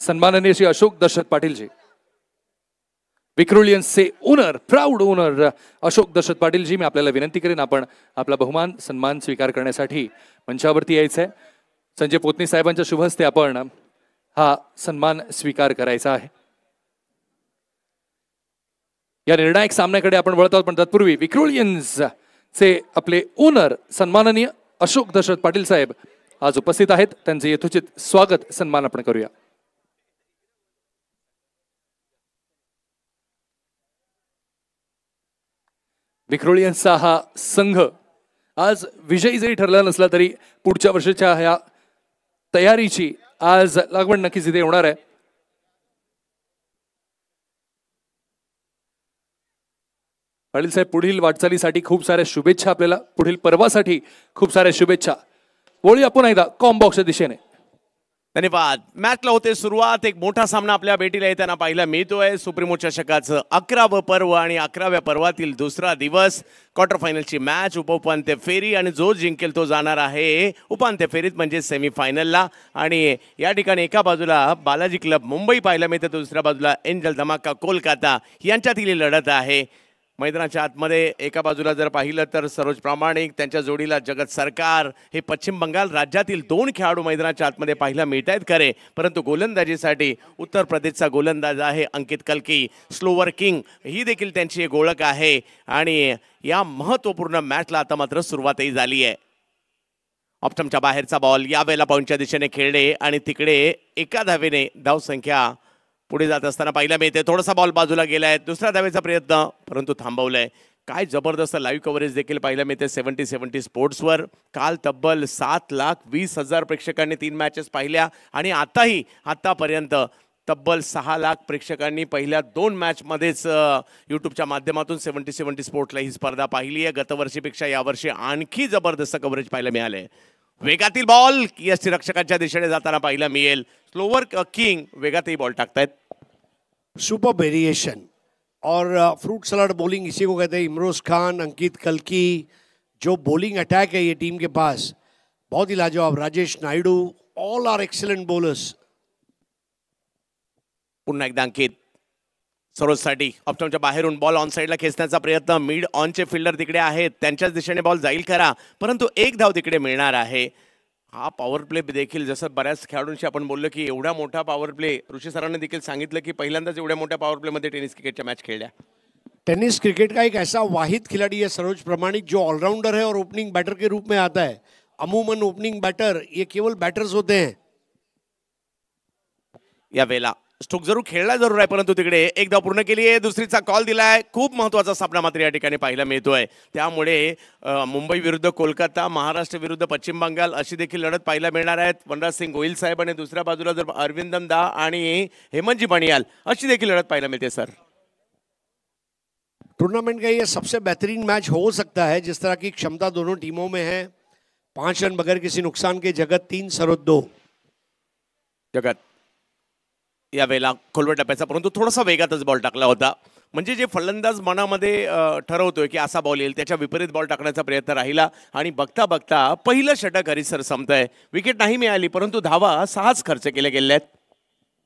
सन्माननीय श्री अशोक दशरथ पाटील जी, विक्रोलियन्सचे owner, proud owner Ashok Dashrath Patil ji, मी आपल्याला विनंती करेन आपण आपला बहुमान सन्मान स्वीकार करण्यासाठी मंचावरती यायचं आहे। संजय पोतनी साहेबांच्या शुभ हस्ते आपण हा सन्मान स्वीकार करायचा आहे। या निर्णायक सामन्याकडे आपण वळत आहोत, पण तत्पूर्वी विक्रोलियन्सचे आपले ओनर सन्माननीय अशोक दशरथ पाटील साहेब आज उपस्थित आहेत। त्यांचे यथोचित स्वागत सन्मान आपण करूया। विक्रोलियन्सचा हा संघ आज विजयी जरी ठरला नसला तरी पुढच्या वर्षाच्या ह्या तयारीची आज लागवड नक्कीच इथे होणार आहे। पाटील साहेब, पुढील वाटचालीसाठी खूप साऱ्या शुभेच्छा, आपल्याला पुढील पर्वासाठी खूप साऱ्या शुभेच्छा। बोलूया आपण एकदा कॉम्बॉक्सच्या दिशेने। धन्यवाद। मॅचला होते सुरुवात, एक मोठा सामना आपल्या भेटीला येताना पाहायला मिळतोय। सुप्रीमो चषकाचं 11वं पर्व आणि 11व्या पर्वातील दुसरा दिवस, क्वार्टर फायनलची मॅच, उपउपांत्य फेरी आणि जो जिंकेल तो जाणार आहे उपांत्य फेरीत म्हणजे सेमीफायनलला। आणि या ठिकाणी एका बाजूला बालाजी क्लब मुंबई पाहायला मिळते, तर दुसऱ्या बाजूला एंजल धमाका कोलकाता यांच्यातील ही लढत आहे। मैदानाच्या आतमध्ये एका बाजूला जर पाहिलं तर सरोज प्रामाणिक, त्यांच्या जोडीला जगत सरकार, हे पश्चिम बंगाल राज्यातील 2 खेळाडू मैदानाच्या आतमध्ये पाहायला मिळत आहेत खरे, परंतु गोलंदाजीसाठी उत्तर प्रदेशचा गोलंदाज आहे अंकित कल्की, स्लोवर किंग ही देखील त्यांची एक ओळख आहे। आणि या महत्त्वपूर्ण मॅचला आता मात्र सुरुवातही झाली आहे। ऑप्टमच्या बाहेरचा बॉल यावेळेला पॉईंटच्या दिशेने खेळले आणि तिकडे एका धावेने धावसंख्या पुढे जात असताना पाहायला मिळते। थोडासा बॉल बाजूला गेलाय, दुसऱ्या धावेचा प्रयत्न परंतु थांबवलाय। काय जबरदस्त लाईव्ह कव्हरेज देखील पाहायला मिळते 70 स्पोर्ट्सवर। काल तब्बल 7,20,000 प्रेक्षकांनी 3 मॅचेस पाहिल्या आणि आतापर्यंत तब्बल 6 लाख प्रेक्षकांनी पहिल्या 2 मॅचमध्येच यूट्यूबच्या माध्यमातून 70 स्पोर्ट्सला ही स्पर्धा पाहिली आहे। गतवर्षीपेक्षा यावर्षी आणखी जबरदस्त कव्हरेज पाहायला मिळाले। वेगातील बॉल यष्टीरक्षकांच्या दिशेने जाताना पाहायला मिळेल। स्लोवर किंग वेगातही बॉल टाकतायत। सुपर वेरिएशन और फ्रूट सलाड बॉलिंग इसी को कहते हैं। इमरोज खान, अंकित कल्की, जो बॉलिंग अटैक है ये टीम के पास बहुत ही लाजवाब। Rajesh Naidu, all are excellent bowlers. पुन्हा एकदा अंकित सरोजसाठी ऑप्टमच्या बाहेरून बॉल ऑन साइडला खेचण्याचा प्रयत्न, मिड ऑनचे फिल्डर तिकडे आहेत, त्यांच्याच दिशेने बॉल जाईल करा, परंतु एक धाव तिकडे मिळणार आहे। हा पॉवर प्ले देखील जसं बऱ्याच खेळाडूंशी आपण बोललो की एवढा मोठा पॉवर प्ले, ऋषी सरांनी देखील सांगितलं की पहिल्यांदाच एवढ्या मोठ्या पॉवर प्लेमध्ये टेनिस क्रिकेटच्या मॅच खेळल्या। टेनिस क्रिकेट का एक ऐसा वाहिद खिलाड़ी है सरोज प्रामाणिक जो ऑलराउंडर है और ओपनिंग बैटर के रूप में आता है। अमूमन ओपनिंग बैटर ये केवल बैटर्स होते हैं। या वेळेला स्ट्रोक जरूर खेळला जरूर आहे, परंतु तिकडे एक धाव पूर्ण केली आहे, दुसरीचा कॉल दिलाय। खूप महत्त्वाचा सामना मात्र या ठिकाणी पाहायला मिळतोय। त्यामुळे मुंबई विरुद्ध कोलकाता, महाराष्ट्र विरुद्ध पश्चिम बंगाल अशी देखील लढत पाहायला मिळणार आहेत। वनराज सिंग गोयल साहेब आणि दुसऱ्या बाजूला जर अरविंदम दा आणि हेमंतजी बनियाल अशी देखील लढत पाहायला मिळते। सर, टूर्नामेंट का ये सबसे बेहतरीन मैच हो सकता है जिस तरह की क्षमता दोनों टीमों में है। 5 रन बगैर किसी नुकसान के, जगत 3 सरोज 2। जगत या वेळेला खोलवर टप्प्याचा, परंतु थोडासा वेगातच बॉल टाकला होता। म्हणजे जे फलंदाज मनामध्ये ठरवतोय की असा बॉल येईल त्याच्या विपरीत बॉल टाकण्याचा प्रयत्न राहिला आणि बघता बघता पहिलं षटक हरिसर संपतंय। विकेट नाही मिळाली, परंतु धावा 6च खर्च केले गेले आहेत।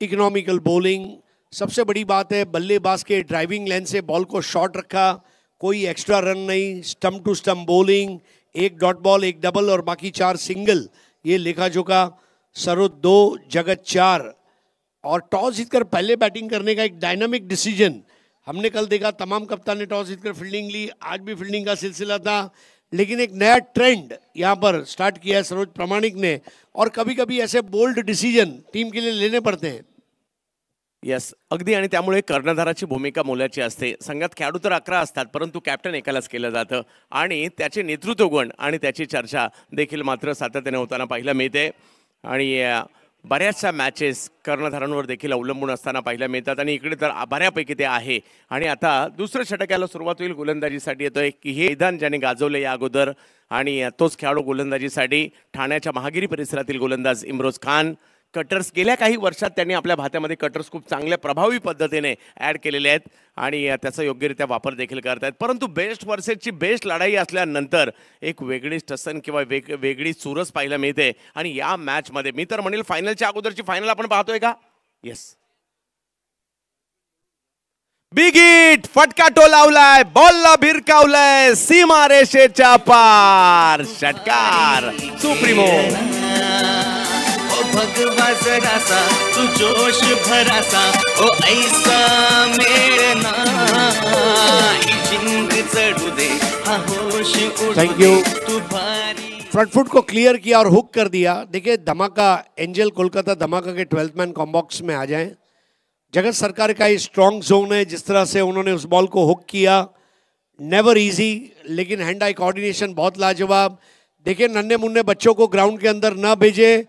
इकोनॉमिकल बॉलिंग सबसे बड़ी बात है। बल्लेबाज के ड्राइविंग लाइन से बॉल को शॉर्ट रखा, कोई एक्स्ट्रा रन नहीं, stump to stump bowling, 1 dot ball, 1 double और बाकी 4 सिंगल, ये लेखा जोखा। सरोज 2 जगत 4। और टॉस जीतकर पहले बैटिंग करने का एक डायनामिक डिसीजन हमने कल देखा। तमाम कप्तान ने टॉस जीतकर फील्डिंग ली, आज भी फील्डिंग का सिलसिला था, लेकिन एक नया ट्रेंड यहाँ पर स्टार्ट किया है सरोज प्रामाणिक ने। और कभी कभी ऐसे बोल्ड डिसीजन टीम के लिए लेने पड़ते हैं। यस, अगदी। आणि त्यामुळे कर्णधाराची भूमिका मोलाची असते। संघात खेळाडू तर 11 असतात, परंतु कॅप्टन एकालाच केलं जातं आणि त्याचे नेतृत्व गुण आणि त्याची चर्चा देखील मात्र सातत्याने होताना पाहायला मिळते। आणि बऱ्याचशा मॅचेस कर्णधारांवर देखील अवलंबून असताना पाहायला मिळतात आणि इकडे तर बऱ्यापैकी ते आहे। आणि आता दुसरं षटक याला सुरुवात होईल। गोलंदाजीसाठी येतोय की हे मैदान ज्याने गाजवले या अगोदर आणि तोच खेळाडू गोलंदाजीसाठी ठाण्याच्या महागिरी परिसरातील गोलंदाज इमरोज खान। कटर्स गेल्या काही वर्षात त्यांनी आपल्या भात्यामध्ये कटर्स खूप चांगल्या प्रभावी पद्धतीने ॲड केलेले आहेत आणि त्याचा योग्यरित्या वापर देखील करत आहेत। परंतु बेस्ट वर्सेसची बेस्ट लढाई असल्यानंतर एक वेगळीच टसन किंवा वेगळी चुरस पाहायला मिळते। आणि या मॅचमध्ये मी तर म्हणेल फायनलच्या अगोदरची फायनल आपण पाहतोय का? येस, बिग हिट, फटका टोलावलाय, बॉलला भिरकावलाय सीमा रेषेच्या पार, षटकार सुप्रीमो. ओ भगवा जरासा तू जोश भरासा, ओ ऐसा मेळना जिंक चढू दे हा होश उडू Thank दे you. तू भारी. फ्रंट फुट को क्लियर किया और हुक कर दिया. देखिए धमाका, एंजल कोलकाता धमाका के 12th मैन कॉम्बॉक्स में आ जाएं. जगत सरकार का ये स्ट्रॉन्ग जोन है, जिस तरह से उन्होंने उस बॉल को हुक किया, नेवर इजी, लेकिन हैंड आई कोऑर्डिनेशन बहुत लाजवाब. देखिए नन्हे मुन्ने बच्चों को ग्राउंड के अंदर न भेजे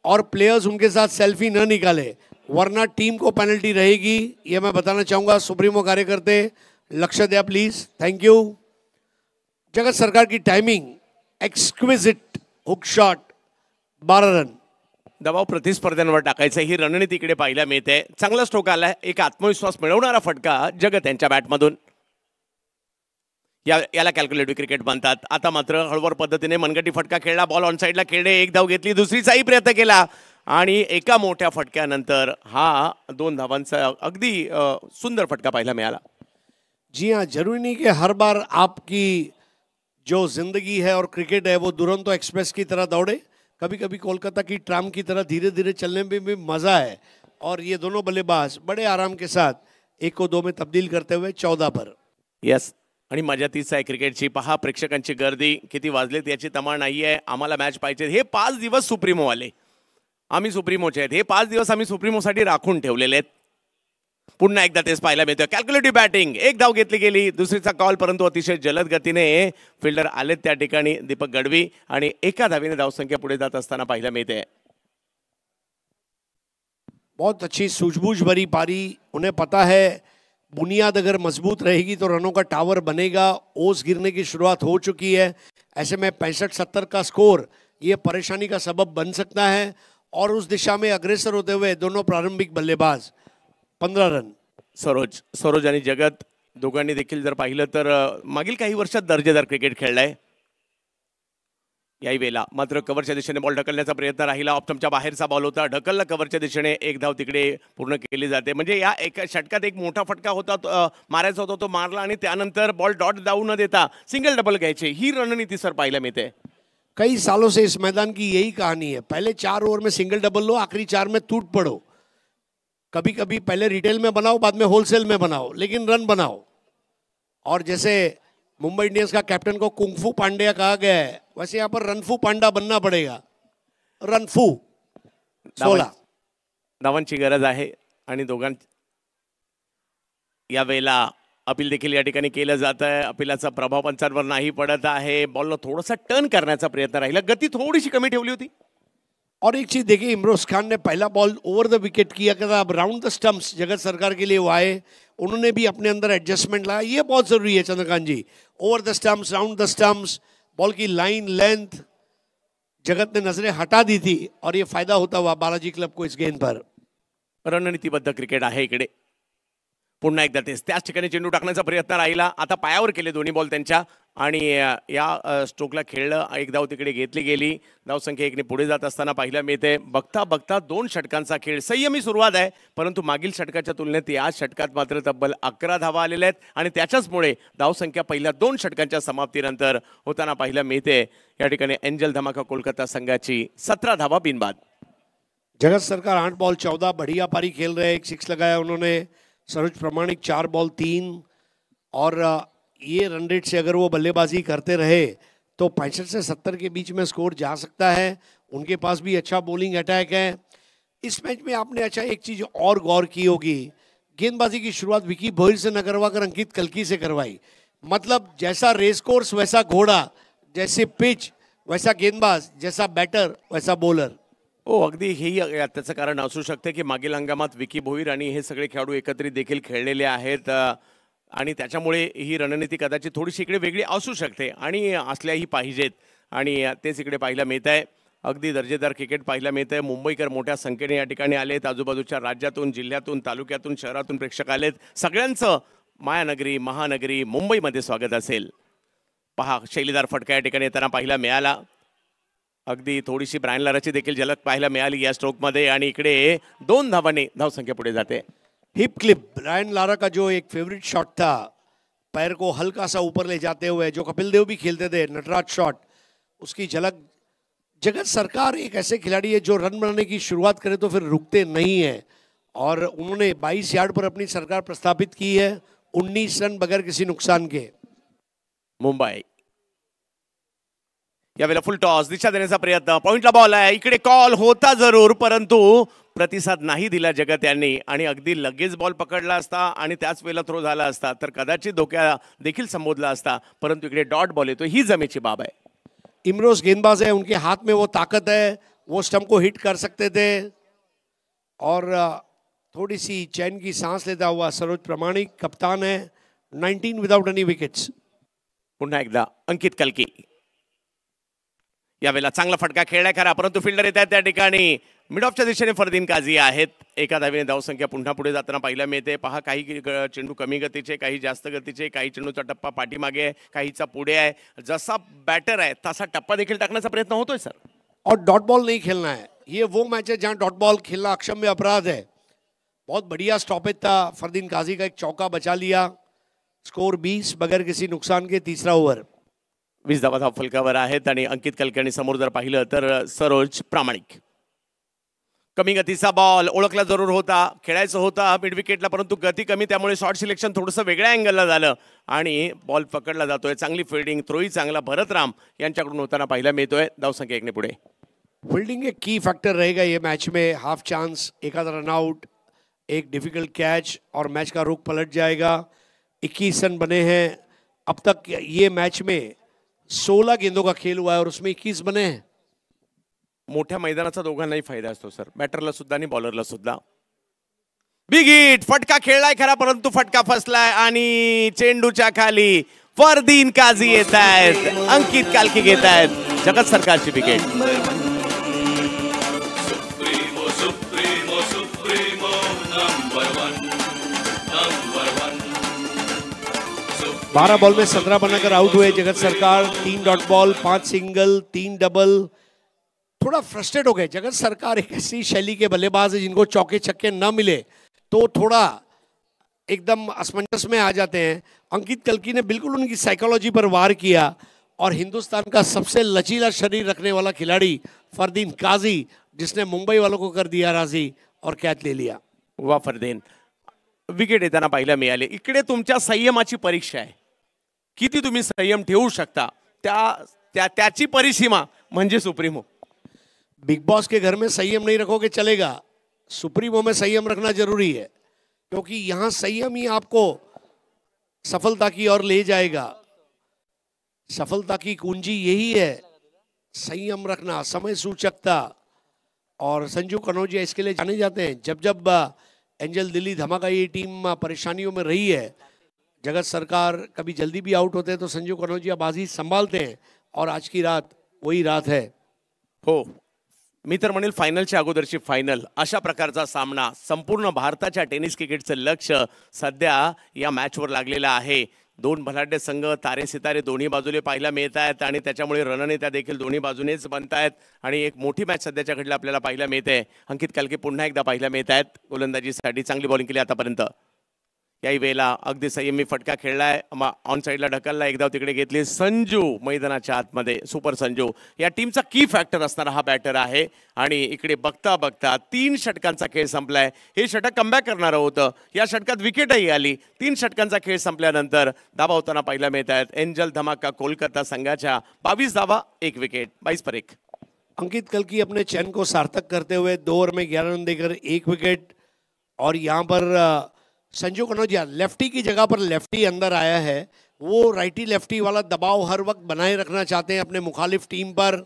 और प्लेयर्स उनके साथ सेल्फी न निकाले, वरना टीम को पेनल्टी रहेगी. ये मैं बताना चाहूँगा. सुप्रीमो कार्यकर्ते लक्ष्य द्या प्लीज. Thank you. जगत सरकार की timing exquisite, hook shot, 12 run. दबाव प्रतिस्पर्ध्यांवर टाकायचं ही रणनीती इकडे पाहायला मिळते. चांगला स्ट्रोक आलाय, एक आत्मविश्वास मिळवणारा फटका जगत यांच्या बॅटमधून. याला कॅल्क्युलेटिव्ह क्रिकेट म्हणतात. आता मात्र हळूवार पद्धतीने मनगटी फटका खेळला, बॉल ऑन साईडला खेळले, एक धाव घेतली, दुसरीचाही प्रयत्न केला आणि एका मोठ्या फटक्यानंतर हा 2 धावांचा अगदी सुंदर फटका पाहायला मिळाला. जी हाँ, जरूरी नहीं कि हर बार आपकी जो जिंदगी है और क्रिकेट है वो दुरंतो एक्सप्रेस की तरह दौड़े. कभी कभी कोलकाता की ट्राम की तरह धीरे धीरे चलने में भी मज़ा है. और ये दोनों बल्लेबाज बड़े आराम के साथ 1 को 2 में तब्दील करते हुए 14 पर. येस, आणि मजा तीच आहे क्रिकेटची. पहा प्रेक्षकांची गर्दी किती वाजलेत याची तमा नाहीये. आम्हाला मॅच पाहिजे. हे 5 दिवस सुप्रीमो आले, आम्ही सुप्रीमोचे आहेत. हे 5 दिवस आम्ही सुप्रीमोसाठी राखून ठेवलेले आहेत. पुन्हा एकदा तेच पाहायला मिळतं. कॅल्क्युलेटिव्ह बॅटिंग, एक धाव घेतली गेली, दुसरीचा कॉल, परंतु अतिशय जलद गतीने फिल्डर आलेत त्या ठिकाणी, दीपक गढवी, आणि एका धावीने धावसंख्या पुढे जात असताना पाहायला मिळते. बहुत अच्छी सूझबूझ भरी पारी. उन्हें पता है बुनियाद अगर मजबूत रहेगी तो रनों का टावर बनेगा. ओस गिरने की शुरुआत हो चुकी है. ऐसे में 65-70 का स्कोर ये परेशानी का सबब बन सकता है. और उस दिशा में अग्रेसर होते हुए दोनों प्रारंभिक बल्लेबाज 15 रन. सरोज आणि जगत दोघांनी देखील जर पाहिलं तर मागील काही वर्षात दर्जेदार क्रिकेट खेळलाय. याही वेळेला मात्र कव्हरच्या दिशेने बॉल ढकलण्याचा प्रयत्न राहिला. ऑप्टमच्या बाहेरचा बॉल होता, ढकलला कव्हरच्या दिशेने, एक धाव तिकडे पूर्ण केली जाते. म्हणजे या एका षटकात एक मोठा फटका होता, मारायचा होता, तो मारला आणि त्यानंतर बॉल डॉट जाऊ न देता सिंगल डबल घ्यायचे, ही रणनीती सर पाहायला मिळते. कई सालों से इस मैदान की यही कहानी है. पहले 4 ओवर में सिंगल डबल लो, आखिरी 4 में टूट पड़ो. कभी कभी पहले रिटेल में बनाओ, बाद में होलसेल में बनाओ, लेकिन रन बनाओ. और जैसे मुंबई इंडियंस का कैप्टन को कुंफू पांड्या कहा गया है, वैसे यहाँ पर रनफू पांडा बनना पड़ेगा. रनफू 16. धावांची गरज आहे आणि या वेळेला अपील देखील या ठिकाणी केलं जात आहे. अपिलाचा प्रभाव पंचांवर नाही पडत आहे. बॉलला थोडासा टर्न करण्याचा प्रयत्न राहिला, गती थोडीशी कमी ठेवली होती. और एक चीज देखिए, इमरोज खान ने पहला बॉल ओवर द विकेट किया था. अब राउंड द स्टंप्स जगत सरकार के लिए वो आए, उन्होंने भी अपने अंदर एडजस्टमेंट लाया. ये बहुत जरूरी है Chandrakant ji. Over the stumps, round the stumps, ball की लाइन लेंथ जगत ने नजरें हटा दी थी और ये फायदा होता हुआ बालाजी क्लब को इस गेंद पर. रणनीतिबद्ध क्रिकेट आहे इकडे. पुन्हा एकदा त्याच ठिकाणी चेंडू टाकण्याचा प्रयत्न राहिला. आता पायावर केले दोन्ही बॉल त्यांच्या आणि या स्ट्रोकला खेळलं. एक धाव तिकडे घेतली गेली. धावसंख्या 1ने पुढे जात असताना पाहायला मिळते. बघता बघता 2 षटकांचा खेळ. संयमी सुरुवात आहे, परंतु मागील षटकाच्या तुलनेत या षटकात मात्र तब्बल 11 धावा आलेल्या आहेत आणि त्याच्याचमुळे धावसंख्या पहिल्या 2 षटकांच्या समाप्तीनंतर होताना पाहायला मिळते. या ठिकाणी एंजल धमाका कोलकाता संघाची 17 धावा बिनबाद. जगत सरकार 8 बॉल 14, बढ़िया पारी खेल रहे. एक 6 लगाया उन्होंने. सरोज प्रमाणिक 4 बॉल 3. और ये रन रेट से अगर वो बल्लेबाजी करते रहे तो 65 से 70 के बीच में स्कोर जा सकता है. उनके पास भी अच्छा बॉलिंग अटैक है. इस मैच में आपने अच्छा एक चीज और गौर की होगी, गेंदबाजी की शुरुआत विकी भोइर से न करवाकर अंकित कल्की से करवाई. मतलब जैसा रेस कोर्स वैसा घोड़ा, जैसे पिच वैसा गेंदबाज, जैसा बैटर वैसा बॉलर. हो, अगदी हेही त्याचं कारण असू शकते की मागील हंगामात विकी भोईर आणि हे सगळे खेळाडू एकत्रित देखील खेळलेले आहेत आणि त्याच्यामुळे ही रणनीती कदाचित थोडीशी इकडे वेगळी असू शकते आणि असल्याही पाहिजेत आणि तेच इकडे पाहायला मिळत आहे. अगदी दर्जेदार क्रिकेट पाहायला मिळत आहे. मुंबईकर मोठ्या संख्येने या ठिकाणी आलेत. आजूबाजूच्या राज्यातून, जिल्ह्यातून, तालुक्यातून, शहरातून प्रेक्षक आलेत. सगळ्यांचं मायानगरी, महानगरी मुंबईमध्ये स्वागत असेल. पहा, शैलीदार फटका या ठिकाणी येताना पाहायला मिळाला. अगदी थोडीशी ब्रायन लाराची देखील झलक पाहायला मिळाली या स्ट्रोकमध्ये आणि इकडे 2 धावांनी धावसंख्या पुढे जाते. हिप क्लिप ब्रायन लारा का जो एक फेवरेट शॉट था, पैर को हल्का सा ऊपर ले जाते हुए, जो कपिल देव भी खेलते थे, नटराज शॉट, उसकी झलक. जगत सरकार एक ऐसे खिलाड़ी है जो रन बनाने की शुरुआत करे तो फिर रुकते नहीं है, और उन्होंने 22 यार्ड पर अपनी सरकार प्रस्थापित की है, 19 रन बगैर किसी नुकसान के. मुंबई यावेळेला फुल टॉस, दिशा देण्याचा प्रयत्न, पॉइंटला बॉल आहे, इकडे कॉल होता जरूर परंतु प्रतिसाद नाही दिला जगत यांनी आणि अगदी लगेच बॉल पकडला असता आणि त्याच वेळेला थ्रो झाला असता तर कदाचित धोक्या देखील संबोधला असता, परंतु इकडे डॉट बॉल येतो, ही जमेची बाब आहे. इमरोज गेंदबाज है, उनके हाथ में वो ताकत है, वो स्टंप को हिट कर सकते थे. और थोड़ी सी चैन की सांस लेता हुआ सरोज प्रामाणिक कप्तान है, 19 विदाउट एनी विकेट्स. पुन्हा एकदा अंकित कलकी, यावेळेला चांगला फटका खेळलाय खरा परंतु फिल्डर येत आहेत त्या ठिकाणी. मिड ऑफच्या दिशेने फरदीन काझी आहेत. एका धावेने धावसंख्या पुन्हा पुढे जाताना पाहायला मिळते. पहा, काही चेंडू कमी गतीचे, काही जास्त गतीचे, काही चेंडूचा टप्पा पाठीमागे आहे, काहीचा पुढे आहे. जसा बॅटर आहे तसा टप्पा देखील टाकण्याचा प्रयत्न होतोय सर. और डॉट बॉल नहीं खेलना है, ये वो मैच है जहां डॉट बॉल खेलना अक्षम्य अपराध है. बहुत बढ़िया स्टॉपेज था, फरदीन काजी का एक चौका बचा लिया. स्कोर 20 बगैर किसी नुकसान के, तीसरा ओव्हर. 20 धावा धाव फलकावर आहेत आणि अंकित कलकर्णी समोर जर पाहिलं तर सरोज प्रामाणिक. कमी गतीचा बॉल ओळखला जरूर होता, खेळायचं होता मिड विकेटला परंतु गती कमी, त्यामुळे शॉर्ट सिलेक्शन थोडंसं वेगळ्या अँगलला झालं आणि बॉल पकडला जातोय. चांगली फिल्डिंग, थ्रोही चांगला भरत राम यांच्याकडून होताना पाहायला मिळतोय. धावसंख्या 1 ने पुढे. फील्डिंग एक की फैक्टर रहेगा ये मैच में. हाफ चांस, एक आधा रन आउट, एक डिफिकल्ट कैच और मैच का रुख पलट जाएगा. 21 रन बने हैं अब तक. ये मैच में 16 गेंदों का खेल हुआ है और उसमें 21 बने हैं. मोठ्या मैदानाचा दोघांनाही फायदा असतो सर, बॅटरला सुद्धा आणि बॉलरला सुद्धा. बिग हिट, फटका खेळलाय खरा परंतु फटका फसलाय आणि चेंडूच्या खाली फरदीन काझी येत आहेत, अंकित कालकी घेत आहेत. जगत सरकारची विकेट. 12 बॉल में 17 बनाकर आउट हुए जगत सरकार. 3 डॉट बॉल, 5 सिंगल, 3 डबल. थोड़ा फ्रस्ट्रेट हो गए. जगत सरकार एक ऐसी शैली के बल्लेबाज है जिनको चौके छक्के न मिले तो थोड़ा एकदम असमंजस में आ जाते हैं. अंकित कलकी ने बिल्कुल उनकी साइकोलॉजी पर वार किया और हिंदुस्तान का सबसे लचीला शरीर रखने वाला खिलाड़ी फरदीन काजी, जिसने मुंबई वालों को कर दिया राजी और कैच ले लिया. वा फरदीन, विकेट येताना पाहायला मिळाले. इकडे तुमच्या संयमाची परीक्षा आहे, किती तुम्ही संयम ठेवू शकता. त्याची परिसीमा म्हणजे सुप्रीमो. बिग बॉस के घर में संयम नहीं रखोगे चलेगा, सुप्रीमो में संयम रखना जरूरी है, क्योंकि यहां संयम ही आपको सफलता की ओर ले जाएगा. सफलता की कुंजी यही है, संयम रखना, समय सूचकता. और संजू कनौजिया इसके लिए जाने जाते हैं. जब जब एंजल दिल्ली धमाका ये टीम परेशानियों में रही है, जगत सरकार कभी जल्दी भी आउट होते हैं तो संजू कनौजिया बाजी संभालते हैं और आज की रात वही रात है. हो, मी तर म्हणेल फायनलच्या अगोदरची फायनल, अशा प्रकारचा सामना. संपूर्ण भारताच्या टेनिस क्रिकेटचं लक्ष सध्या या मॅचवर लागलेलं आहे. 2 भलाढ्य संघ, तारे सितारे दोन्ही बाजूने पाहायला मिळत आहेत आणि त्याच्यामुळे रणनीत्या देखील दोन्ही बाजूनेच बनत आहेत आणि एक मोठी मॅच सध्याच्या घडीला आपल्याला पाहायला मिळते. अंकित कलके पुन्हा एकदा पाहायला मिळत आहेत. गोलंदाजीसाठी चांगली बॉलिंग केली आतापर्यंत. याही वेळेला अगदी संयमी फटका खेळलाय, ऑन साईडला ढकलला, एक धाव तिकडे घेतली. संजू मैदानाच्या आतमध्ये, सुपर संजू या टीमचा की फॅक्टर असणारा हा बॅटर आहे आणि इकडे बघता बघता 3 षटकांचा खेळ संपलाय. हे षटक कमबॅक करणारं होतं, या षटकात विकेटही आली. 3 षटकांचा खेळ संपल्यानंतर धावा होताना पाहायला मिळत आहेत. एंजल धमाका कोलकाता संघाच्या 22 धावा, 1 विकेट, 22 पर 1. अंकित कलकी अपने चैन को सार्थक करते हुए 2 ओवर में 11 रन देकर 1 विकेट. और यहाँ पर संजू कनौजिया लेफ्टी की जगह पर लेफ्टी अंदर आया है. वो राइटी लेफ्टी वाला दबाव हर वक्त बनाए रखना चाहते हैं अपने मुखालिफ टीम पर.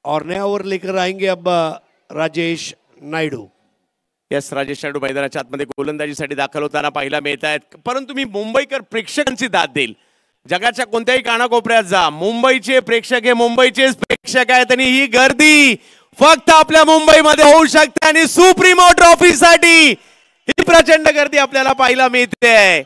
और नया ओवर लेकर आएंगे अब राजेश नायडू. यस, राजेश नायडू मैदानाच्या आतमध्ये गोलंदाजीसाठी दाखल होताना पाहायला मिळत आहेत. परंतु मी मुंबईकर प्रेक्षकांची दाद देईल. जगाच्या कोणत्याही कानाकोपऱ्यात जा, मुंबईचे प्रेक्षक हे मुंबईचेच प्रेक्षक आहेत आणि ही गर्दी फक्त आपल्या मुंबईमध्ये होऊ शकते आणि सुप्रीमो ट्रॉफीसाठी ही प्रचंड गर्दी आपल्याला पाहायला मिळते.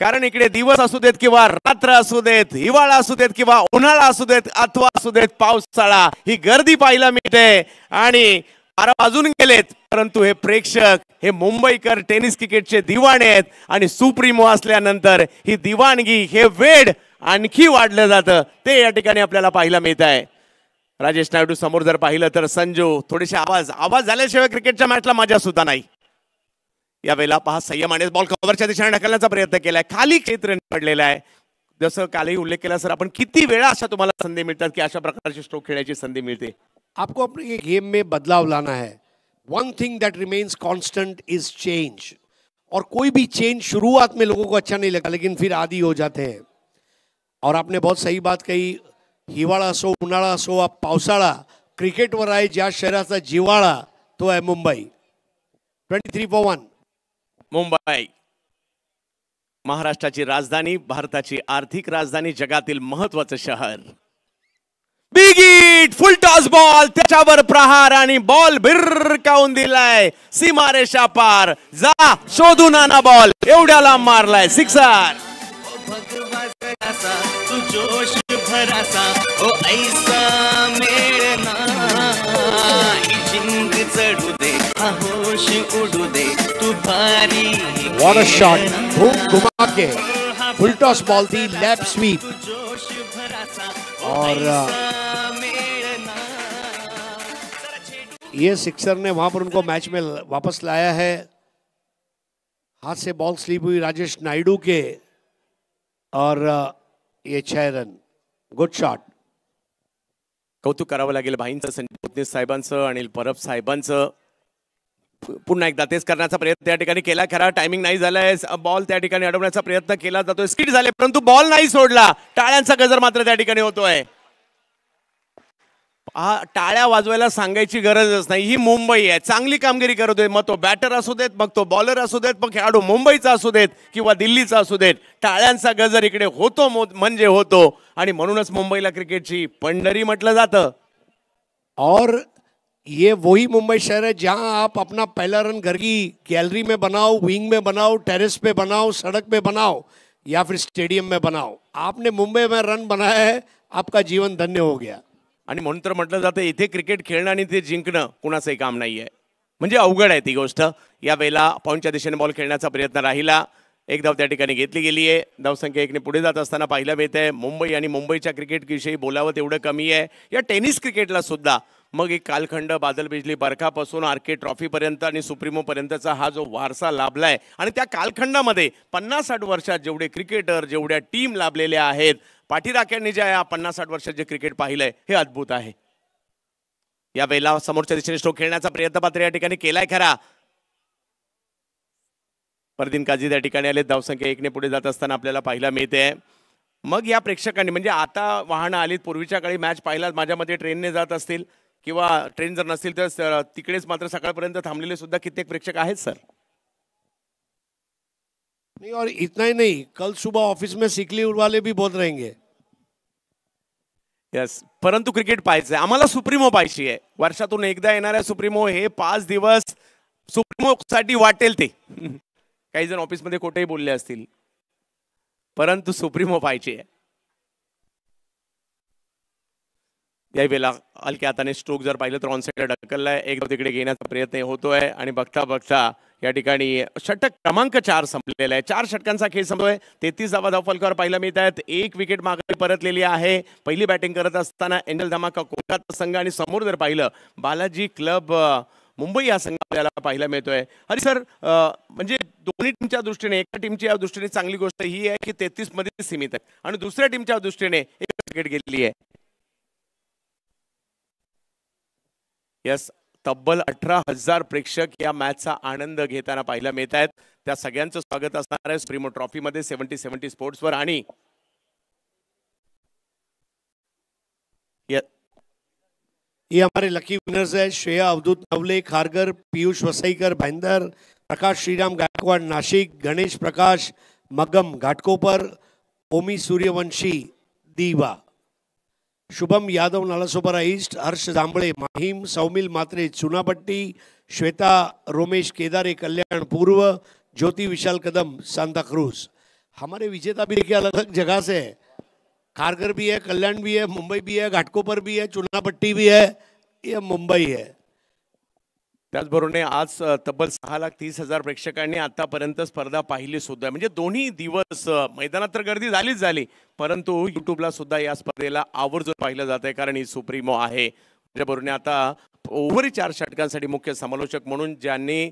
कारण इकडे दिवस असू देत किंवा रात्र असू देत, हिवाळा असू देत किंवा उन्हाळा असू देत अथवा असू देत पावसाळा, ही गर्दी पाहायला मिळते आणि 12 वाजून गेलेत, परंतु हे प्रेक्षक, हे मुंबईकर टेनिस क्रिकेटचे दिवाणे आहेत आणि सुप्रीमो असल्यानंतर ही दिवाणगी, हे वेड आणखी वाढलं जातं, ते या ठिकाणी आपल्याला पाहायला मिळत आहे. राजेश नायडू समोर जर पाहिलं तर संजू थोडेसे आवाज झाल्याशिवाय क्रिकेटच्या मॅचला मजा सुद्धा नाही. यावेळेला पहा संयमाने बॉल कव्हरच्या दिशेने ढकलण्याचा प्रयत्न केलाय, खाली क्षेत्र पडलेला आहे. जसं कालही उल्लेख केला सर, आपण किती वेळा अशा तुम्हाला संधी मिळतात की अशा प्रकारची स्ट्रोक खेळण्याची संधी मिळते. आपको अपने ये गेम में बदलाव लाना है. One thing that remains constant is change. और कोई भी चेंज शुरुआत में लोगों को अच्छा नहीं लगा, लेकिन फिर आदी हो जाते हैं. और आपने बहुत सही बात कही, हिवाळा असो उन्हाळा असो आप पावसाळा, क्रिकेटवर आहे ज्या शहराचा जिव्हाळा तो आहे मुंबई. 23-1 मुंबई, महाराष्ट्राची राजधानी, भारताची आर्थिक राजधानी, जगातील महत्वाचं शहर. Big hit, full toss ball, त्याच्यावर प्रहार आणि बॉल भिरकावून दिलाय सीमारेषा पार. जा शोधून आणा बॉल, एवढ्याला मारलाय सिक्सर. भगवा जरासा तू जोश भरासा ओ ऐसा मेळना जिंक चढू दे हा होश उडू दे तू भारी. व्हाट अ शॉट, धूम घुमा के फुल टॉस बॉल थी, लैप स्वीप. जोश भरासा और ये सिक्सर ने वहां पर उनको मैच में वापस लाया है. हाथ से बॉल स्लिप हुई राजेश नायडू के और ये 6 रन. Good shot. कौतुक करावं लागेल भाईंचं, संजय पोतनीस साहेबांचं, अनिल परब साहेबांचं. पुन्हा एकदा तेच करण्याचा प्रयत्न त्या ठिकाणी केला, खरा टायमिंग नाही झालाय. बॉल त्या ठिकाणी अडवण्याचा प्रयत्न केला जातोय, स्किट झाले परंतु बॉल नाही सोडला. टाळ्यांचा गजर मात्र त्या ठिकाणी होतोय. टाळ्या वाजवायला सांगायची गरजच नाही, ही मुंबई आहे, चांगली कामगिरी करतोय. मग तो बॅटर असू देत, मग तो बॉलर असू देत, मग खेळाडू मुंबईचा असू देत किंवा दिल्लीचा असू देत, टाळ्यांचा गजर इकडे होतो म्हणजे होतो. आणि म्हणूनच मुंबईला क्रिकेटची पंढरी म्हटलं जातं. और ये वही मुंबई शहर है जहां आप अपना पहला रन घर की गैलरी में बनाओ, विंग में बनाओ, टेरेस पे बनाओ, सड़क पे बनाओ या फिर स्टेडियम में बनाओ. आपने मुंबई में रन बनाया है, आपका जीवन धन्य हो गया. आणि म्हणून तर म्हटलं जातं इथे क्रिकेट खेळणं आणि ते जिंकणं कुणाचंही काम नाहीये, म्हणजे अवघड आहे ती गोष्ट. या वेळेला पॉईंटच्या दिशेने बॉल खेळण्याचा प्रयत्न राहिला, एक धाव त्या ठिकाणी घेतली गेली आहे. धावसंख्या 1ने पुढे जात असताना पाहायला मिळतंय. मुंबई आणि मुंबईच्या क्रिकेटविषयी बोलावं तेवढं कमी आहे. या टेनिस क्रिकेटला सुद्धा मग एक कालखंड बादल बिजली बरखापासून आरके ट्रॉफीपर्यंत आणि सुप्रीमो पर्यंतचा हा जो वारसा लाभलाय आणि त्या कालखंडामध्ये 50-60 वर्षात जेवढे क्रिकेटर, जेवढ्या टीम लाभलेल्या आहेत, पाठीराख्यांनी ज्या या 50-60 वर्षात जे क्रिकेट पाहिलंय हे अद्भुत आहे. या वेळेला समोरच्या दिशेने स्ट्रोक खेळण्याचा प्रयत्न मात्र या ठिकाणी केलाय खरा. परदीन काझी त्या ठिकाणी आले, धावसंख्या 1ने पुढे जात असताना आपल्याला पाहायला मिळते. मग या प्रेक्षकांनी, म्हणजे आता वाहनं आलीत, पूर्वीच्या काळी मॅच पाहिला माझ्या मते ट्रेनने जात असतील किंवा ट्रेन जर नसतील तर तिकडेच मात्र सकाळपर्यंत थांबलेले सुद्धा कित्येक प्रेक्षक आहेत सर. नहीं, और इतना ही नहीं, कल सुबह ऑफिस में सिक लीव वाले भी बहुत रहेंगे. यस, परंतु क्रिकेट पाहायचंय आम्हाला, सुप्रीमो पाहिजे आहे. वर्षातून एकदा येणाऱ्या सुप्रीमो, हे 5 दिवस सुप्रीमो साठी वाटेल ते. काही जण ऑफिसमध्ये खोटेही बोलले असतील, परंतु सुप्रीमो पाहिजे आहे. या वेळेला हलक्या हाताने स्ट्रोक जर पाहिलं तर ऑन साईडला ढकललाय, एक तिकडे घेण्याचा प्रयत्न होतोय आणि बघता बघता या ठिकाणी षटक क्रमांक 4 संपलेला आहे. 4 षटकांचा खेळ संपतोय. 33 धावा फलकावर पाहायला मिळत आहेत. 1 विकेट मागे परतलेली आहे. पहिली बॅटिंग करत असताना एंजल धमाका कोलकाता संघ आणि समोर जर पाहिलं बालाजी क्लब मुंबई या संघ आपल्याला पाहायला मिळतोय. हरी सर, म्हणजे दोन्ही टीमच्या दृष्टीने, एका टीमच्या दृष्टीने चांगली गोष्ट ही आहे की 33 मध्ये सीमित आहे आणि दुसऱ्या टीमच्या दृष्टीने एक विकेट गेलेली आहे. यस, तब्बल 18,000 प्रेक्षक या मॅचचा आनंद घेताना पाहायला मिळत आहेत. त्या सगळ्यांचं स्वागत असणार आहे सुप्रीमो ट्रॉफी मध्ये 70-70 स्पोर्ट्सवर. आणि ये हमारे लकी विनर्स है, श्रेया अवधूत नवले खारगर, पीयूष वसईकर भाईंदर, प्रकाश श्रीराम गायकवाड़ नासिक, गणेश प्रकाश मगम घाटकोपर, ओमी सूर्यवंशी दीवा, शुभम यादव नालासोपारा ईस्ट, हर्ष जांबळे माहीम, सौमिल मात्रे चुनापट्टी, श्वेता रोमेश केदारे कल्याण पूर्व, ज्योति विशाल कदम सांता क्रूज. हमारे विजेता भी देखिए अलग अलग जगह से है. खारघर भी है, कल्याण भी है, मुंबई भी है, घाटकोपर भी है, चुनापट्टी भी है, ये मुंबई है. त्याचबरोबर आज तब्बल 6,30,000 प्रेक्षकांनी आतापर्यंत स्पर्धा पाहिली सुद्धा. म्हणजे दोन्ही दिवस मैदानात तर गर्दी झालीच झाली, परंतु युट्यूबला सुद्धा या स्पर्धेला आवर्जून पाहिलं जात आहे, कारण ही सुप्रीमो आहे. त्याच्याबरोबर आता ओव्हरी 4 षटकांसाठी मुख्य समालोचक म्हणून ज्यांनी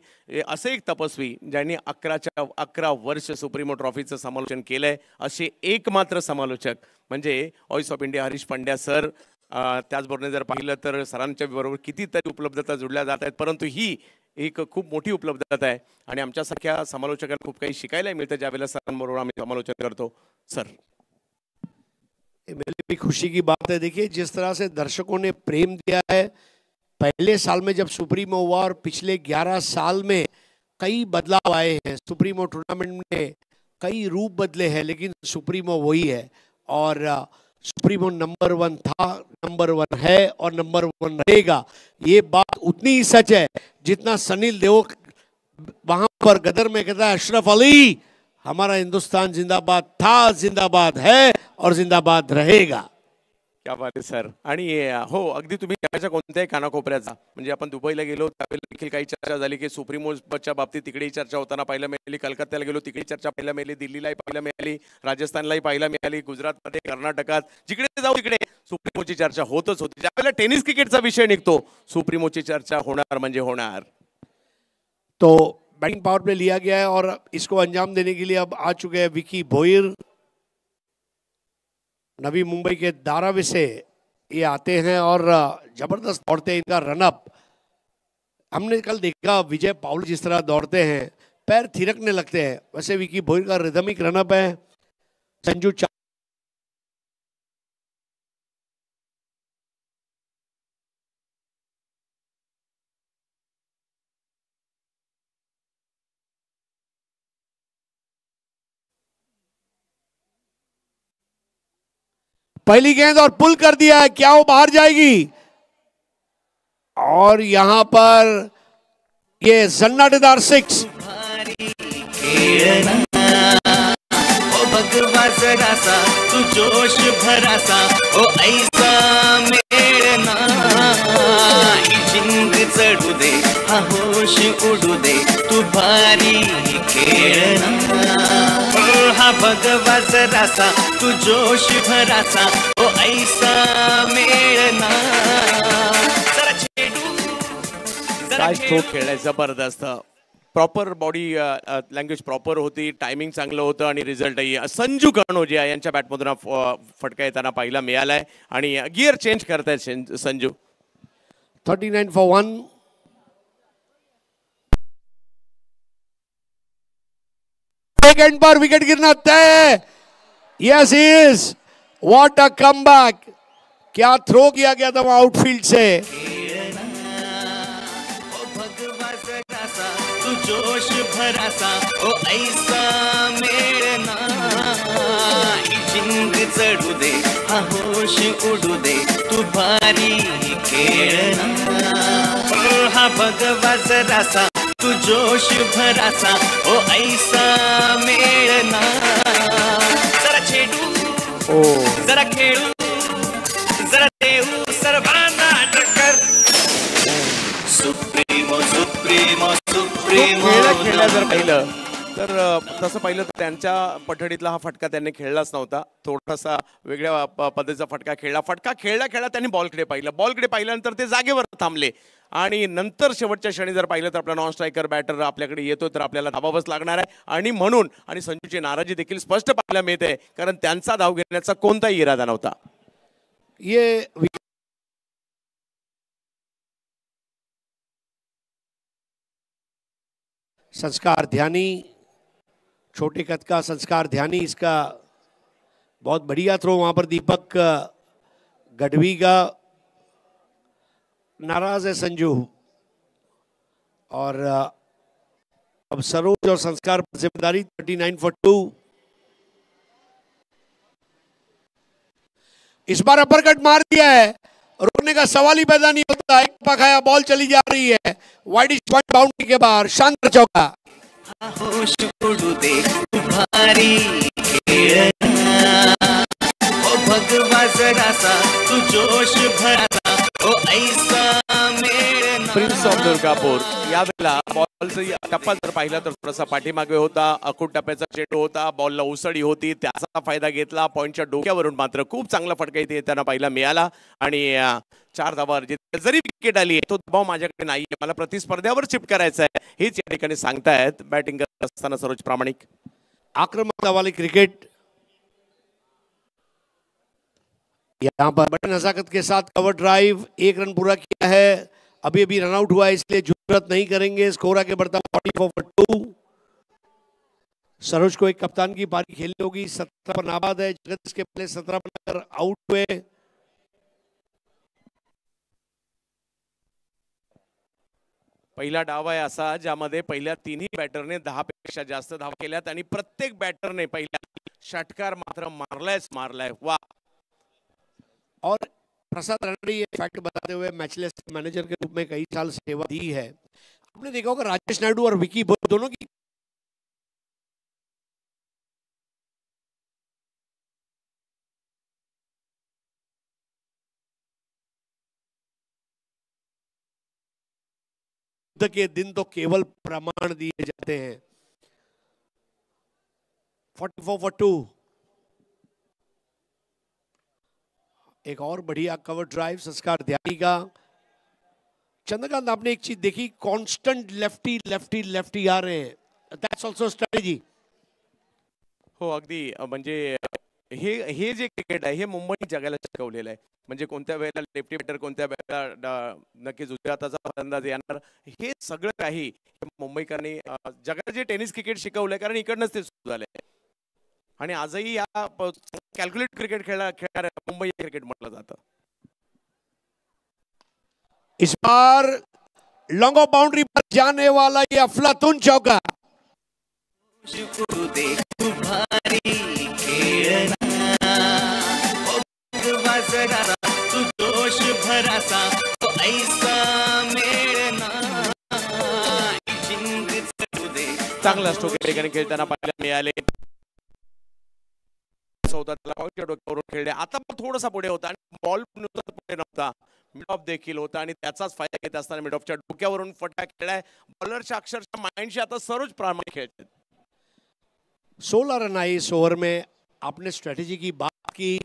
असे एक तपस्वी ज्यांनी 11 वर्ष सुप्रीमो ट्रॉफीचं समालोचन केलंय असे एकमात्र समालोचक म्हणजे voice of India Harish Pandya sir. त्याचबरोबर जर पाहिलं तर सरांच्या बरोबर कितीतरी उपलब्धता जुळल्या जात आहेत, परंतु ही एक खूप मोठी उपलब्धता आहे आणि आमच्यासारख्या समालोचकांना खूप काही शिकायला मिळतं ज्यावेळेला सरांबरोबर आम्ही समालोचन करतो. सर, मेरे लिए भी खुशी की बात है. देखिए जिस तरह से दर्शकों ने प्रेम दिया है, पहले साल में जब सुप्रीमो हुआ और पिछले 11 साल में कई बदलाव आए हैं. सुप्रीमो टूर्नामेंट में कई रूप बदले हैं, लेकिन सुप्रीमो वही है और सुप्रीमो नंबर 1 था, नंबर 1 है और नंबर 1 रहेगा. ये बात उतनी ही सच है जितना सनील देओल वहां पर गदर में कहता है अशरफ अली हमारा हिंदुस्तान जिंदाबाद था, जिंदाबाद है और जिंदाबाद रहेगा. क्या बात आहे सर. आणि हो, अगदी तुम्ही जगाच्या कोणत्याही कानाकोपऱ्याचा, म्हणजे आपण दुबईला गेलो त्यावेळेला देखील काही चर्चा झाली की सुप्रीमोच्या बाबतीत तिकडेही चर्चा होताना पाहायला मिळाली. कलकत्त्याला गेलो तिकडे चर्चा पाहायला मिळाली, दिल्लीलाही पाहायला मिळाली, राजस्थानलाही पाहायला मिळाली, गुजरातमध्ये, कर्नाटकात, जिकडे जाऊ तिकडे सुप्रीमोची चर्चा होतच होती. ज्यावेळेला टेनिस क्रिकेटचा विषय निघतो सुप्रीमोची चर्चा होणार म्हणजे होणार. तो बैटिंग पावर प्ले लिया गया है और इसको अंजाम देने के लिए अब आ चुके हैं विकी भोईर. नवी मुंबई के धारावी से ये आते हैं और जबरदस्त दौड़ते हैं. इनका रनअप हमने कल देखा, विजय पाउल जिस तरह दौड़ते हैं पैर थिरकने लगते हैं, वैसे विकी भोईर का रिदमिक रनअप है. संजू पहली गेंद और पुल कर दिया है, क्या वो बाहर जाएगी? और यहां पर ये सन्नाटेदार 6. ओ भगवा जरासा तू जोश भरासा ओ ऐसा मेळना ही जिंग चढू दे हा होश उडू दे तू भारी खेळना. ओ हा भगवा जरासा तू जोश भरासा ओ ऐसा मेळना. जरा छेडू जरा काय स्ट्रोक खेळलाय, जबरदस्त. प्रॉपर बॉडी लँग्वेज प्रॉपर होती, टायमिंग चांगलं होतं आणि रिझल्टही. संजू कणोजिया यांच्या बॅटमधून फटका येताना पाहायला मिळालाय आणि गिअर चेंज करतायत संजू. 39 for 1. सेकंड पर विकेट गिरना तय. Yes is what a comeback. क्या थ्रो किया गया था वहां आउटफील्ड से. तू जोश भरासा ओ ऐसा मेळना ही जिंग चढू दे हा होश उडू दे तू भारी खेळना. ओ हा भगवा जरासा तू जोश भरासा ओ ऐसा मेळना. जरा छेडू जरा खेळू जरा देऊ सर्वांना टक्कर. Supremo supremo supremo. खेळला जर पाहिलं तर तसं पाहिलं तर त्यांच्या पठडीतला हा फटका त्यांनी खेळलाच नव्हता. थोडासा वेगळ्या पद्धतीचा फटका खेळला त्यांनी बॉलकडे पाहिलं. बॉलकडे पाहिल्यानंतर ते जागेवर थांबले आणि नंतर शेवटच्या क्षणी जर पाहिलं तर आपला नॉन स्ट्रायकर बॅटर आपल्याकडे येतो तर आपल्याला धावावंच लागणार आहे. आणि म्हणून आणि संजूची नाराजी देखील स्पष्ट पाहायला मिळते, कारण त्यांचा धाव घेण्याचा कोणताही इरादा नव्हता. ये संस्कार ध्यानी, छोटे कद का संस्कार ध्यानी, इसका बहुत बढ़िया थ्रो वहां पर दीपक गढ़वी का. नाराज है संजू और अब सरोज और संस्कार पर जिम्मेदारी. 39 for 2. इस बार अपरकट मार दिया है, रोकने का सवाल ही पैदा नहीं होता. एक पकाया बॉल चली जा रही है वाइड पॉइंट बाउंड्री के बाहर. शानदार चौका. होश उडू दे तू भारी खेळना. ओ जरासा तू जोश भरासा ओ ऐसा मेळ ना प्रिन्स ऑफ दुर्गापूर यावेळेला बॉलचा टप्पा जर पाहिला तर थोडासा पाठीमागे होता, अकूट टप्प्याचा चेंडू होता, बॉलला उसळी होती, त्याचा फायदा घेतला. पॉईंटच्या डोक्यावरून मात्र खूप चांगला फटका इथे येताना पाहायला मिळाला आणि 4 धावावर जरी विकेट आली तो दबाव माझ्याकडे नाहीये, मला प्रतिस्पर्ध्यावर चिप करायचा आहे हेच या ठिकाणी सांगतायत बॅटिंग करत असताना सरोज प्रामाणिक. आक्रामकता वाले क्रिकेट यहाँ पर बड़ी नजाकत के साथ कवर ड्राइव, 1 रन पूरा किया है, अभी अभी रन आउट हुआ है इसलिए जुर्रत नहीं करेंगे. स्कोर आगे बढ़ता 44 for 2. सरोज को एक कप्तान की पारी खेलनी होगी. 17 पर नाबाद है, जगत इसके पहले 17 पर आउट हुए. पहिला डाव आहे असा ज्यामध्ये पहिल्या 3ही बॅटरने 10 पेक्षा जास्त धावा केल्यात आणि प्रत्येक बॅटरने पहिल्या षटकार मात्र मारलाय. वा. और प्रसाद रानडे ये फैक्ट बताते हुए मैचलेस मैनेजर के रूप में कई साल सेवा दी है. आपने देखा होगा राजेश नायडू और विकी बोल दोनों की के दिन तो केवल प्रमाण दिए जाते हैं. 44 for 2. एक और बढ़िया कवर ड्राइव संस्कार त्यागी का. चंद्रकांत आपने एक चीज देखी, कांस्टेंट लेफ्टी आ रहे हैं. That's also strategy. हो अगदी म्हणजे हे जे क्रिकेट आहे हे मुंबई जगाला शिकवलेलं आहे. म्हणजे कोणत्या वेळेला लेफ्टी बॅटर कोणत्या वेळेला नक्कीच उजव्या हाताचा फलंदाज येणार हे सगळं काही मुंबईकरांनी जगाला जे टेनिस क्रिकेट शिकवलंय कारण इकडनंच ते सुरू झालंय आणि आजही या कॅल्क्युलेट क्रिकेट खेळणाऱ्या मुंबई क्रिकेट म्हटलं जातं. इस बार लॉन्ग ऑफ बाउंड्री पर जाने वाला ये अफलातून चौका. उडू दे तू भारी खेळ ना ओ भगवा जरासा तू जोश भरासा ओ ऐसा मेळ ना जिंक चढू दे. चांगला स्ट्रोक या ठिकाणी खेळताना पाहायला मिळाले. 14 पॉईंटच्या डोक्यावरून खेळले. आता थोडासा पुढे होता आणि बॉल पुढे नव्हता, मिड ऑफ देखील होता आणि त्याचाच फायदा घेत असताना मिड ऑफच्या डोक्यावरून फटका खेळलाय. बॉलरच्या अक्षरशः माइंडशी आता सरोज प्रामाणिक खेळतात. 16 रन आए इस ओवर में. आपने स्ट्रेटेजी की बात की.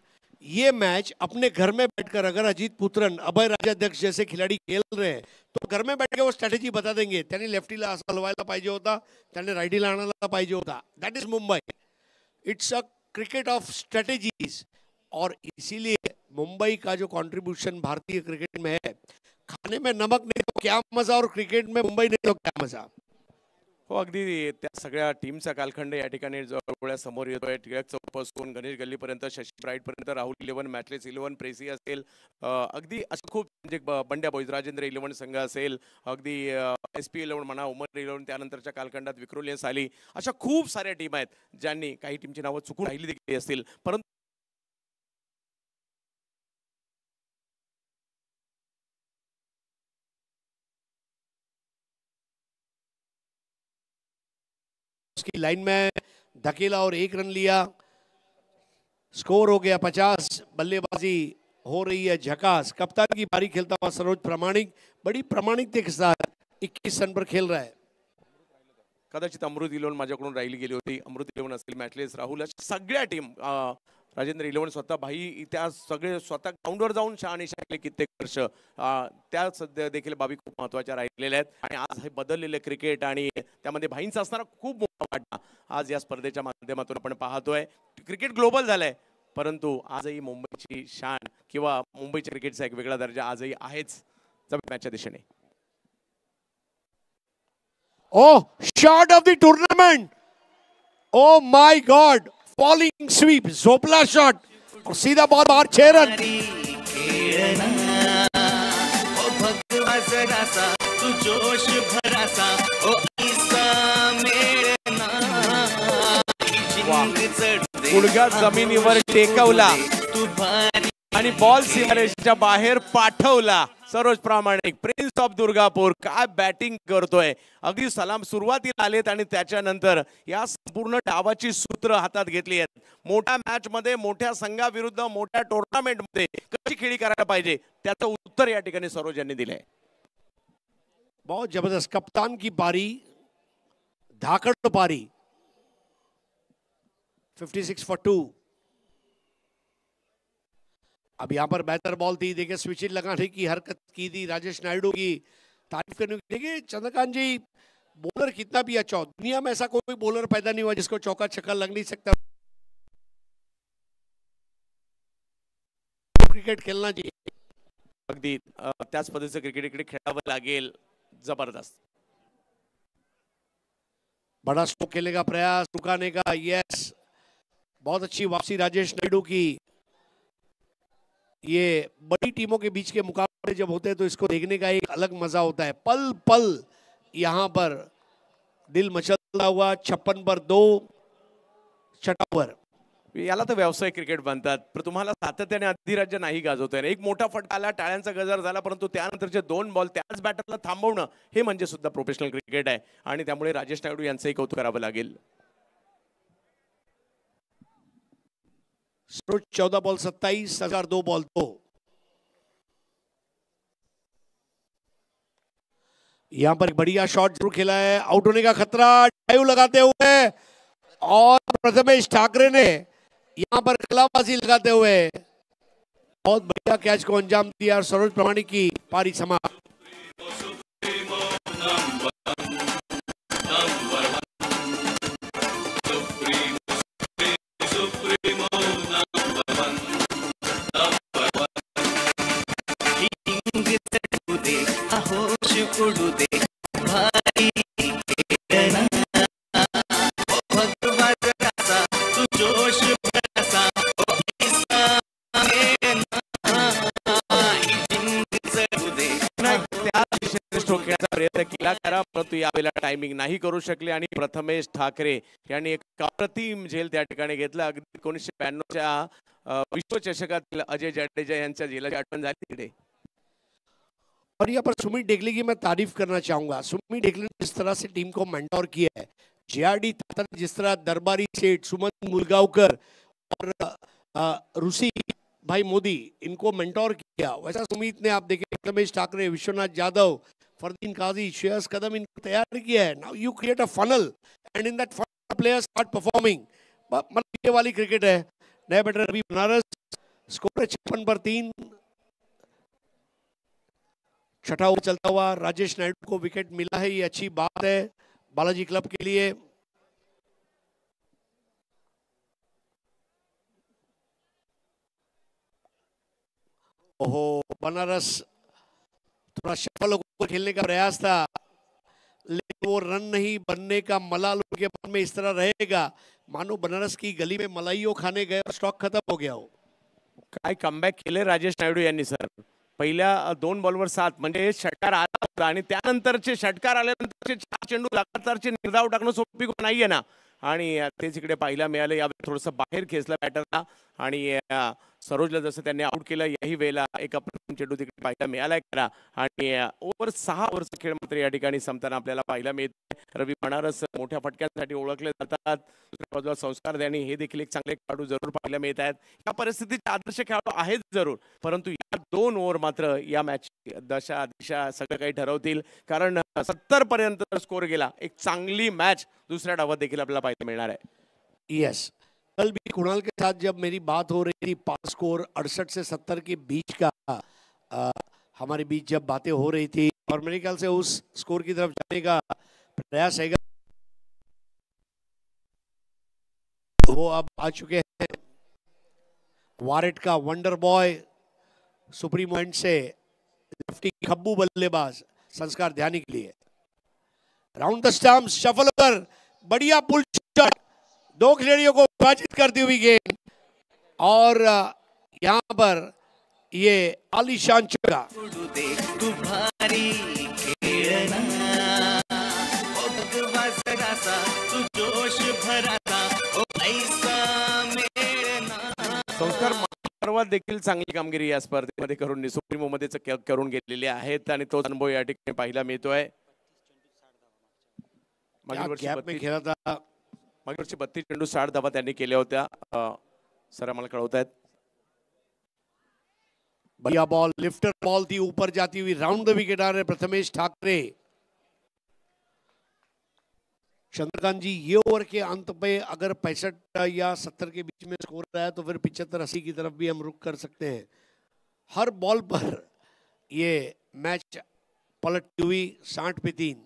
ये मैच अपने घर में बैठकर अगर अजीत पुत्रन, अभय राजाध्यक्ष जैसे खिलाड़ी खेल रहे हैं तो घर में बैठ के वो स्ट्रॅटेजी बता देंगे. त्यांनी लेफ्टीला असं हलवायला पाहिजे होता, त्याने राईटीला आणायला पाहिजे होता. That is Mumbai. It's a cricket of strategies. और इसीलिए मुंबई का जो कंट्रीब्यूशन भारतीय क्रिकेट में है, खाने में नमक नहीं तो क्या मजा और क्रिकेट में मुंबई नहीं तो क्या मजा. हो अगदी त्या सगळ्या टीमचा कालखंड या ठिकाणी डोळ्यासमोर येतोय. टिळक चौकपासून गणेश गल्लीपर्यंत, शशी ब्राईट पर्यंत, राहुल 11, मॅचलेस 11, प्रेसी असेल, अगदी असं खूप म्हणजे बंड्या बॉईज, राजेंद्र 11 संघ असेल, अगदी SP 11 म्हणा, उमर 11, त्यानंतरच्या कालखंडात विक्रोलियस आली, अशा खूप साऱ्या टीम आहेत ज्यांनी काही टीमची नावं चुकून राहिली देखील असतील परंतु उसकी लाइन में धकेला और 1 रन लिया. स्कोर हो गया 50. बल्लेबाजी हो रही है झकास. कप्तान की पारी खेलता हुआ सरोज प्रामाणिक बड़ी प्रामाणिकता के साथ 21 रन पर खेल रहा है. कदाचित अमृत 11 माझ्याकडून राहिली गेली होती. अमृत 11 असेल, मॅचलेस, राहुल, सगळ्या टीम, राजेंद्र 11 स्वतः भाई त्या सगळे स्वतः ग्राउंडवर जाऊन शहानिशा केले कित्येक वर्ष. त्या सध्या देखील बाबी खूप महत्त्वाच्या राहिलेल्या आहेत आणि आज हे बदललेले क्रिकेट आणि त्यामध्ये भाईंचा असणारा खूप मोठा वाटा आज या स्पर्धेच्या माध्यमातून आपण पाहतोय. क्रिकेट ग्लोबल झालंय परंतु आजही मुंबईची शान किंवा मुंबईच्या क्रिकेटचा एक वेगळा दर्जा आजही आहेच मॅचच्या दिशेने. Oh, shot of the tournament. Oh my God. Falling sweep. Zopla shot. और सीधा बॉल बाहर 6 रन. ओ भगवा जरासा तू जोश भरासा ओ ऐसा मेळ ना जिंक चढू दे. गुडघा जमिनीवर टेकवला तू भारी आणि बॉल सीमारेषेच्या बाहेर पाठवला. सरोज प्रामाणिक प्रिन्स ऑफ दुर्गापूर काय बॅटिंग करतोय. अगदी सलाम सुरुवातीला आलेत आणि त्याच्यानंतर या संपूर्ण डावाची सूत्र हातात घेतली आहेत. मोठ्या मॅच मध्ये मोठ्या संघाविरुद्ध मोठ्या टुर्नामेंट मध्ये कशी खेळी करायला पाहिजे त्याचं उत्तर या ठिकाणी सरोज यांनी दिलंय. बहुत जबरदस्त कप्तान की पारी, धाकड़ पारी 56 for 2. अब यहां पर बेहतर बॉल थी, देखिए स्विच लगाने की हरकत की थी राजेश नायडू की, तारीफ करने की. देखिए चंद्रकांत जी बॉलर कितना भी अच्छा हो, दुनिया में ऐसा कोई बॉलर पैदा नहीं हुआ जिसको चौका छक्का लग नहीं सकता. क्रिकेट खेलना चाहिए. अगदी त्याच पद्धतीचं क्रिकेट इकडे खेळावं लागेल. जबरदस्त बड़ा स्ट्रोक खेलेगा, प्रयास रुकाने का. यस, बहुत अच्छी वापसी राजेश नायडू की. ये बड़ी टीमों के बीच के मुकाबले जब होते हैं तो इसको देखने का एक अलग मजा होता है. पल पल यहां पर दिल मचलता हुआ. 56 पर 2, छठा ओव्हर. याला तर व्यावसायिक क्रिकेट म्हणतात. पण तुम्हाला सातत्याने अधिराज्य नाही गाजवता. एक मोठा फटका आला, टाळ्यांचा गजर झाला, परंतु त्यानंतरचे 2 बॉल त्याच बॅटरला थांबवणं हे म्हणजे सुद्धा प्रोफेशनल क्रिकेट आहे आणि त्यामुळे राजेश नायडू यांचंही कौतुक करावं लागेल. सरोज 14 बॉल 27, सरकार 2 बॉल 2. यहां पर एक बढ़िया शॉट जरूर खेला है. आउट होने का खतरा, ड्राइव लगाते हुए और प्रथमेश ठाकरे ने यहां पर कलाबाजी लगाते हुए बहुत बढ़िया कैच को अंजाम दिया. सरोज प्रामाणिक की पारी समाप्त. होश उडू दे भारी खेळणा भगवा जरासा तू जोश भरासा ऐसा मेळणा जिंग जडू दे. त्या दिशेने स्ट्रोक खेळण्याचा प्रयत्न केला खरा, परंतु यावेळेला टायमिंग नाही करू शकले आणि प्रथमेश ठाकरे यांनी एक अप्रतिम झेल त्या ठिकाणी घेतला. अगदी 1992च्या विश्वचषकातील अजय जडेजा यांच्या झेलाची आठवण झाली तिकडे. और यहाँ पर सुमित डेगली की मैं तारीफ करना चाहूंगा. सुमित डेगली ने जिस तरह से टीम को मेंटोर किया है, जेआरडी ताता ने जिस तरह दरबारी सेठ, सुमन मुलगांवकर और ऋषि भाई मोदी इनको मेंटोर किया, वैसा सुमित ने आप देखें रमेश ठाकरे, विश्वनाथ यादव, फरदीन काजी, श्रेयस कदम इनको तैयार किया है. Now you create a funnel and in that funnel players start performing. मतलब ये वाली क्रिकेट है. नया बैटर रवि बनारस, स्कोर 56 पर 3. छठा ओवर चलता हुआ. राजेश नायडू को विकेट मिला है, ये अच्छी बात है बालाजी क्लब के लिए. ओहो, बनारस थोड़ा शफल होकर खेलने का प्रयास था, लेकिन वो रन नहीं बनने का मलाल उनके मन में इस तरह रहेगा मानो बनारस की गली में मलाइयों खाने गए और स्टॉक खत्म हो गया हो. काय कमबॅक केले राजेश नायडू यांनी सर. पहिल्या 2 बॉलवर 7 म्हणजे षटकार आला होता आणि त्यानंतरचे षटकार आल्यानंतरचे 4 चेंडू लगातारचे निर्धाव टाकणं सोपी नाहीये ना. आणि तेच इकडे पाहायला मिळालं. यावेळी थोडंसं बाहेर खेचलं बॅटरला आणि सरोजला जसं त्यांनी आउट केलं, याही वेळेला एक अप्रतिम चेंडू तिकडे पाहायला मिळालाय खरा. आणि ओव्हर 6 ओव्हरचा खेळ मात्र या ठिकाणी संपताना आपल्याला पाहायला मिळत. रवी बनारस मोठ्या फटक्यांसाठी ओळखले जातात. दुसऱ्या बाजूला संस्कार द्यानी हे देखील एक चांगले खेळाडू जरूर पाहायला मिळत आहेत. या परिस्थितीचे आदर्श खेळाडू आहेत जरूर, परंतु या 2 ओव्हर मात्र या मॅच दशा दिशा सगळं काही ठरवतील. कारण 70 पर्यंत स्कोर गेला. एक चांगली मॅच दुसऱ्या डावात देखील आपल्याला पाहायला मिळणार आहे. यस, कल भी कुणाल के साथ जब मेरी बात हो रही थी, पास स्कोर 68 से 70 के बीच का हमारे बीच जब बातें हो रही थी, और मेरे ख्याल से उस स्कोर की तरफ जाने का प्रयास है वो अब आ चुके हैं. वारेट का वंडर बॉय सुप्रीमो एंड से लेफ्टी खब्बू बल्लेबाज संस्कार ध्यानी के लिए. Round the stumps, shuffle over, बढ़िया पुल शॉट, 2 खिलाड़ियों को विभाजित करती हुई गेंद, और यहां पर ये आलीशान चौका. उडू दे तू भारी खेळणा भगवा जरासा तू जोश भरासा ऐसा मेळणा. संस्कार पर्व संदर्भात देखील चांगली कामगिरी या स्पर्धेमध्ये करून सुप्रीमो मध्ये करून गेलेले आहेत आणि तोच अनुभव या ठिकाणी पाहायला मिळतोय. मागील वर्षी 32 चेंडू 60 धावा त्यांनी केल्या होत्या, सर आम्हाला कळवत आहेत. बढ़िया बॉल, लिफ्टर बॉल थी, ऊपर जाती हुई, राउंड द विकेट आ रहे प्रथमेश ठाकरे. चंद्रकांत जी, ये ओवर के अंत पे अगर 65 या 70 के बीच में स्कोर रहा है तो फिर 75-80 की तरफ भी हम रुक कर सकते हैं. हर बॉल पर ये मैच पलटती हुई 60 पे 3.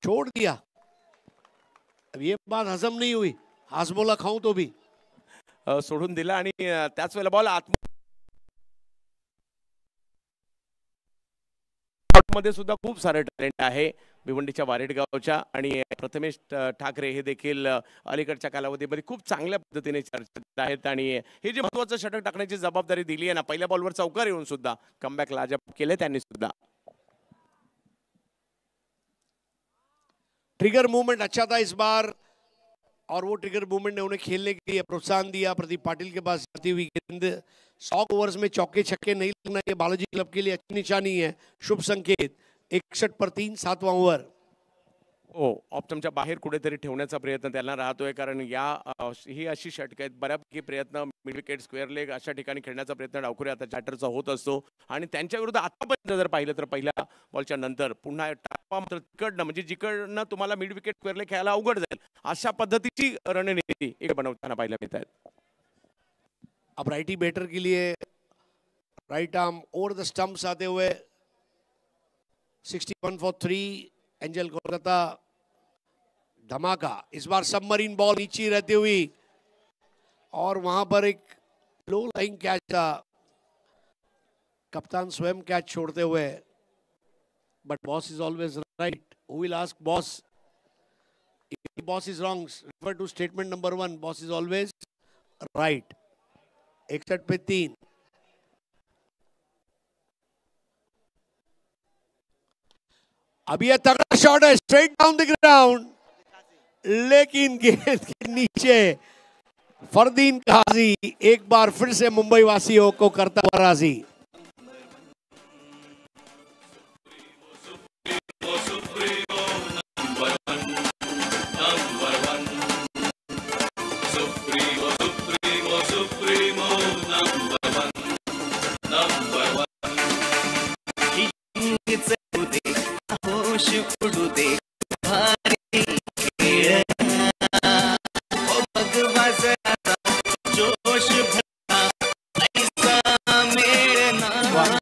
छोड़ दिया. अब ये बात हजम नहीं हुई, हाजमोला खाऊं तो भी सोडून दिला आणि त्याच वेळेला बॉल मध्ये सुद्धा खूप सारे टॅलेंट आहे भिवंडीच्या वारेडगावच्या आणि प्रथमेश ठाकरे हे देखील अलीकडच्या कालावधीमध्ये खूप चांगल्या पद्धतीने चर्चेत आहेत आणि हे जे महत्त्वाचं षटक टाकण्याची जबाबदारी दिली आहे ना, पहिल्या बॉलवर चौकार येऊन सुद्धा कमबॅक लाजवाब केले त्यांनी सुद्धा. ट्रिगर मूवमेंट अच्छा था इस बार और वो ट्रिगर मूवमेंट ने उन्हें खेलने के लिए प्रोत्साहन दिया. प्रदीप पाटिल के पास जाती हुई गेंद 100 ओवर्स में चौके छक्के नहीं लगना ये बालाजी क्लब के लिए अच्छी निशानी है, शुभ संकेत. 61 पर 3 7वां ओव्हर. हो, ऑप्टमच्या बाहेर कुठेतरी ठेवण्याचा प्रयत्न त्यांना राहतोय कारण ही अशी षटक आहेत बऱ्यापैकी प्रयत्न मिड विकेट स्क्वेअर लेग अशा ठिकाणी खेळण्याचा प्रयत्न डावखुरे आता चॅटरचा होत असतो आणि त्यांच्या विरुद्ध आतापर्यंत जर पाहिलं तर पहिल्या बॉलच्या नंतर पुन्हा टापा मात्र तिकडनं म्हणजे जिकडनं तुम्हाला मिड विकेट स्क्वेअर लेग खेळायला अवघड जाईल अशा पद्धतीची रणनीती एक बनवताना पाहायला मिळत आहेत. अब राइटी बैटर के लिए right arm over the stumps आते हुए 61 फॉर 3 एंजल कोलकाता. धमाका, इस बार सबमरीन बॉल नीचे रहती हुई और वहां पर एक लो लाइन कैच था, कप्तान स्वयं कैच छोड़ते हुए. But boss is always right. Who will ask boss? If boss is wrong, refer to statement number 1. Boss is always right. 61 पे 3. अभी यह तगड़ा शॉट है स्ट्रेट डाउन द ग्राउंड, लेकिन गेंद के नीचे फरदीन काजी एक बार फिर से मुंबई वासियों को करता हुआ राजी. उडू दे भारी ओ भगवा जरा जोश भरा ऐसा मेरे नाम.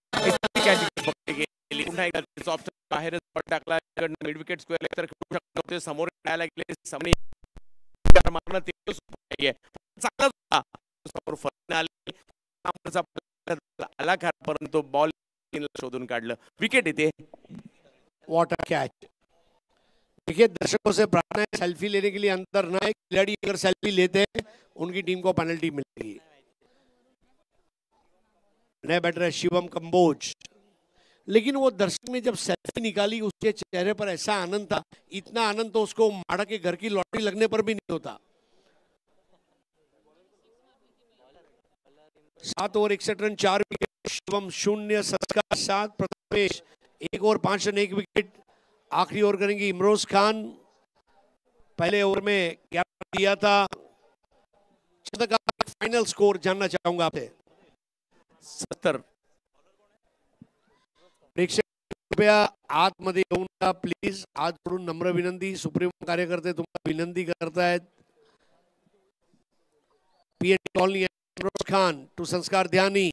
पुन्हा एकदा बाहेर टाकला मिड विकेट स्क्वेअर तर खेळू शकत नव्हते, समोर खेळायला गेले सामने मारणं ते चांगला समोर फरक आला खा परंतु बॉल शोधून काढलं, विकेट येते. Water catch. देखिए दर्शकों से प्रार्थना है सेल्फी लेने के लिए अंदर ना, एक खिलाड़ी अगर सेल्फी लेते हैं उनकी टीम को पेनल्टी मिलेगी. नए बैटर है शिवम कंबोज, लेकिन वो दर्शक ने जब सेल्फी निकाली उसके चेहरे पर ऐसा आनंद था, इतना आनंद तो उसको माड़ा के घर की लॉटरी लगने पर भी नहीं होता. 7 ओवर 61 रन 4 विकेट. शिवम 0, संस्कार 7, प्रथमेश 1 ओवर 5 रन 1 विकेट. आखिरी ओवर करेंगे इमरोज खान. पहले ओवर में गैप दिया था. फाइनल स्कोर जानना चाहूंगा आपसे. 70. प्रेक्षक कृपया आतमध्ये येऊन जा प्लीज. आज करून नम्र विनंती. सुप्रीम कार्यकर्ते तुम्हाला विनंती करतायत. PN colony Imroz Khan to Sanskar Dhyani.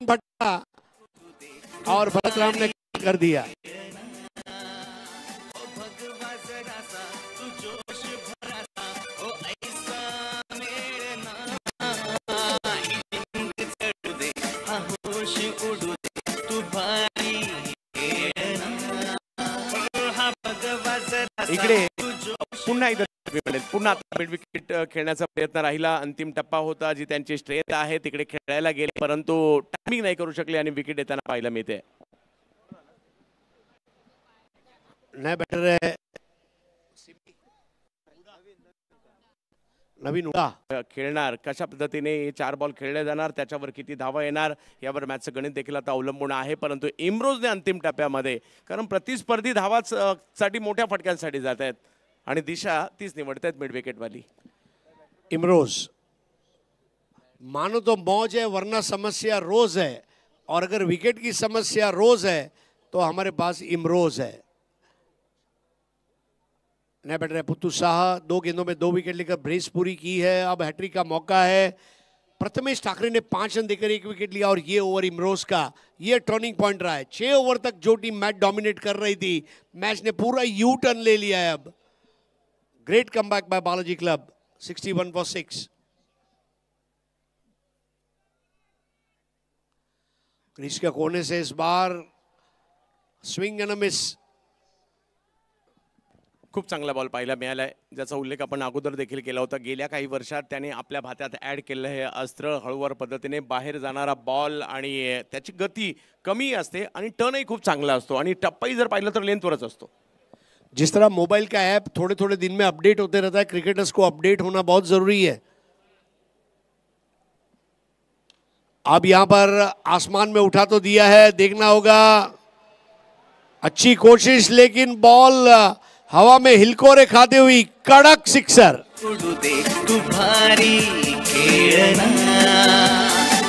भट्टा और भरत राम ने कर दिया. इकडे पुन्हा एकदा पुन्हा आता मिड विकेट खेळण्याचा प्रयत्न राहिला. अंतिम टप्पा होता, जी त्यांची स्ट्रेंथ आहे तिकडे खेळायला गेले, परंतु टायमिंग नाही करू शकले आणि विकेट येताना पाहायला मिळते. नया बॅटर आहे नवीन उडा खेळणार, कशा पद्धतीने 4 बॉल खेळले जाणार, त्याच्यावर किती धावा येणार यावर मॅचचं गणित देखील आता अवलंबून आहे. परंतु इम्रोजने अंतिम टप्प्यामध्ये, कारण प्रतिस्पर्धी धावाच साठी मोठ्या फटक्यांसाठी जात आहेत आणि दिशा तीच निवडतायत मिड विकेटवाली. इमरोज मानो तो मौज है वरना समस्या रोज है, और अगर विकेट की समस्या रोज है तो हमारे पास इमरोज है. नया बैटर है पुत्तू शाह, 2 गेंदों में 2 विकेट लेकर ब्रेस पूरी की है. अब हैट्रिक का मौका है. प्रथमेश ठाकरे ने 5 रन देकर 1 विकेट लिया और ये ओवर इमरोज का ये टर्निंग पॉइंट रहा है. 6 ओवर तक जो टीम मैच डोमिनेट कर रही थी, मैच ने पूरा यू टर्न ले लिया है. अब great comeback by Balaji club, 61 for 6. Crease के कोने से इस बार स्विंग एंड अ मिस. खूप चांगला बॉल पाहायला मिळालाय, ज्याचा उल्लेख आपण अगोदर देखील केला होता. गेल्या काही वर्षात त्याने आपल्या भात्यात ऍड केलं हे अस्त्र, हळूवार पद्धतीने बाहेर जाणारा बॉल आणि त्याची गती कमी असते आणि टर्नही खूप चांगला असतो आणि टप्पाही जर पाहिलं तर लेंथवरच असतो. जिस तरह मोबाइल का ऐप थोड़े थोड़े दिन में अपडेट होते रहता है, क्रिकेटर्स को अपडेट होना बहुत जरूरी है. अब यहां पर आसमान में उठा तो दिया है, देखना होगा. अच्छी कोशिश, लेकिन बॉल हवा में हिलकोरे खाते हुई कड़क सिक्सर. उडू दे तू भारी खेळना,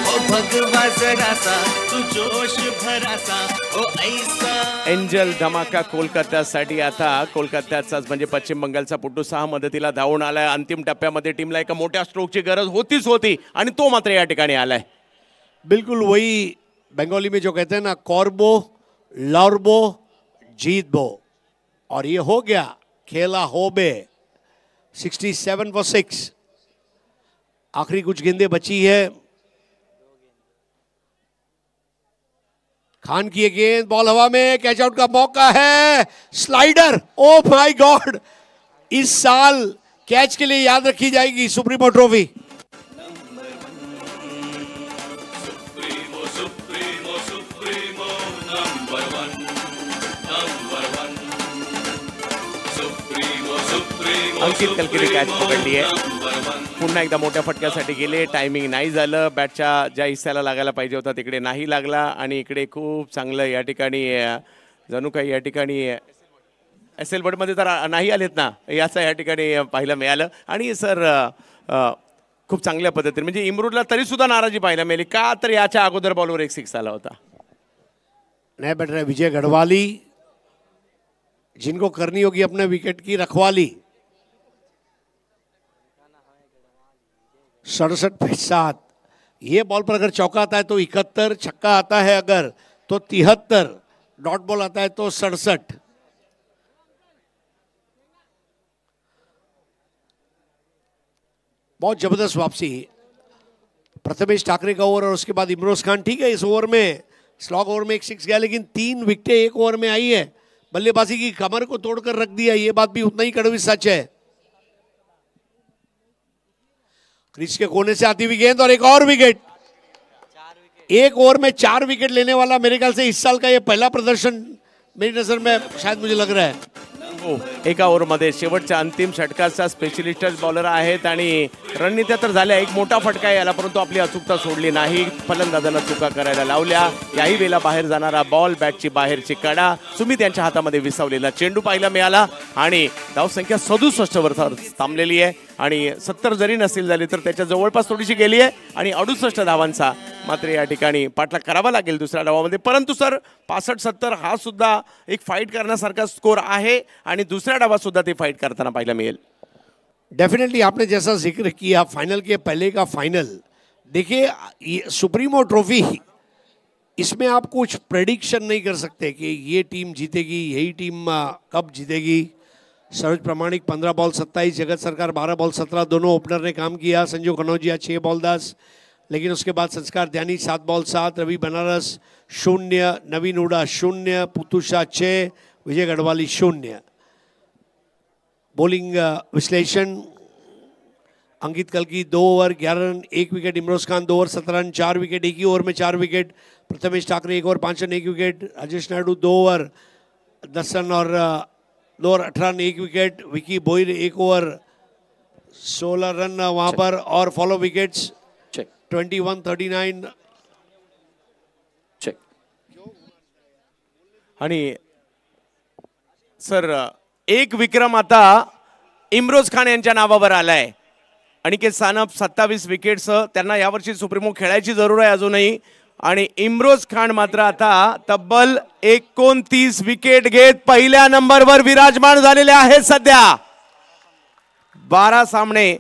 ओ भगवा जरासा तू जोश भरासा, ओ ऐसा. एंजल धमाका कोलकात्यासाठी आता कोलकात्याचाच म्हणजे पश्चिम बंगालचा पुट्टू शाह मदतीला धावून आलाय. अंतिम टप्प्यामध्ये टीमला एका मोठ्या स्ट्रोकची गरज होतीच होती आणि तो मात्र या ठिकाणी आलाय. बिल्कुल वही बंगाली में जो कहते हैं ना, कॉर्बो लॉर्बो जीत बो, और ये हो गया. खेला हो बे. 67 for 6. आखिरी कुछ गेंदें बची है. खान की गेंद, बॉल हवा में, कैच आउट का मौका है. स्लाइडर, ओ माय गॉड, इस साल कैच के लिए याद रखी जाएगी सुप्रीमो ट्रॉफी. अंकित कलकरी कॅच पकडली आहे. पुन्हा एकदा मोठ्या फटक्यासाठी गेले, टायमिंग नाही झालं. बॅटच्या ज्या हिस्साला लागायला पाहिजे होता तिकडे नाही लागला आणि इकडे खूप चांगलं या ठिकाणी जणू काही या ठिकाणी SL बर्डमध्ये तर नाही आलेत ना, याचा या ठिकाणी पाहायला मिळालं. आणि सर खूप चांगल्या पद्धतीने म्हणजे इमरूदला तरी सुद्धा नाराजी पाहायला मिळाली का, तर याच्या अगोदर बॉलवर एक 6 आला होता. नया बैटर है विजय गढ़वाली, जिनको करनी होगी अपने विकेट की रखवाली. 67 पे 7. ये बॉल पर अगर चौका आता है तो 71, छक्का आता है अगर तो 73, डॉट बॉल आता है तो 67. बहुत जबरदस्त वापसी. प्रथमेश ठाकरे का ओवर और उसके बाद इमरोज खान. ठीक है, इस ओवर में स्लॉग ओवर में एक 6 गया, लेकिन 3 विकेटें एक ओवर में आई है. बल्लेबाजी की कमर को तोड़कर रख दिया, ये बात भी उतना ही कड़वी सच है. क्रीज के कोने से आती हुई गेंद और एक और विकेट. एक ओवर में 4 विकेट लेने वाला मेरे ख्याल से इस साल का ये पहला प्रदर्शन मेरी नजर में शायद मुझे लग रहा है. एका ओव्हरमध्ये शेवटच्या अंतिम षटकाचा स्पेशलिस्ट बॉलर आहेत आणि रणनीत्या तर झाल्या. एक मोठा फटका याला, परंतु आपली अचूकता सोडली नाही. फलंदाजाला चुका करायला लावल्या. याही वेळेला बाहेर जाणारा बॉल, बॅटची बाहेरची कडा, सुमित यांच्या हातामध्ये विसावलेला चेंडू पाहायला मिळाला आणि धावसंख्या 67 वर थांबलेली आहे आणि 70 जरी नसेल झाली तर त्याच्या जवळपास थोडीशी गेली आहे आणि 68 धावांचा मात्र या ठिकाणी पाठलाग करावा लागेल दुसऱ्या डावामध्ये. परंतु सर 65-70 हा सुद्धा एक फाईट करण्यासारखा स्कोर आहे आणि दुसऱ्या डावात सुद्धा ते फाईट करताना पाहायला मिळेल. डेफिनेटली आपने जैसा जिक्र किया फाइनल के पहले का फाइनल, देखिए सुप्रीमो ट्रॉफी, इसमें आप कुछ प्रेडिक्शन नहीं कर सकते कि ये टीम जीतेगी, यही टीम कब जीतेगी. सरोज प्रमाणिक 15 बॉल 27, जगत सरकार 12 बॉल 17, दोनों ओपनर ने काम किया. संजू कनौजिया 6 बॉल 10, लेकिन उसके बाद संस्कार ध्यानी 7 बॉल 7, रवि बनारस 0, नवीन हुडा 0, पुत्तू शाह 6, विजय गढ़वाली 0. बॉलिंग विश्लेषण अंकित कल्की 2 over 11 run 1 wicket, Imroz Khan 2 over 17 run 4 wicket, एक ही ओवर में 4 wicket, Prathamesh Thackeray 1 over 5 run 1 wicket, Rajesh Naidu 2 over 10 run और 2 over 18 run 1 wicket, Vicky Boyer 1 over 16 run वहां पर और फॉलो विकेट्स 21-39. चेक. आणि सर एक विक्रम आता इम्रोज खान यांच्या नावावर आलाय. अनिकेत सानप 27 विकेट्स, त्यांना यावर्षी सुप्रीमो खेळायची जरूर आहे अजूनही. आणि इम्रोज खान मात्र आता तब्बल 29 विकेट घेत पहिल्या नंबरवर विराजमान झालेले आहेत सध्या. 12 सामने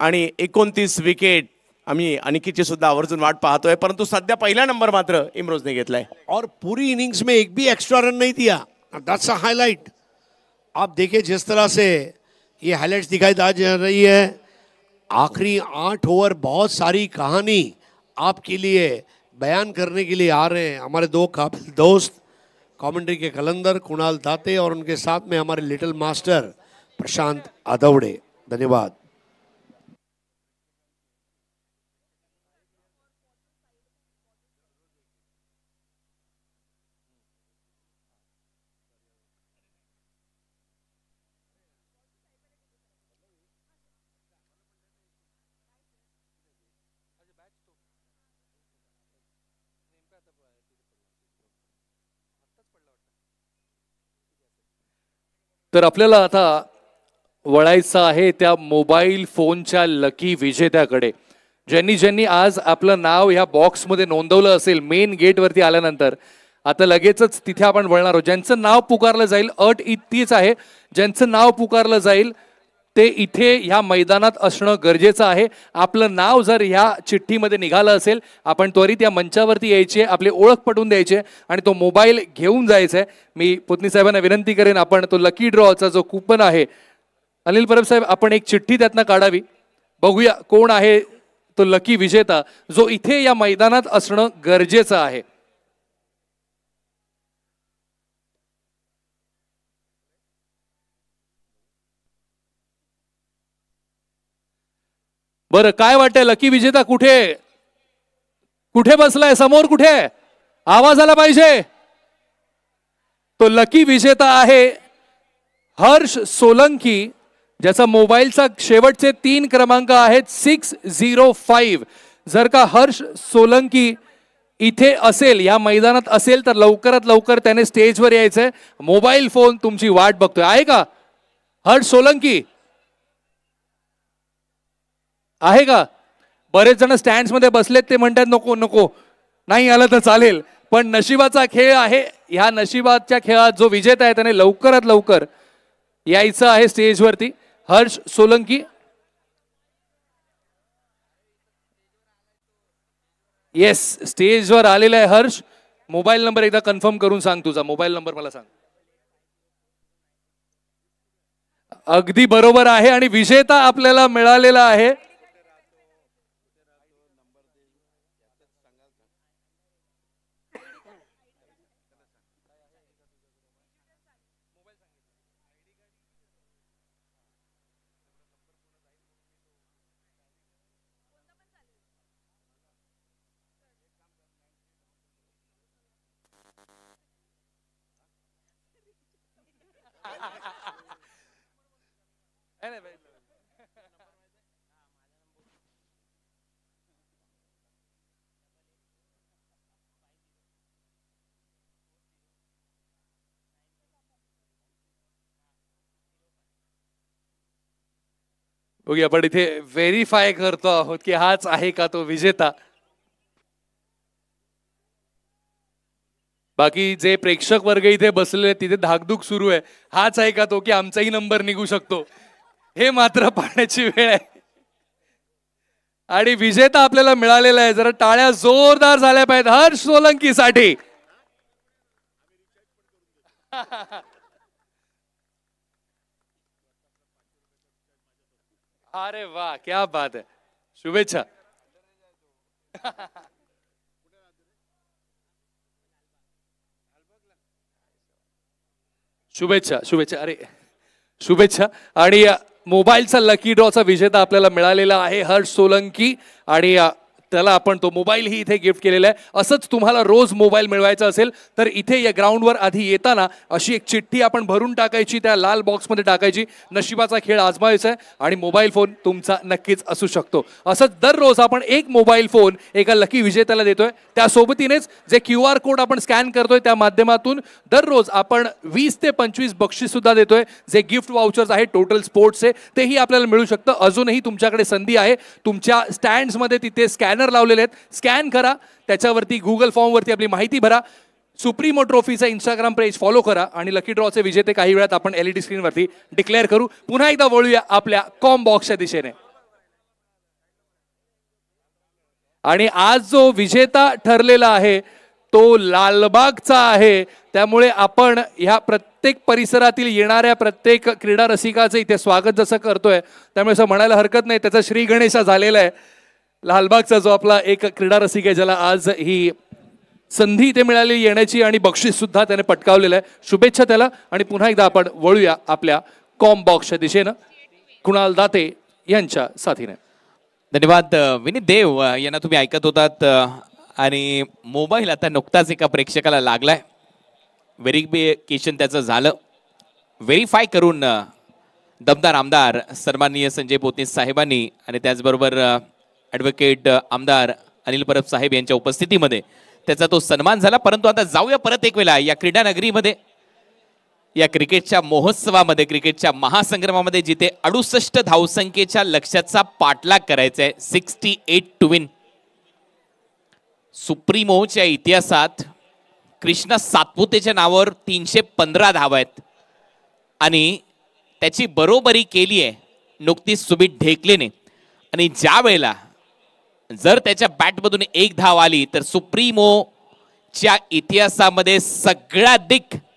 आणि 29 विकेट. आम्ही अनिकेतची सुद्धा आवर्जून वाट पाहतोय, परंतु सध्या पहिला नंबर मात्र इम्रोजने घेतलाय. और पूरी इनिंग्स में एक भी एक्स्ट्रा रन नहीं दिया. That's a highlight. आप देखिए जिस तरह से ये हाईलाइट्स दिखाई जा रही है, आखिरी 8 ओवर बहुत सारी कहानी आपके लिए बयान करने के लिए आ रहे हैं हमारे 2 काबिल दोस्त कमेंट्री के कलंदर कुणाल दाते और उनके साथ में हमारे लिटिल मास्टर प्रशांत आदवड़े. धन्यवाद. तर आपल्याला आता वळायचं आहे त्या मोबाईल फोनच्या लकी विजेत्याकडे, ज्यांनी ज्यांनी आज आपलं नाव ह्या बॉक्समध्ये नोंदवलं असेल मेन गेटवरती आल्यानंतर. आता लगेचच तिथे आपण वळणार आहोत. ज्यांचं नाव पुकारलं जाईल, अट इतकीच आहे, ज्यांचं नाव पुकारलं जाईल ते इथे ह्या मैदानात असणं गरजेचं आहे. आपलं नाव जर ह्या चिठ्ठीमध्ये निघालं असेल, आपण त्वरित या मंचावरती यायचे, आपले ओळख पटवून द्यायचे आणि तो मोबाईल घेऊन जायचा आहे. मी पुतणी साहेबांना विनंती करेन, आपण तो लकी ड्रॉचा जो कूपन आहे, अनिल परब साहेब आपण एक चिठ्ठी त्यातनं काढावी, बघूया कोण आहे तो लकी विजेता जो इथे या मैदानात असणं गरजेचं आहे. बरं, काय वाटतंय लकी विजेता कुठे कुठे बसलाय? समोर कुठे? आवाज आला पाहिजे. तो लकी विजेता आहे हर्ष सोलंकी, ज्याचा मोबाईलचा शेवटचे 3 क्रमांक आहेत 605. जर का हर्ष सोलंकी इथे असेल, या मैदानात असेल, तर लवकरात लवकर त्याने स्टेजवर यायचंय. मोबाईल फोन तुमची वाट बघतोय. आहे का हर्ष सोलंकी? आहे का? बरेच जण स्टँड्स मध्ये बसलेत, ते म्हणतात नको नको, नाही आलं तर चालेल. पण नशिबाचा खेळ आहे. ह्या नशिबाच्या खेळात जो विजेता आहे त्याने लवकरात लवकर यायचं आहे स्टेजवरती. हर्ष सोलंकी, येस, स्टेजवर आलेला आहे हर्ष. मोबाईल नंबर एकदा कन्फर्म करून सांग, तुझा मोबाईल नंबर मला सांग. अगदी बरोबर आहे आणि विजेता आपल्याला मिळालेला आहे. बघूया, आपण इथे व्हेरीफाय करतो आहोत की हाच आहे का तो विजेता. बाकी जे प्रेक्षक वर्ग इथे बसलेले तिथे धाकधूक सुरू आहे, हाच आहे का तो, की आमचाही नंबर निघू शकतो, हे मात्र पाहण्याची वेळ आहे. आणि विजेता आपल्याला मिळालेला आहे. जरा टाळ्या जोरदार झाल्या पाहिजेत हर्ष सोलंकी साठी. अरे वाह, क्या बात है, शुभेच्छा. शुभेच्छा शुभेच्छा. अरे शुभेच्छा. आणि मोबाईलचा लकी ड्रॉचा विजेता आपल्याला मिळालेला आहे हर्ष सोलंकी आणि त्याला आपण तो मोबाईल ही इथे गिफ्ट केलेला आहे. असंच तुम्हाला रोज मोबाईल मिळवायचा असेल तर इथे या ग्राउंडवर आधी येताना अशी एक चिठ्ठी आपण भरून टाकायची, त्या लाल बॉक्समध्ये टाकायची. नशिबाचा खेळ आजमावायचा आहे आणि मोबाईल फोन तुमचा नक्कीच असू शकतो. असंच दररोज आपण एक मोबाईल फोन एका लकी विजेत्याला देतोय. त्यासोबतीनेच जे QR कोड आपण स्कॅन करतोय त्या माध्यमातून दररोज आपण 20 ते 25 बक्षीस सुद्धा देतोय. जे गिफ्ट वाउचर्स आहे टोटल स्पोर्ट्सचे तेही आपल्याला मिळू शकतं. अजूनही तुमच्याकडे संधी आहे. तुमच्या स्टँड्समध्ये तिथे स्कॅनर लावलेले आहेत, स्कॅन करा, त्याच्यावरती गुगल फॉर्मवरती आपली माहिती भरा, सुप्रीमो ट्रॉफीचा इंस्टाग्राम पेज फॉलो करा आणि लकी ड्रॉचे विजेते काही वेळात आपण LED स्क्रीनवरती डिक्लेअर करू. पुन्हा एकदा वळूया आपल्या कॉम बॉक्सच्या दिशेने. आणि आज जो विजेता ठरलेला आहे तो लालबागचा आहे. त्यामुळे आपण ह्या प्रत्येक परिसरातील येणाऱ्या प्रत्येक क्रीडा रसिकाचं इथे स्वागत जसं करतोय त्यामुळे असं म्हणायला हरकत नाही त्याचा श्री गणेशा झालेला आहे. लालबागचा जो आपला एक क्रीडा रसिक आहे ज्याला आज ही संधी इथे मिळाली येण्याची आणि बक्षीस सुद्धा त्याने पटकावलेलं आहे. शुभेच्छा त्याला. आणि पुन्हा एकदा आपण वळूया आपल्या कॉम बॉक्सच्या दिशेनं कुणाल दाते यांच्या साथीने. धन्यवाद विनीत देव यांना तुम्ही ऐकत होतात. आणि मोबाईल आता नुकताच एका प्रेक्षकाला लागलाय. व्हेरिफिकेशन त्याचं झालं. व्हेरीफाय करून दमदार आमदार सन्माननीय संजय पोतनीस साहेबांनी आणि त्याचबरोबर ॲडव्होकेट आमदार अनिल परब साहेब यांच्या उपस्थितीमध्ये त्याचा तो सन्मान झाला. परंतु आता जाऊया परत एक वेळा या क्रीडा नगरीमध्ये, या क्रिकेटच्या महोत्सवामध्ये, क्रिकेटच्या महासंग्रामामध्ये जिथे 68 धावसंख्येच्या लक्ष्याचा पाठलाग करायचा आहे. 68 टू विन. सुप्रीमोच्या इतिहासात कृष्णा सातपुतेच्या नावावर 315 धावा आहेत आणि त्याची बरोबरी केली आहे नुकतीच सुमित ढेकलेने. आणि ज्या वेळेला जर त्याच्या बॅटमधून एक धाव आली तर सुप्रीमोच्या इतिहासामध्ये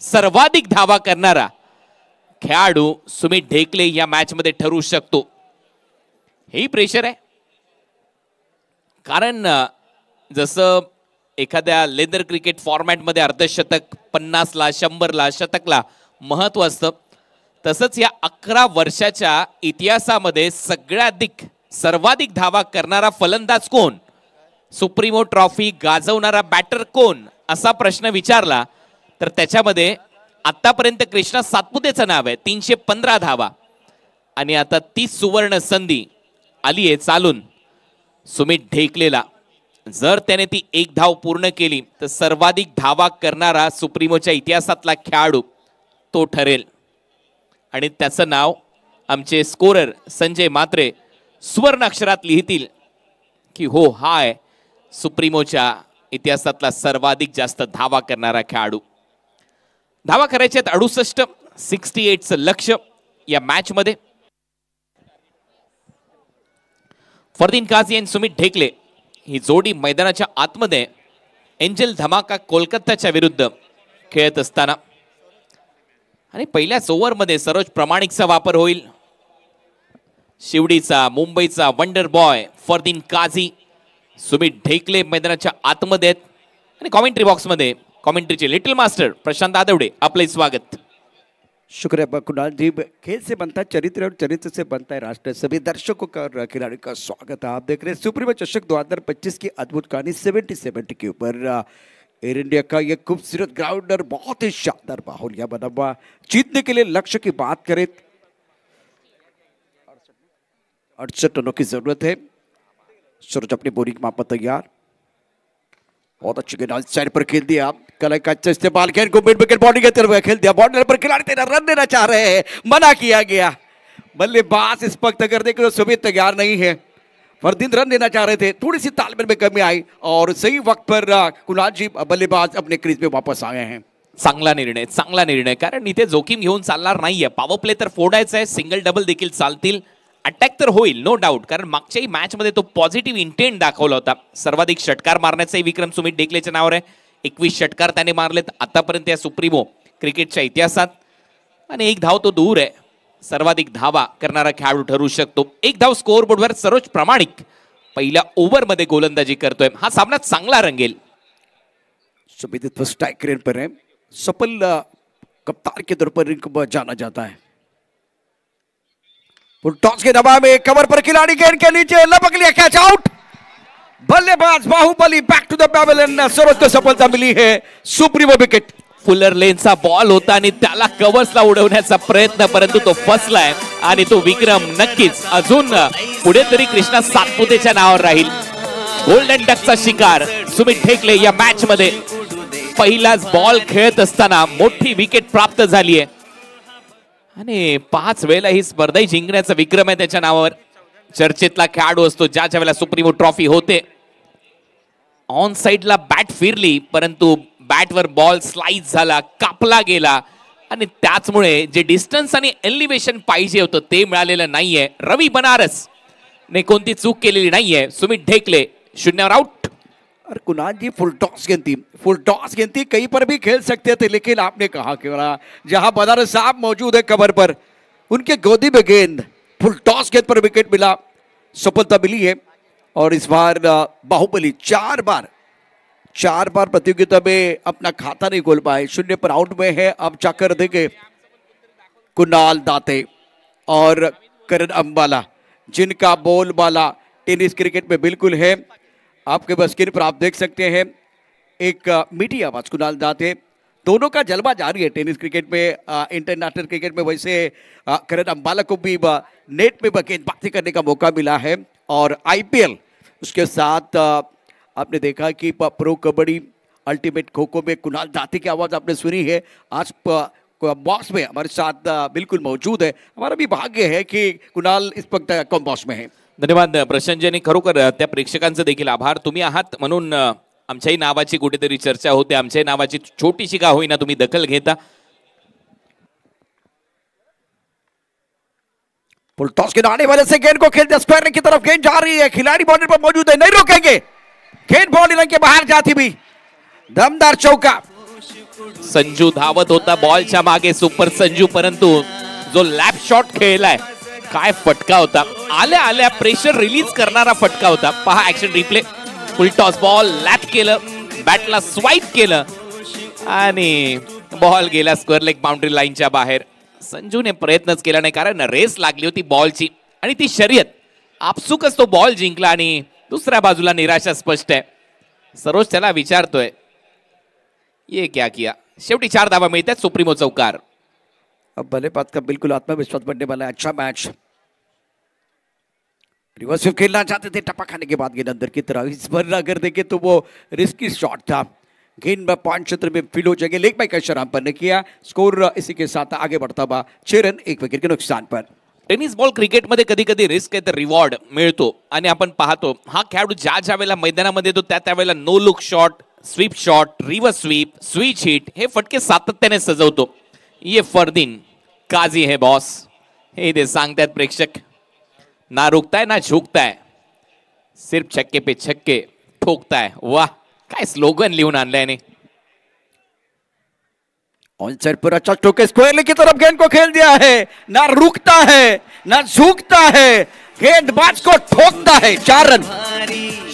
सर्वाधिक धावा करणारा खेळाडू सुमित ढेकले या मॅच मध्ये ठरू शकतो. हेही प्रेशर आहे. कारण जसं एखाद्या लेदर क्रिकेट फॉर्मॅटमध्ये अर्धशतक 50ला 100ला शतकला महत्व असतं तसंच या 11 वर्षाच्या इतिहासामध्ये सर्वाधिक धावा करणारा फलंदाज कोण, सुप्रीमो ट्रॉफी गाजवणारा बॅटर कोण असा प्रश्न विचारला तर त्याच्यामध्ये आतापर्यंत कृष्णा सातपुतेचं नाव आहे. 315 धावा. आणि आता ती सुवर्ण संधी आली आहे चालून सुमित ढेकलेला. जर त्याने ती एक धाव पूर्ण केली तर सर्वाधिक धावा करणारा सुप्रीमोच्या इतिहासातला खेळाडू तो ठरेल. आणि त्याचं नाव आमचे स्कोरर संजय मात्रे सुवर्ण अक्षरात लिहितील की हो हा आहे सुप्रीमोच्या इतिहासातला सर्वाधिक जास्त धावा करणारा खेळाडू. धावा करायचे आहेत 68. 68चं लक्ष्य या मॅच मध्ये. फरदीन काझी आणि सुमित ढेकले ही जोडी मैदानाच्या आतमध्ये एंजल धमाका कोलकाताच्या विरुद्ध खेळत असताना आणि पहिल्याच ओव्हरमध्ये सरोज प्रमाणिकचा वापर होईल. शिवडीचा मुंबईचा वंडर बॉय फरदीन काझी, सुमित ढेकले मैदानाच्या आतमध्ये आहेत. आणि कॉमेंट्री बॉक्समध्ये कॉमेंट्रीचे लिटिल मास्टर प्रशांत आदवडे आपले स्वागत. शुक्रिया कुणाल जी. खेल से बनता है चरित्र और चरित्र से बनता है राष्ट्र. सभी दर्शकों का और खिलाड़ियों का स्वागत है. आप देख रहे हैं सुप्रीमो चषक 2025 की अद्भुत कहानी 70 के ऊपर. एयर इंडिया का ये खूबसूरत ग्राउंडर बहुत ही शानदार बाहुलिया बना हुआ. जीतने के लिए लक्ष्य की बात करें 68 रनों की जरूरत है. सूरज अपनी बोलिंग मापा तैयार. बहुत अच्छी गेंद साइड पर खेल दिया. कल का अच्छा इस्तेमाल खेल को मिड विकेट बॉलिंग करते हुए खेल दिया. बॉर्डर पर खिलाड़ी तेरा रन देना चाह रहे हैं, मना किया गया. बल्लेबाज इस वक्त करने के लिए सुमित तैयार नहीं है. फरदीन रन देना चाह रहे थे, थोड़ी सी तालमेल में कमी आई और सही वक्त पर कुणाल जी बल्लेबाज अपने क्रीज में वापस आए हैं. चांगला निर्णय. कारण इथे जोखीम घेऊन चालणार नाहीये. पॉवर प्ले तर फोडायचा आहे, सिंगल डबल देखील चालतील. अटॅक तर होईल नो डाऊट, कारण मागच्याही मॅच मध्ये तो पॉझिटिव्ह इंटेंट दाखवला होता. सर्वाधिक षटकार मारण्याचाही विक्रम सुमित ढेकलेच्या नावावर आहे. 21 षटकार त्याने मारलेत आतापर्यंत या सुप्रीमो क्रिकेटच्या इतिहासात. आणि एक धाव तो दूर आहे. सर्वाधिक धावा करणारा खेळाडू ठरू शकतो. एक धाव स्कोअर बोर्डवर सरोज प्रमाणिक पहिल्या ओव्हरमध्ये गोलंदाजी करतोय. हा सामना चांगला रंगेल. सुमित स्ट्राइक रेट पर है. सफल कप्तान के तौर पर इनको जाना जाता है. फुल टॉस के दबाव में कवर पर खिलाड़ी गेंद के नीचे लपक लिया, कैच आउट। बल्लेबाज Baahubali back to the pavilion, सर्वोत्तम सफलता मिली है, सुप्रीमो विकेट। फुलर लेनचा बॉल होता आणि त्याला कव्हर्सला उडवण्याचा प्रयत्न, परंतु तो फसलाय आणि तो विक्रम नक्कीच अजून पुढे तरी कृष्णा सातपुतेच्या नावावर राहील। गोल्डन डकचा शिकार सुमित ढेकले या मॅच मध्ये पहिलाच बॉल खेळत असताना मोठी विकेट प्राप्त झाली आहे आणि 5 वेळेला ही स्पर्धा जिंकण्याचा विक्रम आहे त्याच्या नावावर। चर्चेतला खेळाडू असतो ज्याच्या वेळेला सुप्रीमो ट्रॉफी होते। ऑन साइडला बॅट फिरली परंतु बॅटवर बॉल स्लाइस झाला, कापला गेला आणि त्याचमुळे जे डिस्टन्स आणि एलिव्हेशन पाहिजे होतं ते मिळालेलं नाहीये। रवी बनारस ने कोणती चूक केलेली नाहीये। सुमित ढेकले 0 आउट। और कुणाल जी फुल टॉस गेंद थी, कहीं पर भी खेल सकते थे, लेकिन आपने कहा कि जहां बनारस साहब मौजूद है कवर पर, उनके गोदी में गेंद फुल टॉस गेंद पर विकेट मिला, सफलता मिली है। और इस बार बाहुबली 4 बार प्रतियोगिता में अपना खाता नहीं खोल पाए, 0 पर आउट में है। अब जाकर देंगे कुणाल दाते और करण अंबाला, जिनका बोलबाला टेनिस क्रिकेट में बिल्कुल है। आपके बस स्क्रीन पर आप देख सकते हैं एक मीठी आवाज कुणाल दाते, दोनों का जलवा जारी है टेनिस क्रिकेट में, इंटरनेशनल क्रिकेट में। वैसे करण अंबाला को भी नेट में गेंदबाजी करने का मौका मिला है और आईपीएल उसके साथ आपने देखा कि प्रो कबड्डी अल्टीमेट खो खो में कुणाल दाते की आवाज आपने सुनी है। आज बॉक्स में हमारे साथ बिल्कुल मौजूद है। हमारा भी भाग्य है कि कुणाल इस वक्त बॉक्स में है। धन्यवाद प्रशांत जी, खरोखर त्या प्रेक्षकांचं देखील आभार। तुम्ही आहात म्हणून आमच्याही नावाची कुठेतरी चर्चा होते, आमच्याही नावाची छोटीशी का होईना तुम्ही दखल घेता। फुल टॉस के आने वाले से गेंद को खेलते स्क्वायर की तरफ गेंद जा रही है, खिलाड़ी बाउंड्री पर मौजूद है, नहीं रोकेंगे, गेंद बाउंड्री लाइन के बाहर जाती भी, दमदार चौका। संजू धावत होता बॉलच्या मागे, सुपर संजू, परंतु जो लॅप शॉट खेळलाय काय फटका होता, आल्या आल्या प्रेशर रिलीज करणारा फटका होता। पहा action replay, full toss ball lap केलं, बॅटला स्वाईप केलं आणि बॉल गेला स्क्वेअर लेग बाउंड्री लाईनच्या बाहेर। संजूने प्रयत्नच केला नाही कारण रेस लागली होती बॉलची आणि ती शर्यत आपसुकच तो बॉल जिंकला आणि दुसऱ्या बाजूला निराशा स्पष्ट आहे। सरोज त्याला विचारतोय ये क्या किया। शेवटी 4 धावा मिळतात, सुप्रीमो चौकार। अब बल्लेबाज का बिल्कुल आत्मविश्वास बढ़ने वाला है। अच्छा मैच, रिवर्स खेलना चाहते थे, टपा खाने के बाद गेंद अंदर की तरफ। इस बार अगर देखें तो वो रिस्की शॉट था, गेंद पॉइंट क्षेत्र में फील हो जाएगी। लेग बाय का शराब ने किया, स्कोर इसी के साथ आगे बढ़ता हुआ 6 रन 1 विकेट के नुकसान पर। टेनिस बॉल क्रिकेटमध्ये कधी कधी रिस्क आहे तर रिवॉर्ड मिळतो आणि आपण पाहतो हा खेळाडू ज्या वेळेला मैदानामध्ये येतो त्यावेळेला no look shot, sweep shot, reverse sweep, switch hit हे फटके सातत्याने सजवतो। ये फरदीन काजी है बॉस, हे ते सांगतात प्रेक्षक। ना रुकता है ना झुकता है, सिर्फ छक्के पे छक्के ठोकता है। वाह, काय स्लोगन लिहून आणलंय ने। ऑन साइड पर अच्छा ठोके, स्क्वायर लेग की तरफ गेंद को खेल दिया है, ना रुकता है ना झुकता है, गेंदबाज को ठोकता है। 4 रन,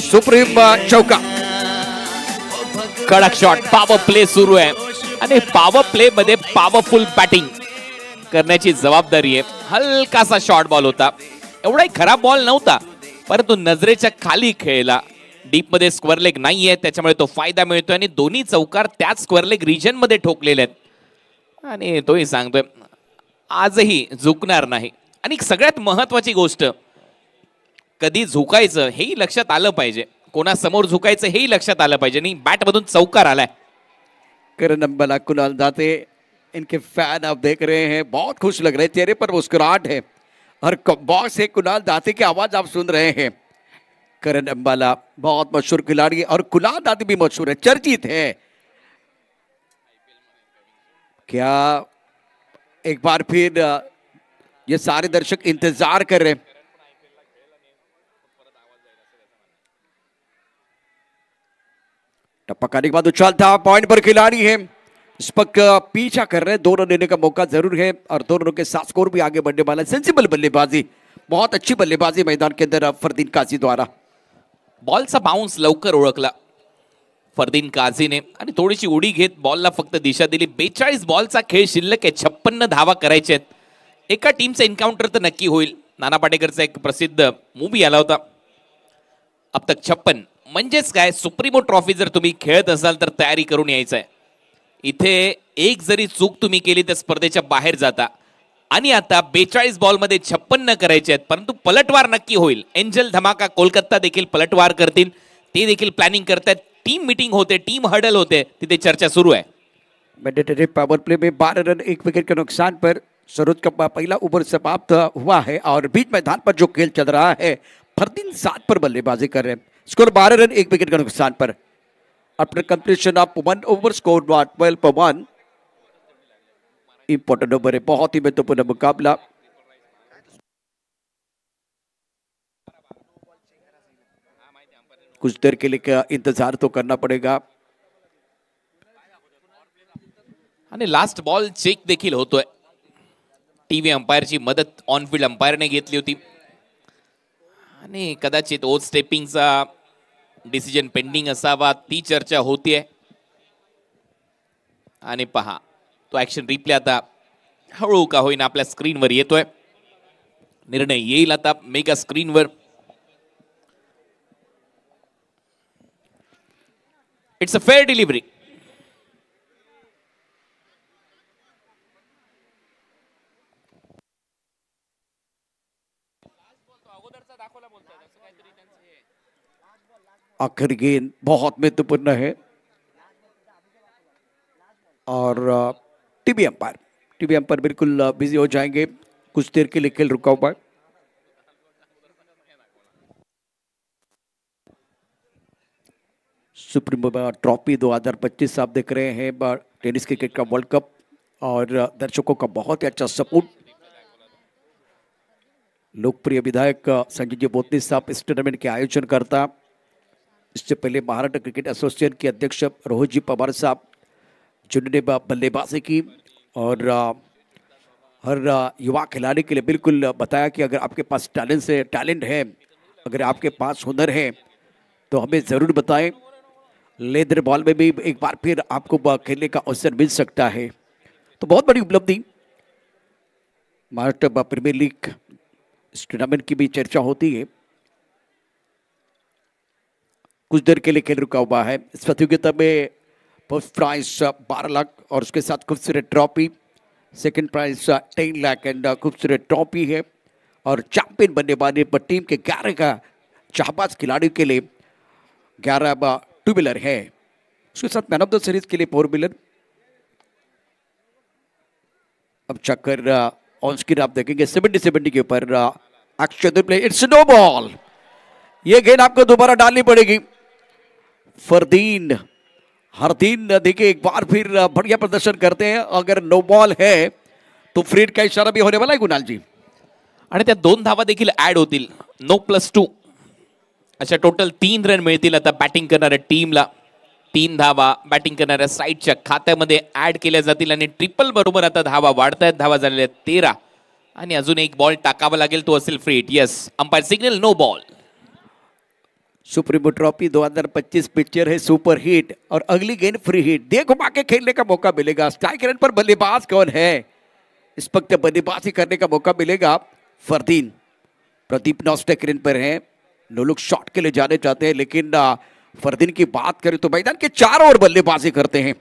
सुप्रीम चौका। कडक शॉट, पॉवर प्ले सुरू आहे आणि पॉवर प्ले मध्ये पॉवरफुल बॅटिंग करण्याची जबाबदारी आहे। हलकासा शॉर्ट बॉल होता, एवढाही खराब बॉल नव्हता, परंतु नजरेच्या खाली खेळला। डीप मध्ये स्क्वेअर लेग नाहीये त्याच्यामुळे तो फायदा मिळतोय आणि दोन्ही चौकार त्याच स्क्वेअर लेग रिजन मध्ये ठोकलेले आहेत आणि तोही सांगतोय आजही झुकणार नाही। आणि सगळ्यात महत्वाची गोष्ट, कधी झुकायचं हेही लक्षात आलं पाहिजे, कोणासमोर झुकायचं हेही लक्षात आलं पाहिजे। नाही बॅट मधून चौकार आलाय। करण अंबाला, कुणाल दाते, इनके फैन आप देख रहे हैं, बहुत खुश लग रहे हैं, चेहरे पर मुस्कुराहट है और बॉक्स से कुणाल दाते की आवाज आप सुन रहे हैं। करण अंबाला बहुत मशहूर खिलाड़ी और कुणाल दाते भी मशहूर है, चर्चित है। क्या एक बार फिर ये सारे दर्शक इंतजार कर रहे हैं। टपकाने के बाद उछाल था, पॉइंट पर खिलाड़ी है, इस पक पीछा कर रहे हैं। 2 रन लेने का मौका जरूर है और 2 रनों के साथ स्कोर भी आगे बढ़ने वाला है। सेंसिबल बल्लेबाजी, बहुत अच्छी बल्लेबाजी मैदान के अंदर फरदीन काजी द्वारा। बॉलचा बाउन्स लवकर ओळखला फरदीन काझीने आणि थोडीशी उडी घेत बॉलला फक्त दिशा दिली। 42 बॉलचा खेळ शिल्लक आहे, 56 धावा करायचे आहेत। एका टीमचा एन्काउंटर तर नक्की होईल, नाना पाटेकरचा एक प्रसिद्ध मूवी आला होता अब तक 56. म्हणजेच काय, सुप्रीमो ट्रॉफी जर तुम्ही खेळत असाल तर तयारी करून यायचं आहे. इथे एक जरी चूक तुम्ही केली तर स्पर्धेच्या बाहेर जाता. आणि आता 42 बॉलमध्ये 56 करायचे आहेत, परंतु पलटवार नक्की होईल. एंजल धमाका कोलकाता देखील पलटवार करतील, ते देखील प्लॅनिंग करतात. टीम मीटिंग होते, टीम हडल होते, तिथे चर्चा सुरू आहे. मैंडेटरी पावर प्ले में 12 रन 1 विकेट के नुकसान पर सरोज का पहला ओवर समाप्त हुआ है और बीच मैदान पर जो खेल चल रहा है, फरदीन 7 पर बल्लेबाजी कर रहे हैं. स्कोर 12 रन 1 विकेट के नुकसान पर. After completion of 1 over score 12 पर 1. इंपॉर्टेंट ओवर है, बहुत ही महत्वपूर्ण मुकाबला. कुछ देर के लिए इंतजार तो करना पड़ेगा. आणि लास्ट बॉल चेक देखील होतोय. टीव्ही अंपायरची मदत ऑन फील्ड अंपायरने घेतली होती आणि कदाचित ओव्हर स्टेपिंगचा डिसिजन पेंडिंग असावा, ती चर्चा होतीये. आणि पहा, तो ऍक्शन रिप्ले आता हळूहळू का होईना आपल्या स्क्रीनवर येतोय. निर्णय येईल आता मेगा स्क्रीनवर. It's a fair delivery. आखिरी गेंद बहुत महत्वपूर्ण है और टीवी अंपायर बिल्कुल बिजी हो जाएंगे. कुछ देर के लिए खेल रुका हुआ है. सुप्रीमो ट्रॉफी 2025 आप देख रहे हैं, टेनिस क्रिकेट का वर्ल्ड कप, और दर्शकों का बहुत ही अच्छा सपोर्ट. लोकप्रिय विधायक संजय जी बोतनी साहब इस टूर्नामेंट के आयोजन करता. इससे पहले महाराष्ट्र क्रिकेट एसोसिएशन के अध्यक्ष रोहित जी पवार साहब, जिन्होंने बल्लेबाजी की और हर युवा खिलाड़ी के लिए बिल्कुल बताया कि अगर आपके पास टैलेंट है, अगर आपके पास हुनर है तो हमें ज़रूर बताएं. लेदर बॉल में भी एक बार फिर आपको खेलने का अवसर मिल सकता है. तो बहुत बड़ी उपलब्धि. महाराष्ट्र प्रीमियर लीग इस टूर्नामेंट की भी चर्चा होती है. कुछ देर के लिए खेल रुका हुआ है. इस प्रतियोगिता में फर्स्ट प्राइज 12 लाख और उसके साथ खूबसूरत trophy. Second prize 10 lakh and खूबसूरत ट्रॉफी है. और चैंपियन बनने वाले टीम के 11 का चाहबाज खिलाड़ियों के लिए 11 टू व्हीलर है. उसके साथ मैन ऑफ द सीरीज के लिए 4 व्हीलर. अब चक्कर ऑन स्क्रीन आप देखेंगे 70 के ऊपर action play. It's no ball. ये गेंद आपको दोबारा डालनी पड़ेगी. फरदीन हरदीन देखिए एक बार फिर बढ़िया प्रदर्शन करते हैं. अगर नो बॉल है तो फ्रीड का इशारा भी होने वाला है कुणाल जी. आणि त्या 2 धावा देखील ऍड होतील. 9+2 अशा टोटल 3 रन मिळतील आता बॅटिंग करणाऱ्या टीमला. 3 धावा बॅटिंग करणाऱ्या साईडच्या खात्यामध्ये ऍड केल्या जातील आणि ट्रिपल बरोबर आता धावा वाढतायत. धावा झालेल्या 13 आणि अजून एक बॉल टाकावा लागेल, तो असेल free hit. Yes, umpire signal no ball. Supremo trophy 2025 picture है सुपर हिट और अगली गेंद फ्री हिट. देखो आके खेलने का मौका मिलेगा. स्ट्राइक रन पर बल्लेबाज कौन है? इस वक्त बल्लेबाजी करने का मौका मिलेगा फरदीन. प्रदीप नौ स्ट्राइक रन पर हैं. नो लोग शॉट के लिए जाने चाहते हैं, लेकिन फरदीन की बात करें तो मैदान के 4 ओवर बल्लेबाजी करते हैं.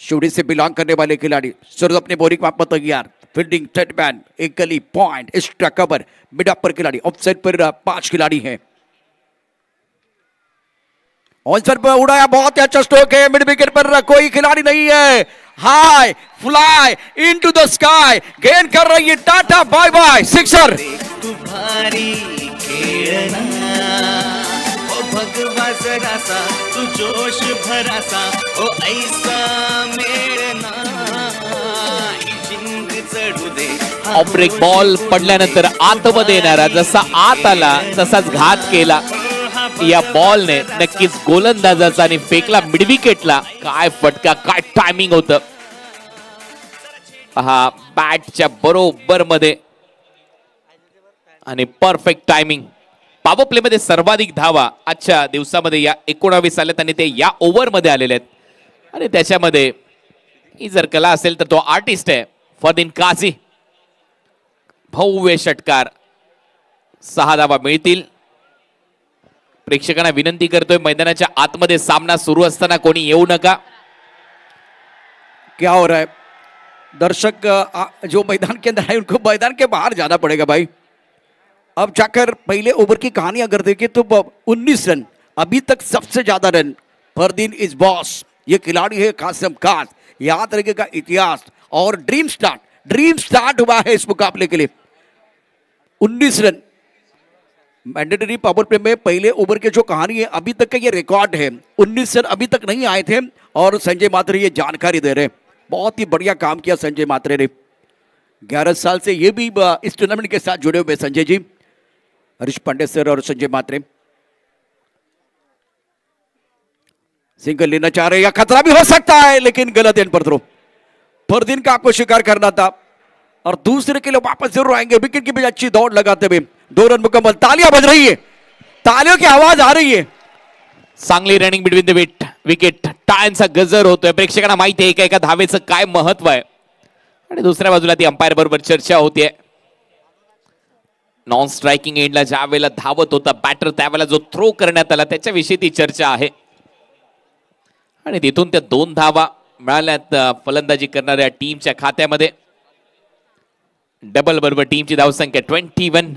शिवड़ी से बिलोंग करने वाले खिलाड़ी सूरज अपने बोरिंग माप पर तैयार. फील्डिंग सेटमैन, एक गली point, extra cover, mid up पर खिलाड़ी. ऑफ साइड पर 5 खिलाड़ी हैं. ऑन साइड पर उड़ाया, बहुत ही अच्छा स्ट्रोक है. मिड विकेट पर कोई खिलाड़ी नहीं है. High fly into the sky. गेंद कर रही है टाटा. Bye bye sixer. तू भारी खेळना ओ भगवा जरासा, तू जोश भरासा ओ ऐसा मेळना ही जिंक चढू दे. ऑफ ब्रेक बॉल पडल्यानंतर आतमध्ये येणारा, जसा आत आला तसाच घात केला या बॉलने. नक्कीच गोलंदाजाचा आणि फेकला मिडविकेटला. काय फटका, काय टायमिंग होतं. पहा बॅटच्या बरोबर मध्ये आणि परफेक्ट टायमिंग. पॉवर प्ले मध्ये सर्वाधिक धावा आजच्या दिवसामध्ये या 19 आल्यात आणि ते या ओव्हर मध्ये आलेले आहेत. आणि त्याच्यामध्ये ही जर कला असेल तर तो आर्टिस्ट आहे फरदीन काझी. भव्य षटकार 6 धावा मिळतील. प्रेक्षकांना विनंती करतोय मैदानाच्या आतमध्ये सामना सुरू असताना कोणी येऊ नका. क्या हो रहा है? दर्शक जो मैदान के अंदर है उनको मैदान के बाहर जाना पड़ेगा भाई. अब जाकर पहले ओवर की कहानी अगर देखें तो 19 रन, अभी तक सबसे ज्यादा रन फरदीन इज बॉस. ये खिलाड़ी है कासिम खान, याद रखेगा इतिहास. और ड्रीम स्टार्ट हुआ है इस मुकाबले के लिए. 19 रन मैंडेटरी पावर प्ले में पहले ओवर के जो कहानी है अभी तक का ये रिकॉर्ड है. 19 रन अभी तक नहीं आए थे और संजय मात्रे ये जानकारी दे रहे हैं. बहुत ही बढ़िया काम किया संजय मात्रे ने. 11 साल से ये भी इस टूर्नामेंट के साथ जुड़े हुए संजय जी, हरीश पांडे सर और संजय मात्रे. सिंगल लेना चाह रहे, या खतरा भी हो सकता है लेकिन गलत एंड पर थ्रो. फरदीन का आपको शिकार करना था और दूसरे के लिए वापस जरूर आएंगे. विकेट की भी अच्छी दौड़ लगाते हुए 2 रन मुकम्मल. तालियां बज रही है, तालियों की आवाज आ रही है. चांगली रनिंग बिटवीन द विकेट. टाळ्यांचा गजर होतोय. प्रेक्षकांना माहिती आहे एका धावेचं काय महत्व आहे. आणि दुसऱ्या बाजूला ती अंपायर बरोबर चर्चा होतीये. नॉन स्ट्रायकिंग एंडला ज्या वेळेला धावत होता बॅटर त्यावेळेला जो थ्रो करण्यात आला त्याच्याविषयी ती चर्चा आहे. आणि तिथून त्या 2 धावा मिळाल्यात फलंदाजी करणाऱ्या टीमच्या खात्यामध्ये. डबल बरोबर टीमची धावसंख्या 21.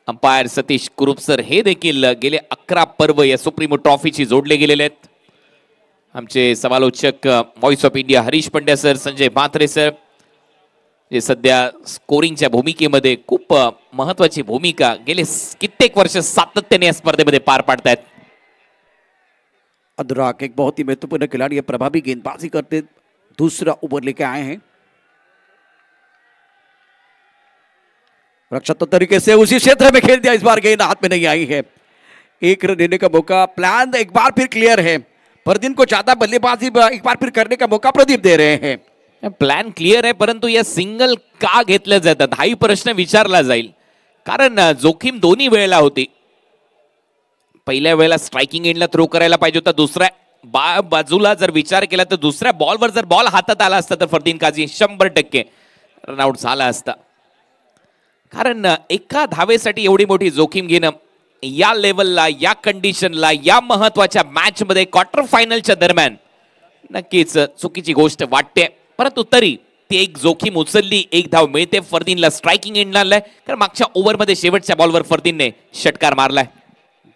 अंपायर सतीश कुरुप सर हे देखील गेले 11 पर्व या सुप्रीमो ट्रॉफीची जोडले गेलेले आहेत. आमचे समालोचक voice of India Harish Pandya sir, Sanjay Mhatre sir जे सध्या स्कोरिंगच्या भूमिकेमध्ये खूप महत्वाची भूमिका गेले कित्येक वर्ष सातत्याने या स्पर्धेमध्ये पार पाडतायत. अनुराग एक बहुत ही महत्वपूर्ण खिलाड़ी है, प्रभावी गेंदबाजी करते दूसरा ओवर लेके आए हैं. रक्षात्मक तरीके से उसी क्षेत्र में खेल दिया. इस बार गेंद हाथ में नहीं आई है. 1 रन देने का मौका. प्लान एक बार फिर क्लियर है. फरदीन को ज्यादा बल्लेबाजी एक बार फिर करने का मौका प्रदीप दे रहे हैं. प्लॅन क्लिअर आहे परंतु या सिंगल का घेतल्या जातात हाही प्रश्न विचारला जाईल. कारण जोखीम दोन्ही वेळेला होती. पहिल्या वेळेला स्ट्रायकिंग एंडला थ्रो करायला पाहिजे होता. दुसऱ्या बाजूला जर विचार केला तर दुसऱ्या बॉलवर जर बॉल हातात आला असता तर फरदीन काझी 100% रनआउट झाला असता. कारण एका धावेसाठी एवढी मोठी जोखीम घेणं या लेवलला, या कंडिशनला, या महत्वाच्या मॅच मध्ये क्वार्टर फायनलच्या दरम्यान नक्कीच चुकीची गोष्ट वाटते. परंतु तरी ती एक जोखीम उचलली. 1 धाव मिळते. फरदीनला स्ट्रायकिंग एंडला आणलाय कारण मागच्या ओव्हरमध्ये शेवटच्या बॉलवर फरदीनने षटकार मारलाय.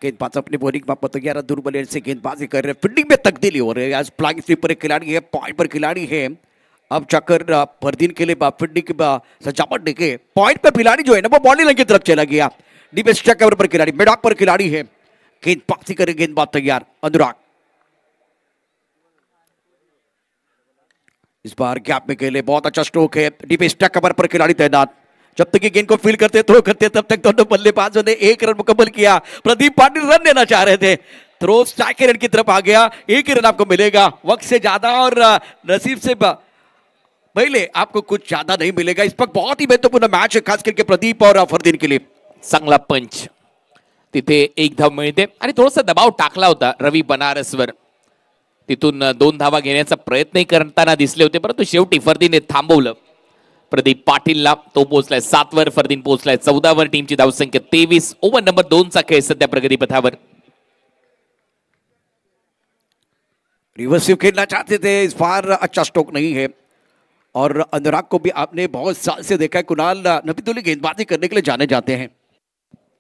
गेंदबाज अपनी बॉलिंग में तैयार, दुर्बल से गेंदबाजी कर रहे हैं. फील्डिंग में तब्दीली हो रही है. आज फ्लाइंग स्वीपर एक खिलाड़ी है, पॉइंट पर खिलाड़ी है. अब जाकर फरदीन के लिए फील्डिंग की सजावट देखे. पॉइंट पर खिलाड़ी जो है ना वो बॉलिंग लाइन की तरफ चला गया. डीप स्ट्राइक कवर पर खिलाड़ी, मिड ऑफ पर खिलाड़ी है. गेंदबाजी करे, गेंदबाज तैयार अनुराग. इस बार गैप में खेले, बहुत अच्छा स्ट्रोक है. डीप स्ट्राइक कवर पर खिलाड़ी तैनात. जब तक ये गेंद को फील करते थ्रो करते तब तक दोनों बल्लेबाजों ने 1 रन मुकम्मल किया. प्रदीप पाटिल रन लेना चाह रहे थे. थ्रो स्ट्राइक रन की तरफ आ गया. 1 ही रन आपको मिलेगा. वक्त से ज्यादा और नसीब से पहले आपको कुछ ज्यादा नहीं मिलेगा. इस वक्त बहुत ही महत्वपूर्ण मैच है खास करके प्रदीप और फरदीन के लिए. चांगला पंच. तिथे 1 धाव मिळते आणि थोडासा दबाव टाकला होता रवी बनारसवर. तिथून 2 धावा घेण्याचा प्रयत्नही करताना दिसले होते परंतु शेवटी फरदीनने थांबवलं. प्रदीप पाटीलला तो पोहोचलाय 7 वर. फरदीन पोहोचलाय 14 वर. टीमची धावसंख्या 23. ओव्हर नंबर 2 चा खेळ सध्या प्रगतीपथावर. रिवर्सिव खेलना चाहते थे. इस बार अच्छा स्ट्रोक नहीं है. और अनुराग को भी आपने बहुत साल से देखा है. कुणाल नबीतुल्ली गेंदबाजी करने के लिए जाने जाते हैं.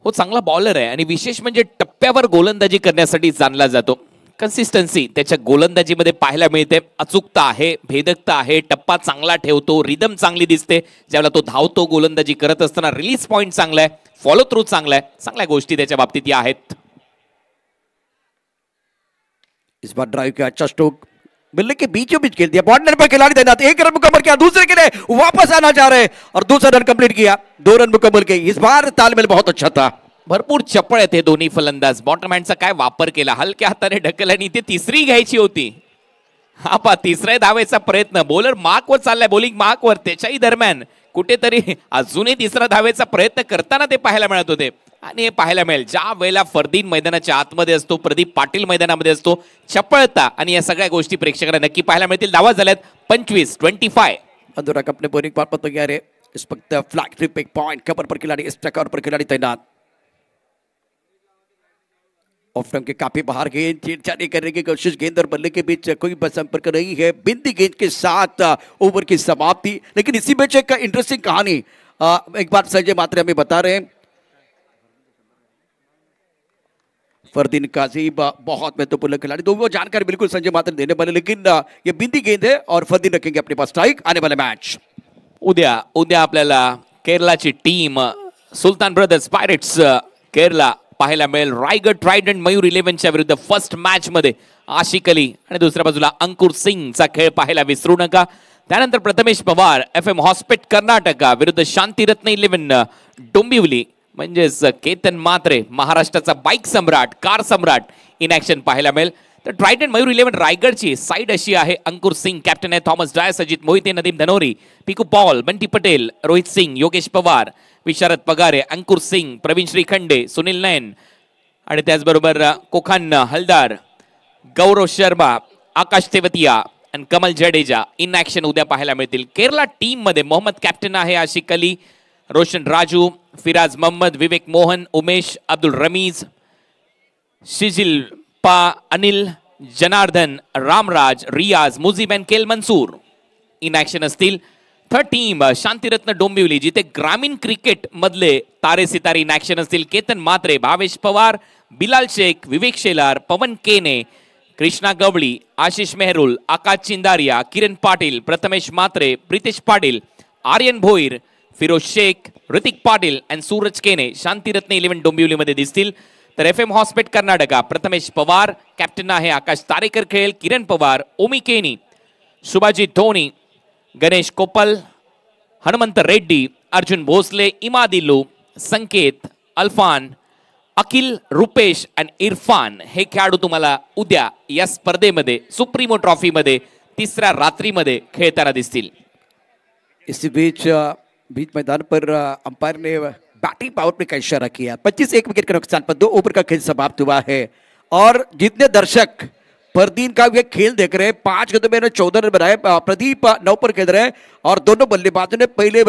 हो चांगला बॉलर आहे आणि विशेष म्हणजे टप्प्यावर गोलंदाजी करण्यासाठी जाणला जातो. कन्सिस्टन्सी त्याच्या गोलंदाजीमध्ये पाहायला मिळते. अचूकता आहे, भेदकता आहे, टप्पा चांगला ठेवतो, रिदम चांगली दिसते. ज्यावेळेला तो धावतो गोलंदाजी करत असताना रिलीज पॉइंट चांगला आहे, फॉलो थ्रू चांगला आहे. चांगल्या गोष्टी त्याच्या बाबतीत या आहेत. इस बार ड्राइव किया, अच्छा स्ट्रोक मिलने के बीचों बीच खेल दिया. बॉर्डर पर खिलाड़ी तैनात. 1 रन मुकम्मल किया. दूसरे के लिए वापस आना चाह रहे और दूसरा रन कंप्लीट किया. 2 रन मुकम्मल किए. इस बार तालमेल बहुत अच्छा था. भरपूर चपळ आहेत हे दोन्ही फलंदाज. बॉटम हँडचा काय वापर केला. हलक्या हाताने ढकलल्याने ते तिसरी घ्यायची होती. हा पा तिसऱ्या धावेचा प्रयत्न. बॉलर मार्कवर चाललाय, बॉलिंग मार्कवर. त्याच्याही दरम्यान कुठेतरी अजूनही तिसरा धावेचा प्रयत्न करताना ते पाहायला मिळत होते. आणि हे पाहायला मिळेल ज्या वेळेला फरदीन मैदानाच्या आतमध्ये असतो, प्रदीप पाटील मैदानामध्ये असतो. चपळता आणि या सगळ्या गोष्टी प्रेक्षकांना नक्की पाहायला मिळतील. धावा झाल्यात 25. 25. अनुराग अपने बॉलिंग पर तैयार है. इस वक्त फ्लैग ट्रिप एक पॉइंट कवर पर खिलाड़ी, इस कवर पर खिलाड़ी तैनात। ऑफ स्टंप के काफी बाहर गेंद छेड़छाड़ी करने की कोशिश, गेंद और बल्ले के बीच कोई संपर्क नहीं है। बिंदी गेंद के साथ ओवर की समाप्ति। लेकिन इसी मैच एक इंटरेस्टिंग कहानी एक बार संजय मात्रे हमें बता रहे हैं। फरदीन काजी बहुत महत्वपूर्ण खिलाड़ी, तो वो जानकारी बिल्कुल संजय मात्रे देने वाले, लेकिन ये बिंदी गेंद है और फरदीन रखेंगे अपने पास स्ट्राइक आने वाले मैच। उद्या आपल्याला केरलाची team Sultan brothers pirates Kerala पाहायला मिळेल। रायगड ट्रायडंट मयूर 11च्या विरुद्ध फर्स्ट मॅच मध्ये आशिक अली आणि दुसऱ्या बाजूला अंकुर सिंगचा खेळ पाहायला विसरू नका। त्यानंतर प्रथमेश पवार FM हॉस्पिट कर्नाटका विरुद्ध शांतिरत्न 11 डोंबिवली, म्हणजेच केतन मात्रे महाराष्ट्राचा बाईक सम्राट, कार सम्राट इन ऍक्शन पाहायला मिळेल। तर ट्रायडंट मयूर 11 रायगडची साईड अशी आहे, अंकुर सिंग कॅप्टन आहे, थॉमस डायस, अजित मोहिते, नदीम धनोरी, पिकू पॉल, बंटी पटेल, रोहित सिंग, योगेश पवार, विशारद पगारे, अंकुर सिंग, प्रवीण श्रीखंडे, सुनील नयन आणि त्याचबरोबर कोखान हलदार, गौरव शर्मा, आकाश तेवतिया आणि कमल जडेजा इन ऍक्शन उद्या पाहायला मिळतील। केरला टीम मध्ये मोहम्मद कॅप्टन आहे, आशिक अली, रोशन राजू, फिराज मोहम्मद, विवेक मोहन, उमेश, अब्दुल रमीज, शिजिल पा, अनिल, जनार्दन, रामराज, रियाज, मुजीब अँड केल मंसूर इन ऍक्शन असतील। थर्ड टीम शांतिरत्न डोंबिवली, जिथे ग्रामीण क्रिकेट मधले तारे सितारे इन ऍक्शन असतील। केतन मात्रे, भावेश पवार, बिलाल शेख, विवेक शेलार, पवन केने, कृष्णा गवळी, आशिष मेहरुल, आकाश चिंदारिया, किरण पाटील, प्रथमेश मात्रे, प्रितेश पाटील, आर्यन भोईर, फिरोज शेख, ऋतिक पाटील अँड सूरज केने शांतिरत्न 11 डोंबिवली मध्ये दिसतील। तर FM हॉस्पिट कर्नाटका प्रथमेश पवार कॅप्टन आहे, आकाश तारेकर खेळेल, किरण पवार, ओमी केनी, शुभाजीत धोनी, गणेश कोपल, हनुमंत रेड्डी, अर्जुन भोसले, इमादिल्लू, संकेत, अल्फान, अखिल, रुपेश अँड इरफान हे खेळाडू तुम्हाला उद्या या स्पर्धेमध्ये सुप्रीमो ट्रॉफी मध्ये तिसऱ्या रात्रीमध्ये खेळताना दिसतील। इसी बीच मैदान पर अंपायर ने बैटिंग पावर पे का इशारा किया। 25 विकेट के नुकसान पर 2 ओवर का खेल समाप्त हुआ है और जितने दर्शक फरदीन का ये खेल देख रहे हैं, 5 गेंदों में 14 रन बनाए, प्रदीप 9 पर खेल रहे हैं और दोनों बल्लेबाजों ने पहले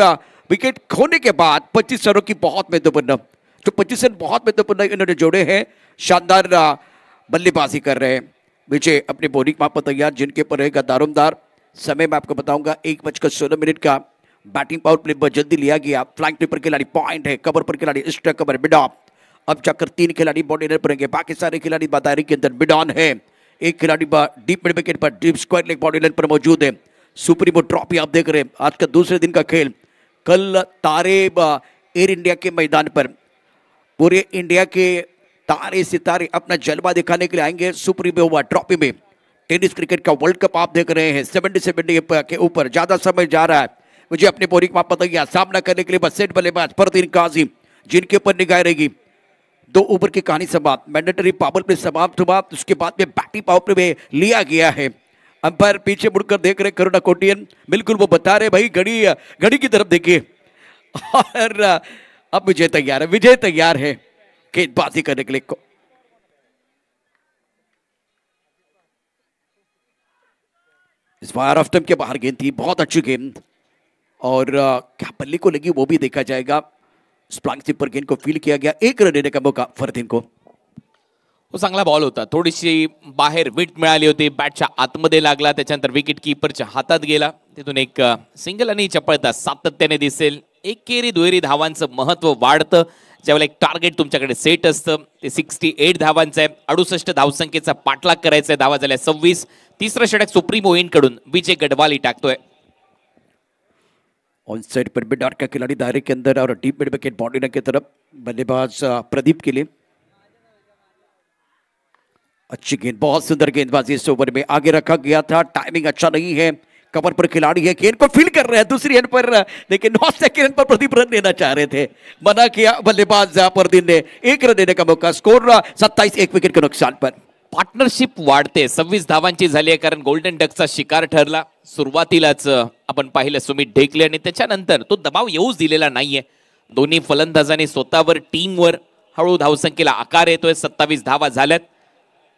विकेट खोने के बाद 25 रनों की बहुत महत्वपूर्ण, जो 25 रन बहुत महत्वपूर्ण इन्होंने जोड़े हैं। शानदार बल्लेबाजी कर रहे हैं। विजय अपने बॉलिंग माप पर तैयार, जिनके ऊपर रहेगा दारोमदार। समय मैं आपको बताऊंगा 1:16 का बैटिंग पावर प्ले पर जल्दी लिया गया। फ्लैंक ट्रिप पर खिलाड़ी पॉइंट है, कवर पर खिलाड़ी एक्स्ट्रा कवर मिड ऑफ। अब जाकर 3 खिलाड़ी बॉडी लाइन पर रहेंगे, बाकी सारे खिलाड़ी बादारी के अंदर मिड ऑन है। एक खिलाड़ी डीप मिड विकेट पर deep square leg body line पर मौजूद है। सुप्रीमो ट्रॉफी आप देख रहे हैं, आज का दूसरे दिन का खेल। कल तारे एयर इंडिया के मैदान पर पूरे इंडिया के तारे सितारे अपना जलवा दिखाने के लिए आएंगे सुप्रीमो ट्रॉफी में। टेनिस क्रिकेट का वर्ल्ड कप आप देख रहे हैं, 70 के ऊपर ज्यादा समय जा रहा है। मुझे अपने बॉलिंग माप पता किया, सामना करने के लिए बस सेट बल्लेबाज फरदीन काजी, जिनके ऊपर निगाह रहेगी। 2 ओवर की कहानी समाप्त, मैंडेटरी पावर प्ले समाप्त हुआ। उसके बाद में बैटिंग पावर प्ले में लिया गया है। अंपायर पीछे मुड़कर देख रहे करुणा कोटियन, बिल्कुल वो बता रहे भाई घड़ी की तरफ देखिए। और अब विजय तैयार है गेंदबाजी करने के लिए। इस बार ऑफ स्टंप के बाहर गेंद थी, बहुत अच्छी गेंद और क्या बल्ले को लगी वो भी देखा जाएगा। स्प्लांग पर गेंद को फील किया गया, 1 रन देने का मौका फरदीन को। तो चांगला बॉल होता, थोडीशी बाहेर विट मिळाली होती, बॅटच्या आतमध्ये लागला, त्याच्यानंतर विकेट कीपरच्या हातात गेला, तिथून एक सिंगल आणि चपळता सातत्याने दिसेल। एकेरी दुहेरी धावांचं महत्व वाढतं ज्यावेळेला एक टार्गेट तुमच्याकडे सेट असतं। ते 68 धावांचं आहे, 68 धावसंख्येचा पाठलाग करायचा आहे, धावा झाल्या 26। तिसरं षटक सुप्रीमो कडून विजय गडवाली टाकतोय। ऑन साइड पर मिड ऑर्डर का खिलाड़ी दायरे के अंदर और डीप मिड विकेट बॉडी की तरफ बल्लेबाज प्रदीप के लिए। अच्छी गेंद, बहुत सुंदर गेंदबाजी इस ओवर में आगे रखा गया था, टाइमिंग अच्छा नहीं है। कवर पर खिलाड़ी है, गेंद को फील कर रहे हैं दूसरी एंड पर, लेकिन 9 सेकंड पर प्रदीप रन देना चाह रहे थे, मना किया बल्लेबाज फरदीन ने। 1 रन देने का मौका, स्कोर 27, 1 विकेट के नुकसान पर। पार्टनरशिप वाढते, 26 धावांची झाली आहे, कारण गोल्डन डकचा शिकार ठरला। सुरुवातीलाच आपण पाहिलं सुमित ढेकले आणि त्याच्यानंतर तो दबाव येऊच दिलेला नाहीये। दोन्ही फलंदाजांनी स्वतःवर टीमवर हळू धावसंख्येला आकार येतोय, 27 धावा झाल्यात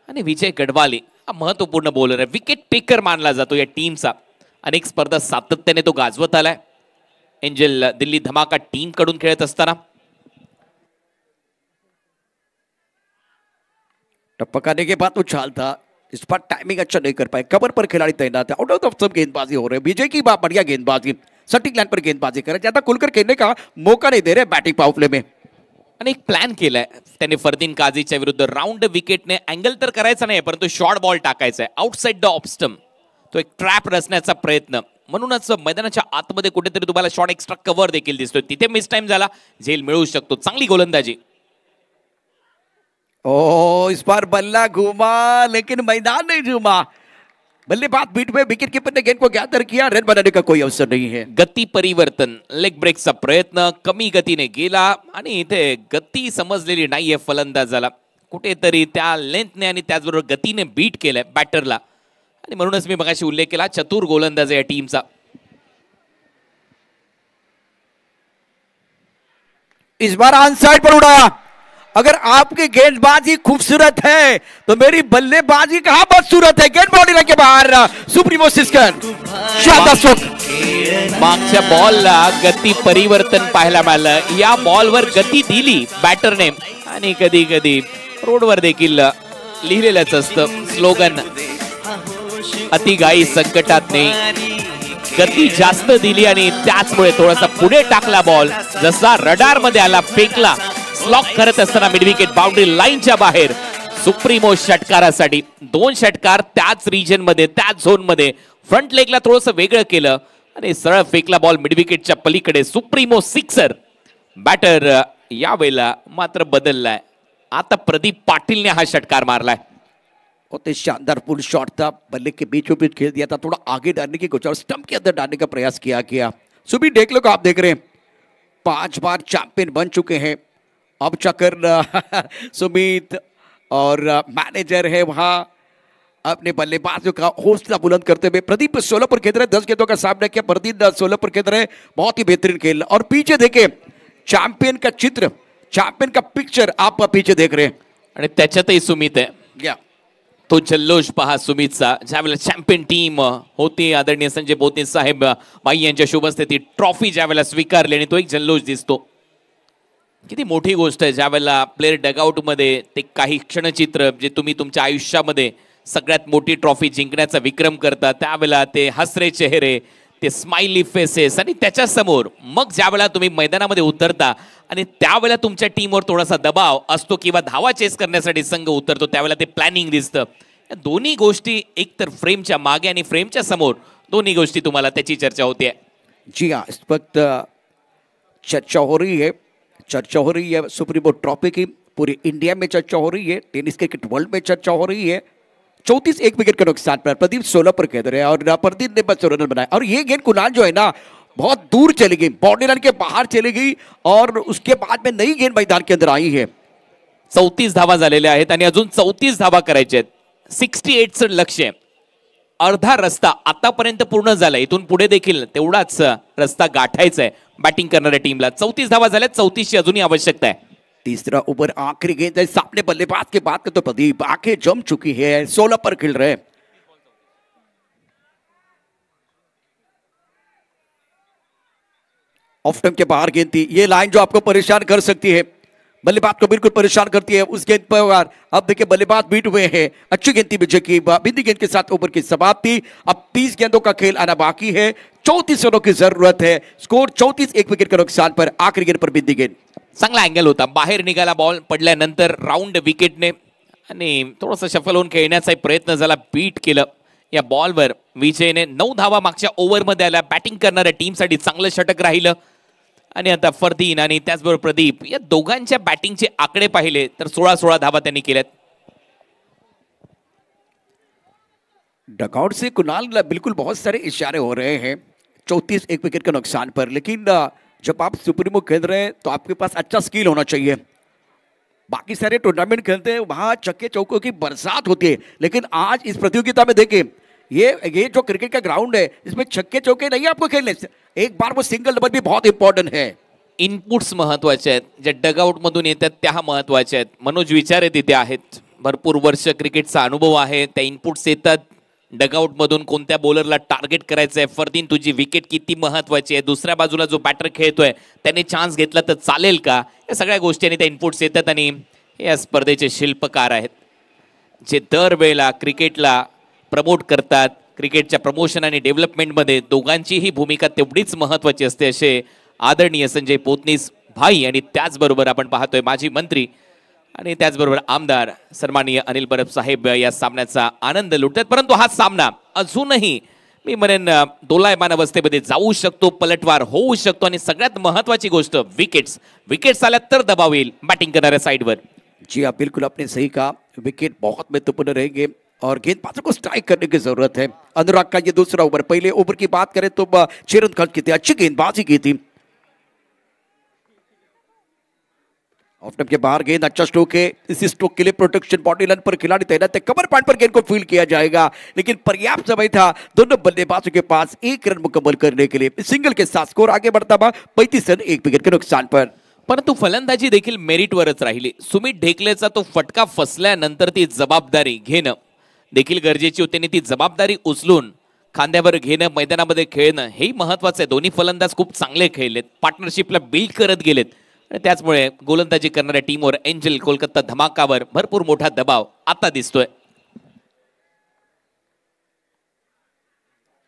आणि विजय गडवाली हा महत्वपूर्ण बॉलर आहे, विकेट टेकर मानला जातो या टीमचा। अनेक स्पर्धा सातत्याने तो गाजवत आलाय। एंजल दिल्ली धमाका टीम कडून खेळत असताना. टपकाने के बाद उछाल था, इस पर टाइमिंग अच्छा नहीं कर पाए, कवर पर खिलाड़ी तैनात है, आउट ऑफ सब गेंदबाजी हो रहे हैं. विजय की बात बढ़िया गेंदबाजी, सटीक लाइन पर गेंदबाजी कर रहे, ज्यादा खुलकर खेलने का मौका नहीं दे रहे बैटिंग पावर प्ले में. आणि एक प्लॅन केलाय त्याने फरदीन काझीच्या विरुद्ध. राऊंड विकेटने अँगल तर करायचा नाही, परंतु शॉर्ट बॉल टाकायचा आहे आउटसाइड द ऑफस्टम. तो एक ट्रॅप रचण्याचा प्रयत्न. म्हणूनच मैदानाच्या आतमध्ये कुठेतरी तुम्हाला शॉर्ट एक्स्ट्रा कव्हर देखील दिसतोय. तिथे मिस टाइम झाला, झेल मिळू शकतो. चांगली गोलंदाजी. ओ इस बार बल्ला घूमा लेकिन मैदान नहीं घूमा. बल्लेबाज बीट में विकेट कीपर ने गेंद को गैदर किया, रन बनाने का कोई अवसर नहीं है. गती परिवर्तन, लेग ब्रेकचा प्रयत्न कमी गतीने गेला आणि इथे गती समजलेली नाहीये फलंदाजाला. कुठेतरी त्या लेंथने आणि त्याचबरोबर गतीने बीट केलंय बॅटरला. आणि म्हणूनच मी मगाशी उल्लेख केला चतुर गोलंदाज या टीमचा. इस बार ऑन साइड पर उड़ाया. अगर आपकी गेंदबाजी खूबसूरत है तो मेरी बल्लेबाजी कहां बदसूरत है. गेंद बाउंड्री के बाहर सुप्रीमो सिस्कन शानदार स्ट्रोक. मागच्या बॉलला गती परिवर्तन पाहायला मिळालं. या बॉलवर गती दिली बॅटरने. आणि कधी कधी रोडवर देखील लिहिलेलंच असतं स्लोगन, अतिगाई संकटात नाही. गती जास्त दिली आणि त्याचमुळे थोडासा पुढे टाकला बॉल. जसा रडार मध्ये आला, फेकला. स्लॉक करत असताना मिड विकेट बाउंड्री लाईनच्या बाहेर. सुप्रीमो षटकारासाठी 2 षटकार त्याच रिजन मध्ये, त्याच झोन मध्ये. फ्रंट लेगला थोडंसं वेगळं केलं आणि सरळ फेकला बॉल मिड विकेटच्या पलीकडे. Supremo sixer. बॅटर यावेळेला मात्र बदललाय. आता प्रदीप पाटीलने हा षटकार मारलाय. बहुत ही शानदार पुल शॉट था, बल्ले के बीचों बीच खेल दिया था, थोड़ा आगे डालने की कोशिश, स्टंप के अंदर डालने का प्रयास किया. सुबह देख लो, आप देख रहे हैं 5 बार चैंपियन बन चुके हैं. अब चक्कर सुमित और मैनेजर है वहां अपने बल्लेबाजों का हौसला बुलंद करते हुए. प्रदीप 16 पर खेल रहे, 10 गेंदों का सामना किया. प्रदीप 16 पर खेल रहे, बहुत ही बेहतरीन खेल. और पीछे देखे चैंपियन का चित्र, चैंपियन का पिक्चर आप पीछे देख रहे हैं. आणि त्याच्यातही सुमित आहे. या तो जल्लोष पहा सुमितचा. ज्यावेळेला चॅम्पियन टीम होती, आदरणीय संजय पोतने साहेब बाई यांच्या शुभ हस्ते ती ट्रॉफी ज्यावेळेला स्वीकारली आणि तो एक जल्लोष दिसतो. किती मोठी गोष्ट आहे ज्यावेळेला प्लेअर डगआउट मध्ये ते काही क्षणचित्र जे तुम्ही तुमच्या आयुष्यामध्ये सगळ्यात मोठी ट्रॉफी जिंकण्याचा विक्रम करता, त्यावेळेला ते हसरे चेहरे, ते स्माइली फेसेस आणि त्याच्या समोर मग ज्यावेळेला तुम्ही मैदानामध्ये उतरता आणि त्यावेळेला तुमच्या टीमवर थोडासा दबाव असतो किंवा धावा चेस करण्यासाठी संघ उतरतो, त्यावेळेला ते प्लॅनिंग दिसतं. या दोन्ही गोष्टी एकतर फ्रेमच्या मागे आणि फ्रेमच्या समोर दोन्ही गोष्टी तुम्हाला त्याची चर्चा होते. जी हाँ, इस वक्त चर्चा हो रही है, चर्चा हो रही है सुप्रीमो ट्रॉफी की. पूरी इंडिया में चर्चा हो रही है, टेनिस क्रिकेट वर्ल्ड में चर्चा हो रही है. 34 एक विकेट के नुकसान पर प्रदीप 16 पर खेल रहे हैं और प्रदीप ने बस रन बनाया. और ये गेंद कुणाल जो है ना बहुत दूर चली गई, बाउंड्री लाइन के बाहर चली गई और उसके बाद में नई गेंद मैदान के अंदर आई है. 34 धावा झालेल्या आहेत आणि अजून 34 धावा करायच्या आहेत. 68चं लक्ष्य आहे. अर्धा रस्ता आतापर्यंत पूर्ण झाला. इथून पुढे देखील तेवढाच रस्ता गाठायचा आहे बॅटिंग करणाऱ्या टीमला. 34 धावा झाल्या, 34ची अजूनही आवश्यकता आहे. तीसरा ओवर आखिरी गेंद है, सामने बल्लेबाज के बाद के तो प्रदीप आंखें जम चुकी है. 16 पर खेल रहे हैं. ऑफ स्टंप के बाहर गेंद थी. ये लाइन जो आपको परेशान कर सकती है, बल्लेबाज को बिल्कुल परेशान करती है. उस गेंद पर अब देखिए बल्लेबाज बीट हुए हैं. अच्छी गेंद थी विजय की. बिंदी गेंद के साथ ओवर की समाप्ति. अब 30 गेंदों का खेल आना बाकी है. 34 रनों की जरूरत है. स्कोर 34 एक विकेट के नुकसान पर. आखिरी गेंद पर बिंदी गेंद. चांगला अँगल होता. बाहेर निघाला बॉल पडल्यानंतर राऊंड विकेटने आणि थोडासा शफल होऊन खेळण्याचा प्रयत्न झाला. बीट केलं. या बॉलवर विजयने 9 धावा मागच्या ओव्हरमध्ये आल्या. बॅटिंग करणाऱ्या टीमसाठी चांगलं षटक राहिलं. आणि आता फरदीन आणि त्याचबरोबर प्रदीप या दोघांच्या बॅटिंगचे आकडे पाहिले तर 16 धावा त्यांनी केल्यात. डगआउट से कुणाल बिल्कुल बहुत सारे इशारे हो रहे हैं 34 एक विकेट के नुकसान पर. लेकिन जब आप सुप्रीमो खेल रहे हैं तो आपके पास अच्छा स्किल होना चाहिए. बाकी सारे टूर्नामेंट खेलते हैं वहां छक्के चौकों की बरसात होती है, लेकिन आज इस प्रतियोगिता में देखिए ये जो क्रिकेट का ग्राउंड है इसमें छक्के चौके नहीं आपको खेलने. एक बार वो सिंगल डबल भी बहुत इंपॉर्टंट है. इनपुट्स महत्वाचे आहेत. ज्या डगआउट मधून येतात त्या महत्वाच्या आहेत. मनोज विचारे तिथे आहेत. भरपूर वर्ष क्रिकेटचा अनुभव आहे. त्या इनपुट्स येतात डगआउट मधून कोणत्या बॉलरला टार्गेट करायचं आहे, फरदीन तुझी विकेट किती महत्वाची आहे, दुसऱ्या बाजूला जो बॅटर खेळतोय त्याने चान्स घेतला तर चालेल का, या सगळ्या गोष्टी आणि त्या इनपुट्स येतात आणि या स्पर्धेचे शिल्पकार आहेत जे दरवेळेला क्रिकेटला प्रमोट करतात. क्रिकेटच्या प्रमोशन आणि डेव्हलपमेंटमध्ये दोघांचीही भूमिका तेवढीच महत्वाची असते असे आदरणीय संजय पोतनीस भाई आणि त्याचबरोबर आपण पाहतोय माजी मंत्री आणि त्याचबरोबर आमदार सन्माननीय अनिल परब साहेब या सामन्याचा आनंद लुटतात. परंतु हा सामना अजूनही मी म्हणेन दोलायमान अवस्थेमध्ये जाऊ शकतो, पलटवार होऊ शकतो आणि सगळ्यात महत्वाची गोष्ट विकेट्स आल्यात तर दबाव येईल बॅटिंग करणाऱ्या साइडवर. जी हाँ, बिल्कुल आपने सही कहा, विकेट बहुत महत्वपूर्ण रहेंगे और गेंदबाजों को स्ट्राइक करने की जरूरत है. अनुराग का ये दूसरा ओवर, पहले ओवर की बात करें तो चेरन खान की थी, अच्छी गेंदबाजी की थी. ऑफ स्टंप के बाहर गेंद, अच्छा स्ट्रोक है. इसी स्ट्रोक के लिए प्रोटेक्शन बॉडी लाइन पर खिलाड़ी तैनात है, कवर पॉइंट पर गेंद को फील्ड किया जाएगा, लेकिन पर्याप्त समय था दोनों बल्लेबाजों के पास 1 रन मुकम्मल करने के लिए. सिंगल के साथ स्कोर आगे बढ़ता हुआ 35 रन 1 विकेट के नुकसान पर. परंतु फलंदाजी देखील मेरिटवरच राहिली. सुमित ढेकलेचा तो फटका फसल्यानंतर ती जबाबदारी घेणं देखील गरजेची होती आणि ती जबाबदारी उचलून खांद्यावर घेणं, मैदानामध्ये खेळणं हेही महत्वाचं आहे. दोन्ही फलंदाज खूप चांगले खेळलेत, पार्टनरशिपला बिल्ड करत गेलेत आणि त्याचमुळे गोलंदाजी करणाऱ्या टीमवर एंजल कोलकाता धमाकावर भरपूर मोठा दबाव आता दिसतोय.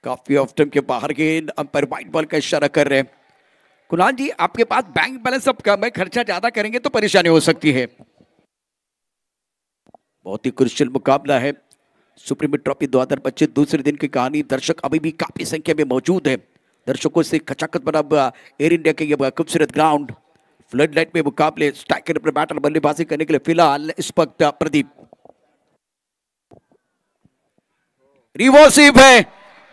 काफी ऑफ स्टंप के बाहर गेंद, अंपायर वाइड बॉल का इशारा कर रहे हैं. कुणाल जी, आपके पास बैंक बैलेंस अब कम है, खर्चा ज्यादा करेंगे तो परेशानी हो सकती है. बहुत ही क्रुशियल मुकाबला है. सुप्रीम ट्रॉफी 2025 दूसरे दिन की कहानी. दर्शक अभी भी काफी संख्या में मौजूद है. दर्शकों से खचाखच बना एयर इंडिया के ये खूबसूरत ग्राउंड. फ्लड लाइट में मुकाबले, स्ट्राइकर पर बैटर बल्लेबाजी करने के लिए फिलहाल इस वक्त प्रदीप. रिवर्सिव है,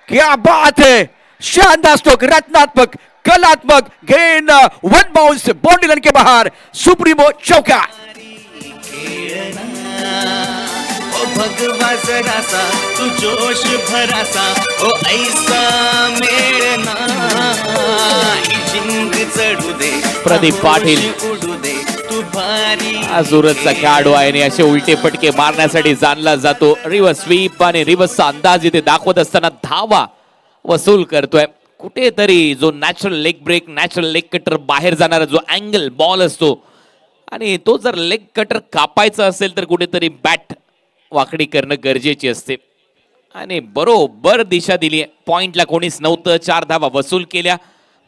क्या बात है, शानदार स्ट्रोक, रचनात्मक, कलात्मक गेंद, वन बाउंस बाउंड्री लाइन के बाहर, सुप्रीमो चौका. ओ भगवा जरासा तू जोश भरासा, ओ ऐसा मेळना ही जिंग चढू दे, प्रदीप पाटील उडू दे तू भारी. हा सुरतचा खेळाडू आहे आणि असे उलटे फटके मारण्यासाठी जाणला जातो. रिव्हर्स स्वीप आणि रिव्हर्सचा अंदाज इथे दाखवत असताना धावा वसूल करतोय. कुठेतरी जो natural leg break, natural leg cutter बाहेर जाणारा जो अँगल बॉल असतो आणि तो जर लेग कटर कापायचा असेल तर कुठेतरी बॅट वाकडी करणं गरजेची असते आणि बरोबर दिशा दिली. पॉइंटला कोणीच नव्हतं, 4 धावा वसूल केल्या,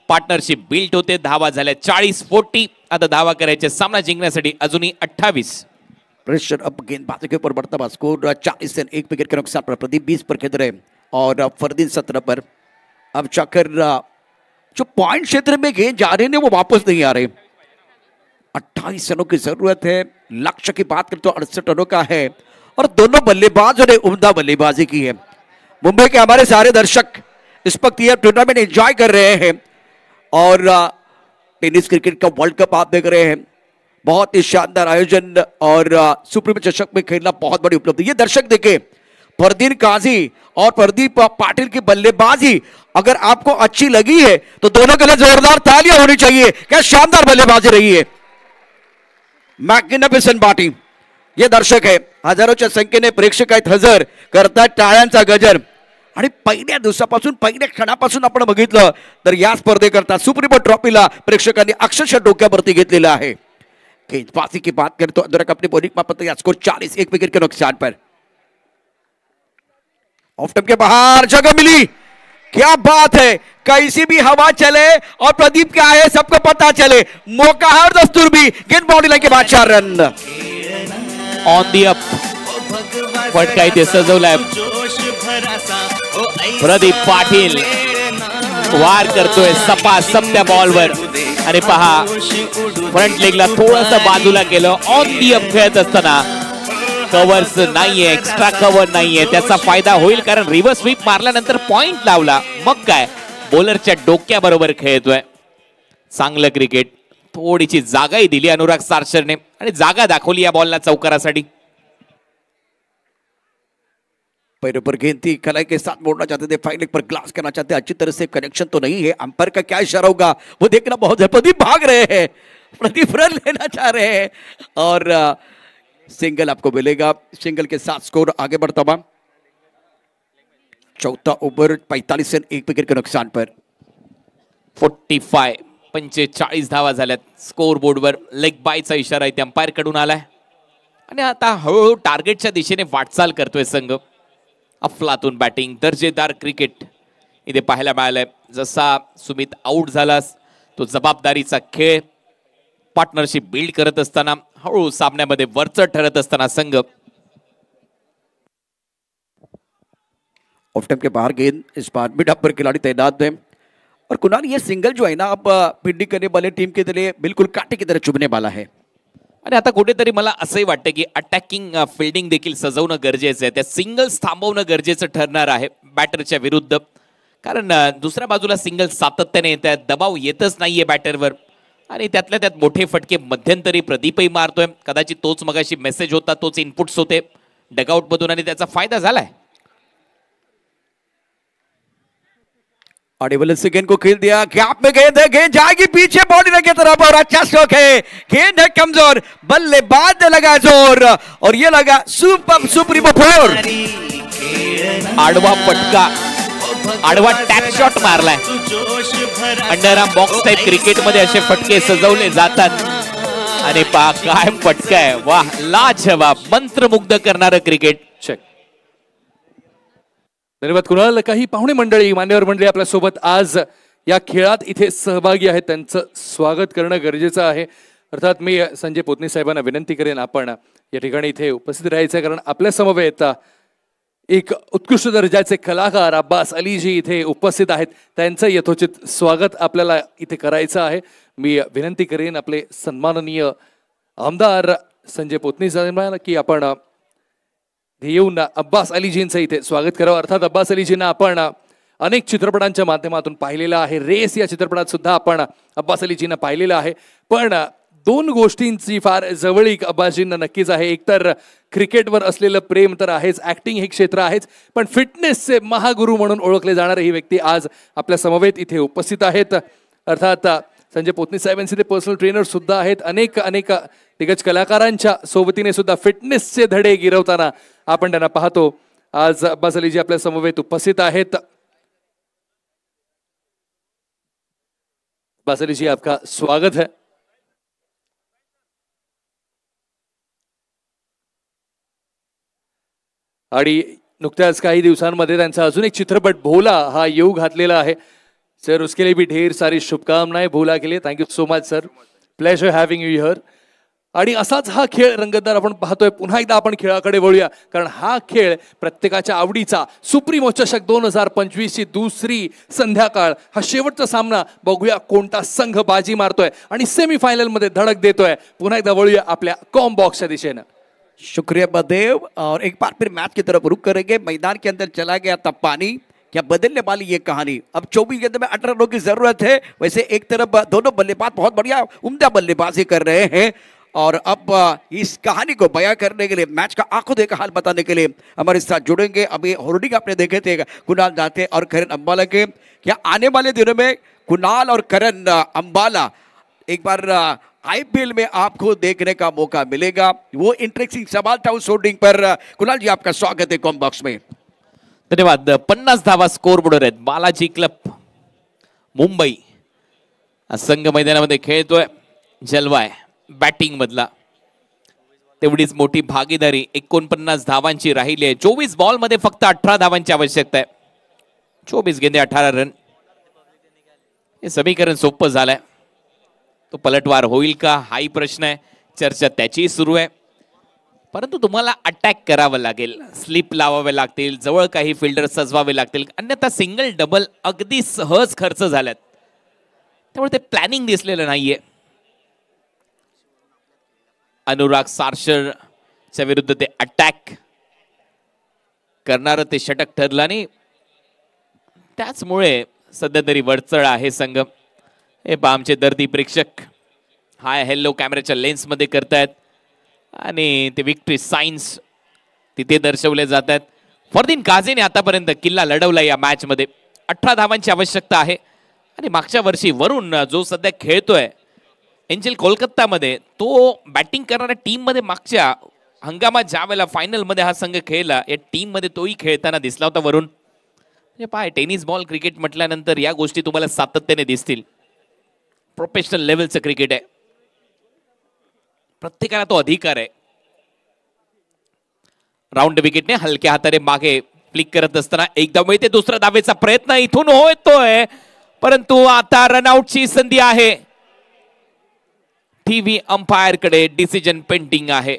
पार्टनरशिप बिल्ट होते, धावा झाल्या 40-40. आता धावा करायचे सामना जिंकण्यासाठी अजूनही 28. प्रेशर अब गेंदबाजों के ऊपर बढ़ता हुआ स्कोर 40 रन 1 विकेट के नुकसान पर. प्रदीप 20 पर खेल रहे और फरदीन 17 पर. अब जाकर जो पॉइंट क्षेत्र में गेंद जा रहे हैं वो वापस नहीं आ रहे. 28 रनों की जरूरत है. लक्ष्य की बात करें तो 68 रनों का है और दोनों बल्लेबाजों ने उम्दा बल्लेबाजी की है. मुंबई के हमारे सारे दर्शक इस वक्त यह टूर्नामेंट एंजॉय कर रहे हैं और टेनिस क्रिकेट का वर्ल्ड कप आप देख रहे हैं. बहुत ही शानदार आयोजन और सुप्रीम चषक में खेलना बहुत बड़ी उपलब्धि. ये दर्शक देखे, फरदीन काजी और प्रदीप पाटिल की बल्लेबाजी अगर आपको अच्छी लगी है तो दोनों के लिए जोरदार तालियां होनी चाहिए. क्या शानदार बल्लेबाजी रही है, मॅग्निफिसंट बॅटिंग. ये दर्शक आहे, हजारोच्या संख्येने प्रेक्षक आहेत, हजर करतात टाळ्यांचा गजर. आणि पहिल्या दिवसापासून, पहिल्या क्षणापासून आपण बघितलं तर या स्पर्धेकरता सुप्रीमो ट्रॉफीला प्रेक्षकांनी अक्षरशः डोक्यावरती घेतलेलं आहे. गेंदबाजी की बात करें तो अनुराग अपनी बॉलिंग में पता स्कोर 40 1 विकेट के नुकसान पर. ऑफ स्टंप के बाहर जगह मिली, क्या बात है, कैसी भी हवा चले और प्रदीप क्या है सबको पता चले, मौका है और दस्तूर भी. गेंद बाउंड्री लाइन के बाद 4 रन. ऑन दी अप फटका इथे सजवलाय. प्रदीप पाटील वार करतोय सपासप त्या बॉलवर आणि पहा फ्रंट लेगला थोडस बाजूला गेलं. ऑन दी अप खेळत असताना कव्हर्स नाहीये, एक्स्ट्रा कव्हर नाहीये, त्याचा फायदा होईल कारण रिव्हर्स स्वीप मारल्यानंतर पॉइंट लावला. मग काय, बॉलरच्या डोक्याबरोबर खेळतोय. चांगलं क्रिकेट. थोडीशी जागाही दिली अनुराग सारशरने आणि जागा दाखवली या बॉलला चौकारासाठी. पैरों पर गेंद थी, कलाई के साथ मोड़ना चाहते थे, फाइल पर ग्लास करना चाहते, अच्छी तरह से कनेक्शन तो नहीं है. अंपायर का क्या इशारा होगा वो देखना बहुत है. प्रदीप भाग रहे हैं, प्रदीप रन लेना चाह रहे हैं और सिंगल आपको मिलेगा. सिंगल के साथ स्कोर आगे बढ़ता हुआ. चौथा ओवर 45 रन 1 विकेट के नुकसान पर। 45 धावा झाल्यात स्कोर बोर्डवर। लेग बायचा इशारा इथे अंपायर कडून आलाय आणि आता हळूहळू टार्गेटच्या दिशेने वाटचाल करतोय संघ। अफलातून बॅटिंग, दर्जेदार क्रिकेट इथे पाहायला मिळालंय। जसा सुमित आउट झालास तो जबाबदारीचा खेळ, पार्टनरशिप बिल्ड करत असताना, हळूहळू सामन्यामध्ये वरचढ ठरत असताना संघ। ऑफ टाइम के बाहर गेंद इस बार मिड अप पर खिलाड़ी तैनात है और कुणाल ये सिंगल जो है ना अब फील्डिंग करने वाले टीम के लिए बिल्कुल कांटे की तरह चुभने वाला है। आणि आता कुठेतरी मला असंही वाटतं की अटॅकिंग फिल्डिंग देखील सजवणं गरजेचं आहे। त्या सिंगल्स थांबवणं गरजेचं ठरणार आहे बॅटरच्या विरुद्ध, कारण दुसऱ्या बाजूला सिंगल सातत्याने येत आहेत, दबाव येतच नाहीये बॅटरवर आणि त्यातल्या त्यात मोठे फटके मध्यंतरी प्रदीपही मारतोय। कदाचित तोच मगाशी मेसेज होता, तोच इनपुट्स होते डगआउट मधून आणि त्याचा फायदा झालाय। ऑडिबल से गेंद को खेल दिया, गैप में गेंद है, गेंद जाएगी पीछे बॉडी की तरफ और अच्छा स्ट्रोक है। गेंद है कमजोर, बल्लेबाज ने लगा जोर और ये लगा सुपर सुप्रीमो फोर। आडवा फटका, आडवा टॅप शॉट मारलाय। अंडरआर्म बॉक्स टाइप क्रिकेट मध्ये असे फटके सजवले जातात आणि पहा काय फटका आहे, वाह लाजवाब, मंत्रमुग्ध करणारं क्रिकेट। चेक। धन्यवाद कुणाल। काही पाहुणे मंडळी, मान्यवर मंडळी आपल्या सोबत आज या खेळात इथे सहभागी आहेत, त्यांचं स्वागत करणं गरजेचं आहे। अर्थात मी संजय पोतनी साहेबांना विनंती करेन आपण या ठिकाणी इथे उपस्थित राहायचं, कारण आपल्या समवेत एक उत्कृष्ट दर्जाचे कलाकार अब्बास अलीजी इथे उपस्थित आहेत, त्यांचं यथोचित स्वागत आपल्याला इथे करायचं आहे। मी विनंती करेन आपले सन्माननीय आमदार संजय पोतनी साहेबांना की आपण येऊन अब्बास अलीजींचं इथे स्वागत करावं। अर्थात अब्बास अलीजींना आपण अनेक चित्रपटांच्या माध्यमातून पाहिलेलं आहे, रेस या चित्रपटात सुद्धा आपण अब्बास अलीजींना पाहिलेलं आहे, पण दोन गोष्टींची फार जवळीक अब्बासजींना नक्कीच आहे। एकतर क्रिकेटवर असलेलं प्रेम तर आहेच, ऍक्टिंग हे क्षेत्र आहेच, पण फिटनेसचे महागुरू म्हणून ओळखले जाणारे ही व्यक्ती आज आपल्या समवेत इथे उपस्थित आहेत। अर्थात संजय पोतनी साहेबांचे ते पर्सनल ट्रेनर सुद्धा आहेत। अनेक अनेक दिग्गज कलाकारांच्या सोबतीने सुद्धा फिटनेसचे धडे गिरवताना आपण त्यांना पाहतो। आज अब्बास अलीजी आपल्या समवेत उपस्थित आहेत। अब्बास अलीजी आपका स्वागत है। आणि नुकत्याच काही दिवसांमध्ये त्यांचा अजून एक चित्रपट भोला हा येऊ घातलेला आहे। सर उसके लिए भी ढेर सारी शुभकामनाएं भोला के लिए। Thank you so much sir, pleasure having you here. आणि असाच हा खेळ रंगतदार आपण पाहतोय। पुन्हा एकदा आपण खेळाकडे वळूया, कारण हा खेळ प्रत्येकाच्या आवडीचा सुप्रीमो चषक 2025 ची दुसरी संध्याकाळ, हा शेवटचा सामना। बघूया कोणता संघ बाजी मारतोय आणि सेमीफायनल मध्ये धडक देतोय। पुन्हा एकदा वळूया आपल्या कॉम बॉक्सच्या दिशेनं। शुक्रिया बदेव। और एक बार फिर मैच की तरफ रुख करेंगे। मैदान के अंदर चला गया था पानी, क्या बदलने वाली ये कहानी। अब 24 गेंद में 18 रनों की जरूरत है। वैसे एक तरफ दोनों बल्लेबाज बहुत बढ़िया उम्दा बल्लेबाजी कर रहे हैं और अब इस कहानी को बयां करने के लिए, मैच का आंखों देखा हाल बताने के लिए हमारे साथ जुड़ेंगे। अभी होर्डिंग आपने देखे थे कुणाल दाते और करण अंबाला के। क्या आने वाले दिनों में कुणाल और करण अंबाला एक बार आईपीएल में आपको देखने का मौका मिलेगा? वो इंटरेस्टिंग सवाल था उस होर्डिंग पर। कुणाल जी आपका स्वागत है कॉम बॉक्स में। धन्यवाद। 50 धावा स्कोर बोर्डवर आहेत। बालाजी क्लब मुंबई संघ मैदानामध्ये खेळतोय। जलवा आहे बॅटिंग मधला, तेवढीच मोठी भागीदारी 49 धावांची राहिली आहे। 24 बॉल मध्ये फक्त 18 धावांची आवश्यकता आहे। 24 गेंदे 18 रन, हे समीकरण सोपं झालंय। तो पलटवार होईल का हाही प्रश्न आहे, चर्चा त्याची सुरू आहे। परंतु तुम्हाला अटॅक करावं लागेल, स्लिप लावावे लागतील, जवळ काही फिल्डर सजवावे लागतील, अन्यथा सिंगल डबल अगदी सहज खर्च झाल्यात। त्यामुळे ते प्लॅनिंग दिसलेलं नाहीये। अनुराग सारशरच्या विरुद्ध ते अटॅक करणारं ते षटक ठरलं आणि त्याचमुळे सध्या तरी वरचढ आहे संघ। हे आमचे दर्दी प्रेक्षक हाय हॅलो कॅमेऱ्याच्या लेन्स मध्ये करतायत आणि ते विक्ट्री साइन्स तिथे दर्शवले जात आहेत। फरदीन काझीने आतापर्यंत किल्ला लढवला या मॅच मध्ये। 18 धावांची आवश्यकता आहे आणि मागच्या वर्षी वरून जो सध्या खेळतोय एंजल कोलकातामध्ये, तो बॅटिंग करणाऱ्या टीम मध्ये मागच्या हंगामात ज्या वेळेला फायनल मध्ये हा संघ खेळला, या टीम मध्ये तोही खेळताना दिसला होता वरून। म्हणजे पाय टेनिस बॉल क्रिकेट म्हटल्यानंतर या गोष्टी तुम्हाला सातत्याने दिसतील. प्रोफेशनल लेवलचं क्रिकेट आहे, प्रत्येकाला तो अधिकार आहे. राऊंड विकेटने हलक्या हाताने मागे फ्लिक करत असताना एकदा मिळते दुसरा धावेचा प्रयत्न इथून होतोय, परंतु आता रनआउटची संधी आहे. टीव्ही अंपायर कडे डिसिजन पेंडिंग आहे.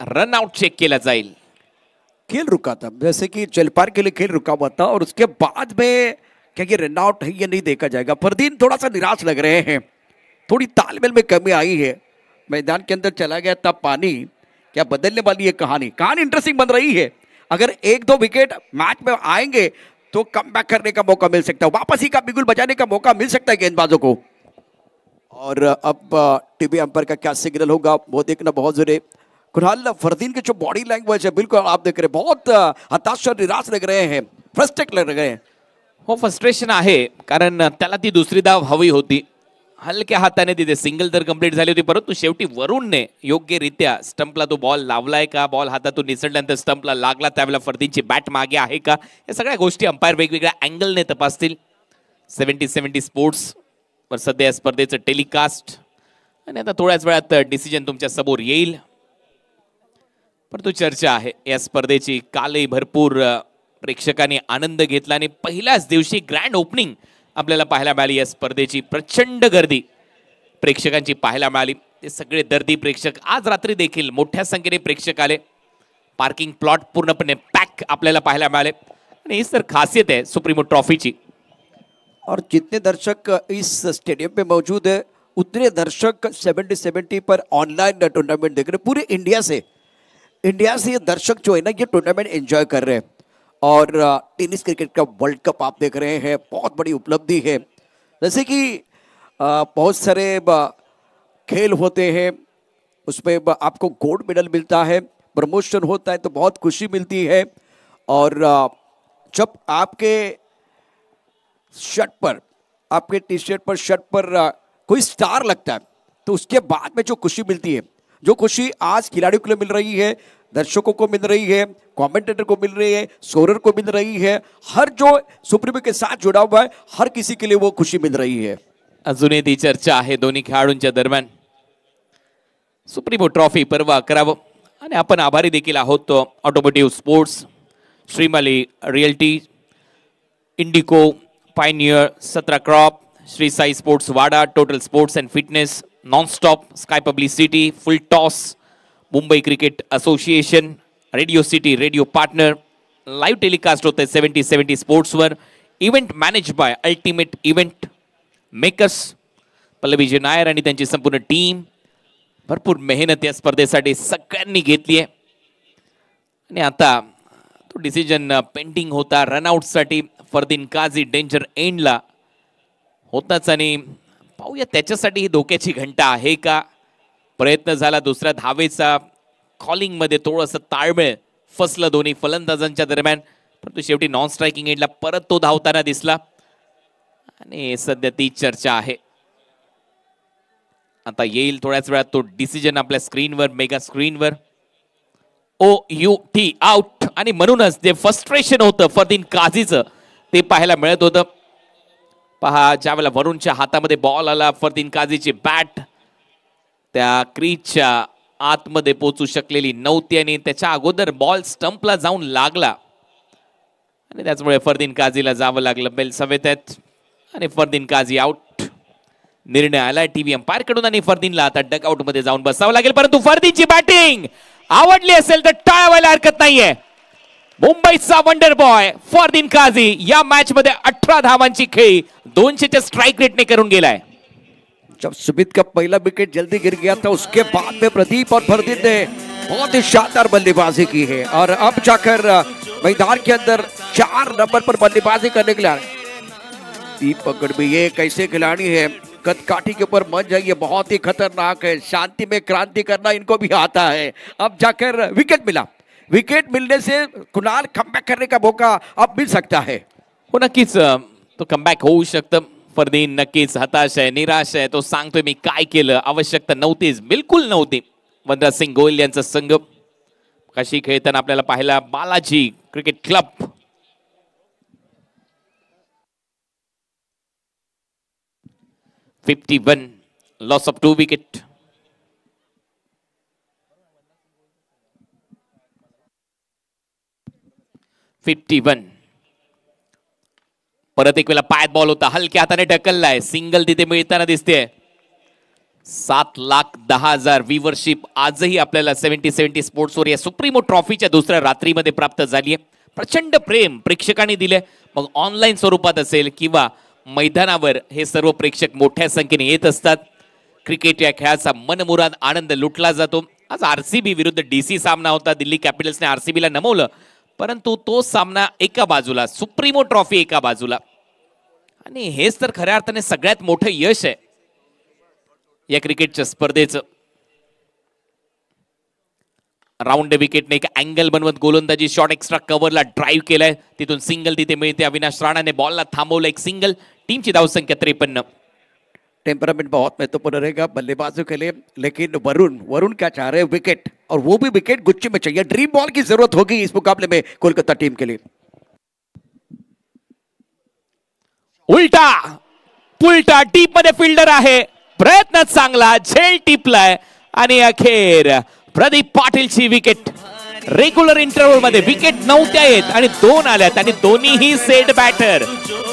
रनआउट चेक केला जाईल. खेल रुका था, जैसे कि जलपार के लिए खेल रुका हुआ था और उसके बाद में क्या ये रन आउट है ये नहीं देखा जाएगा. फरदीन थोड़ा सा निराश लग रहे हैं, थोड़ी तालमेल में कमी आई है. मैदान के अंदर चला गया तब पानी, क्या बदलने वाली है कहानी. कहानी इंटरेस्टिंग बन रही है. अगर 1-2 विकेट मैच में आएंगे तो कम बैक करने का मौका मिल सकता है, वापसी का बिगुल बजाने का मौका मिल सकता है गेंदबाजों को. और अब टीवी अंपायर का क्या सिग्नल होगा वो देखना बहुत जरूरी. कुणाल, फरदीन की जो बॉडी लैंग्वेज है बिल्कुल आप देख रहे हैं, बहुत हताश और निराश लग रहे हैं, फ्रस्ट्रेट लग रहे हैं. हो, फ्रस्ट्रेशन आहे, कारण त्याला ती दुसरी धाव हवी होती. हलक्या हाताने तिथे सिंगल तर कंप्लीट झाली होती, परंतु शेवटी वरुणने योग्यरित्या स्टंपला तो बॉल लावलाय का, बॉल हातातून निसटल्यानंतर स्टंपला लागला त्यावेळेला फरदीनची बॅट मागे आहे का, या सगळ्या गोष्टी अंपायर वेगवेगळ्या अँगलने तपासतील. 70-70 स्पोर्ट्स वर सध्या या स्पर्धेचं टेलिकास्ट आणि आता थोड्याच वेळात डिसिजन तुमच्या समोर येईल. परंतु चर्चा आहे या स्पर्धेची. कालही भरपूर प्रेक्षकांनी आनंद घेतला आणि पहिल्याच दिवशी ग्रँड ओपनिंग आपल्याला पाहायला मिळाली. या स्पर्धेची प्रचंड गर्दी प्रेक्षकांची पाहायला मिळाली. ते सगळे दर्दी प्रेक्षक आज रात्री देखील मोठ्या संख्येने प्रेक्षक आले. पार्किंग प्लॉट पूर्णपणे पॅक आपल्याला पाहायला मिळाले आणि हीच तर खासियत आहे सुप्रीमो ट्रॉफीची. और जितने दर्शक इस स्टेडियम पे मौजूद है उतने दर्शक 70-70 पर ऑनलाइन टूर्नामेंट देख रहे हैं. पूरे इंडिया से ये दर्शक जो है ना ये टूर्नामेंट एंजॉय कर रहे हैं. और टेनिस क्रिकेट का वर्ल्ड कप आप देख रहे हैं, बहुत बड़ी उपलब्धि है. जैसे कि बहुत सारे खेल होते हैं, उसमें आपको गोल्ड मेडल मिलता है, प्रमोशन होता है तो बहुत खुशी मिलती है. और जब आपके शर्ट पर, आपके टी शर्ट पर, शर्ट पर कोई स्टार लगता है तो उसके बाद में जो खुशी मिलती है, जो खुशी आज खिलाड़ियों को मिल रही है, दर्शकों को मिल रही है, कमेंटेटर को मिल रही है, स्कोरर को मिल रही है, हर जो सुप्रीमो के साथ जुड़ा हुआ है हर किसी के लिए वो खुशी मिल रही है. अजूनही ती चर्चा आहे दोन्ही खेळाडूंच्या दरम्यान. सुप्रीमो ट्रॉफी पर्व 11 आणि आपण आभारी देखील आहोत automotive sports, Shrimali realty, Indico, pioneer, 17 crop, Shri Sai sports Wada, total sports and fitness, nonstop, sky publicity, full toss, Mumbai cricket association, radio city radio partner. Live telecast होते 70-70 स्पोर्ट्सवर. Event manage by ultimate event makers, Pallavi Nair आणि त्यांची संपूर्ण टीम. भरपूर मेहनत या स्पर्धेसाठी सगळ्यांनी घेतली आहे आणि आता तो डिसिजन पेंडिंग होता रनआउटसाठी. फरदीन काझी डेंजर एंडला होताच आणि पाहूया त्याच्यासाठी ही धोक्याची घंटा आहे का. प्रयत्न झाला दुसऱ्या धावेचा, कॉलिंग मध्ये थोडंसं ताळमेळ फसलं दोन्ही फलंदाजांच्या दरम्यान, परंतु शेवटी नॉन स्ट्रायकिंग एंडला परत तो धावताना दिसला आणि सध्या ती चर्चा आहे. आता येईल थोड्याच वेळात तो डिसिजन आपल्या स्क्रीनवर, मेगा स्क्रीनवर. OUT out. आणि म्हणूनच जे फ्रस्ट्रेशन होतं फरदीन काझीचं ते पाहायला मिळत होतं. पहा ज्यावेळेला वरुणच्या हातामध्ये बॉल आला, फरदीन काझीची बॅट त्या क्रीजच्या आतमध्ये पोहोचू शकलेली नव्हती आणि त्याच्या अगोदर बॉल स्टंपला जाऊन लागला आणि त्याचमुळे फरदीन काझीला जावं लागलं. बेल सवेत आहेत आणि फरदीन काझी आउट. निर्णय आला टीव्ही अंपायर कडून आणि फरदीनला आता डकआउट मध्ये जाऊन बसावं लागेल. परंतु फरदीनची बॅटिंग आवडली असेल तर टाळ्या व्हायला हरकत नाहीये. मुंबईचा वंडर बॉय फरदीन काझी या मॅच मध्ये 18 धावांची खेळी 200च्या स्ट्राइक रेटने करून गेलाय. जब सुमित का पहला विकेट जल्दी गिर गया था उसके बाद में प्रदीप और फरदीन ने बहुत ही शानदार बल्लेबाजी की है और अब जाकर मैदान के अंदर 4 नंबर पर बल्लेबाजी करने के लिए दीपक गढ़वी ये कैसे खिलाड़ी है, कदकाठी के ऊपर मन जाइए, बहुत ही खतरनाक है, शांति में क्रांति करना इनको भी आता है. अब जाकर विकेट मिला, विकेट मिलने से कुणाल कमबॅक करने का मौका अब मिल सकता है. हो नक्कीच तो कमबॅक होऊ शकतं. फरदीन नक्कीच हताश आहे, निराश आहे. तो सांगतोय मी काय केलं, आवश्यकता नव्हतीच, बिलकुल नव्हती. वनराज सिंग गोयल यांचा संघ कशी खेळताना आपल्याला पाहायला. Balaji cricket club 51 loss of 2 wicket. परत एक वेळा पायात बॉल होता, हलक्या हाताने ढकललाय, सिंगल तिथे मिळताना दिसते. 7,10,000 व्ह्यूअरशिप आजही आपल्याला 70-70 स्पोर्ट्सवर या सुप्रीमो ट्रॉफीच्या दुसऱ्या रात्रीमध्ये प्राप्त झाली आहे. प्रचंड प्रेम प्रेक्षकांनी दिले, मग ऑनलाईन स्वरूपात असेल किंवा मैदानावर हे सर्व प्रेक्षक मोठ्या संख्येने येत असतात. क्रिकेट या खेळाचा मनमुराद आनंद लुटला जातो. आज आरसीबी विरुद्ध डीसी सामना होता. दिल्ली कॅपिटल्सने आरसीबीला नमवलं, परंतु तो सामना एका बाजूला, सुप्रीमो ट्रॉफी एका बाजूला, आणि हेच तर खऱ्या अर्थाने सगळ्यात मोठं यश आहे या क्रिकेटच्या स्पर्धेचं. राऊंड विकेटने एक अँगल बनवत गोलंदाजी शॉट एक्स्ट्रा कव्हरला ड्राईव्ह केलाय, तिथून सिंगल तिथे मिळते. अविनाश राणाने बॉलला थांबवलं, एक सिंगल. टीमची धावसंख्या 53. टेम्परामेंट बहुत महत्वपूर्ण रहेगा बल्लेबाजों के लिए, लेकिन वरुण क्या चाह रहे हैं? विकेट, और वो भी विकेट गुच्छे में चाहिए. ड्रीम बॉल की जरूरत होगी इस मुकाबले में कोलकाता टीम के लिए. उलटा डीप मध्ये फिल्डर आहे, प्रयत्न चांगला, झेल टिपलाय आणि अखेर प्रदीप पाटीलची विकेट. रेग्युलर इंटरव्हल मध्ये विकेट नव्हत्या येत आणि 2 आल्यात आणि दोन्हीही सेट बॅटर.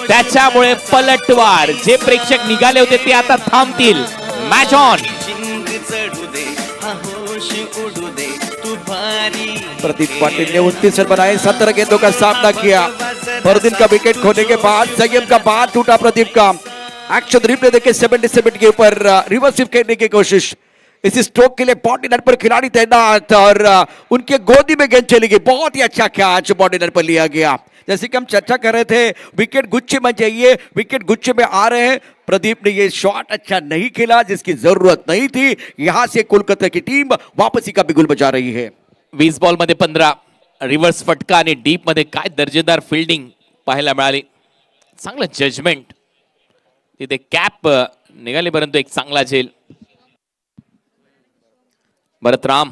त्याच्यामुळे पलटवार. जे प्रेक्षक निघाले होते ते आता थांबतील. Match on. प्रदीप पाटिल ने 29 रन बनाए, 17 गेंदों का सामना किया. फरदीन का विकेट खोने के बाद संयम का बांध टूटा प्रदीप का. एक्शन रिप्ले देखे 77 के ऊपर रिवर्स स्वीप खेलने की कोशिश. इस स्ट्रोक के लिए बॉडी नेट पर खिलाड़ी तैनात और उनके गोदी में गेंद चली गई. बहुत ही अच्छा कैच बॉडी नेट पर लिया गया. जैसे कि हम चर्चा कर रहे थे, विकेट गुच्छे में चाहिए, विकेट गुच्छे में आ रहे हैं. प्रदीप ने ये शॉट अच्छा नहीं खेला जिसकी जरूरत नहीं थी. यहां से कोलकाता की टीम वापसी का बिगुल बजा रही है. 20 बॉल मध्ये 15. रिव्हर्स फटका आणि डीप मध्ये काय दर्जेदार फिल्डिंग पाहायला मिळाली. चांगलं जजमेंट. तिथे कॅप निघाली, परंतु एक चांगला झेल. भरतराम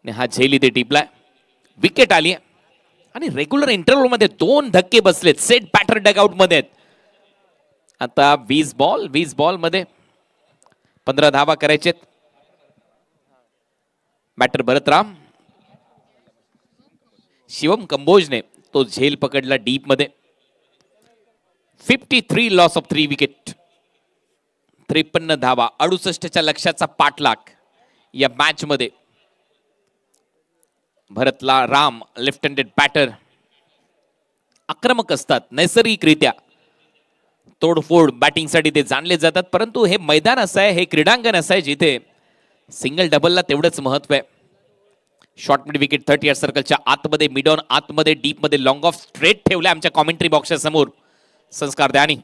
ने हा झेल इथे टिपलाय. विकेट आली आहे आणि रेग्युलर इंटरव्हल मध्ये 2 धक्के बसलेत. सेट बॅटर डगआउट मध्ये. आता 20 बॉल मध्ये 15 धावा करायचेत. बॅटर भरतराम. शिवम कंबोजने तो झेल पकडला डीप मध्ये. 53 लॉस ऑफ 3 विकेट. 53 धावा, 68च्या लक्ष्याचा पाठलाग या मॅच मध्ये. भरतला राम लेफ्ट हँडेड बॅटर आक्रमक असतात नैसर्गिकरित्या. तोडफोड बॅटिंगसाठी ते जाणले जातात, परंतु हे मैदान असं आहे, हे क्रीडांगण असं आहे जिथे सिंगल डबलला तेवढंच महत्व आहे. शॉर्ट मिड विकेट 30 यार्ड सर्कलच्या आतमध्ये, मिड ऑन आतमध्ये, डीप मध्ये लॉंग ऑफ स्ट्रेट ठेवल्या आमच्या कॉमेंट्री बॉक्सच्या समोर. संस्कार द्यानी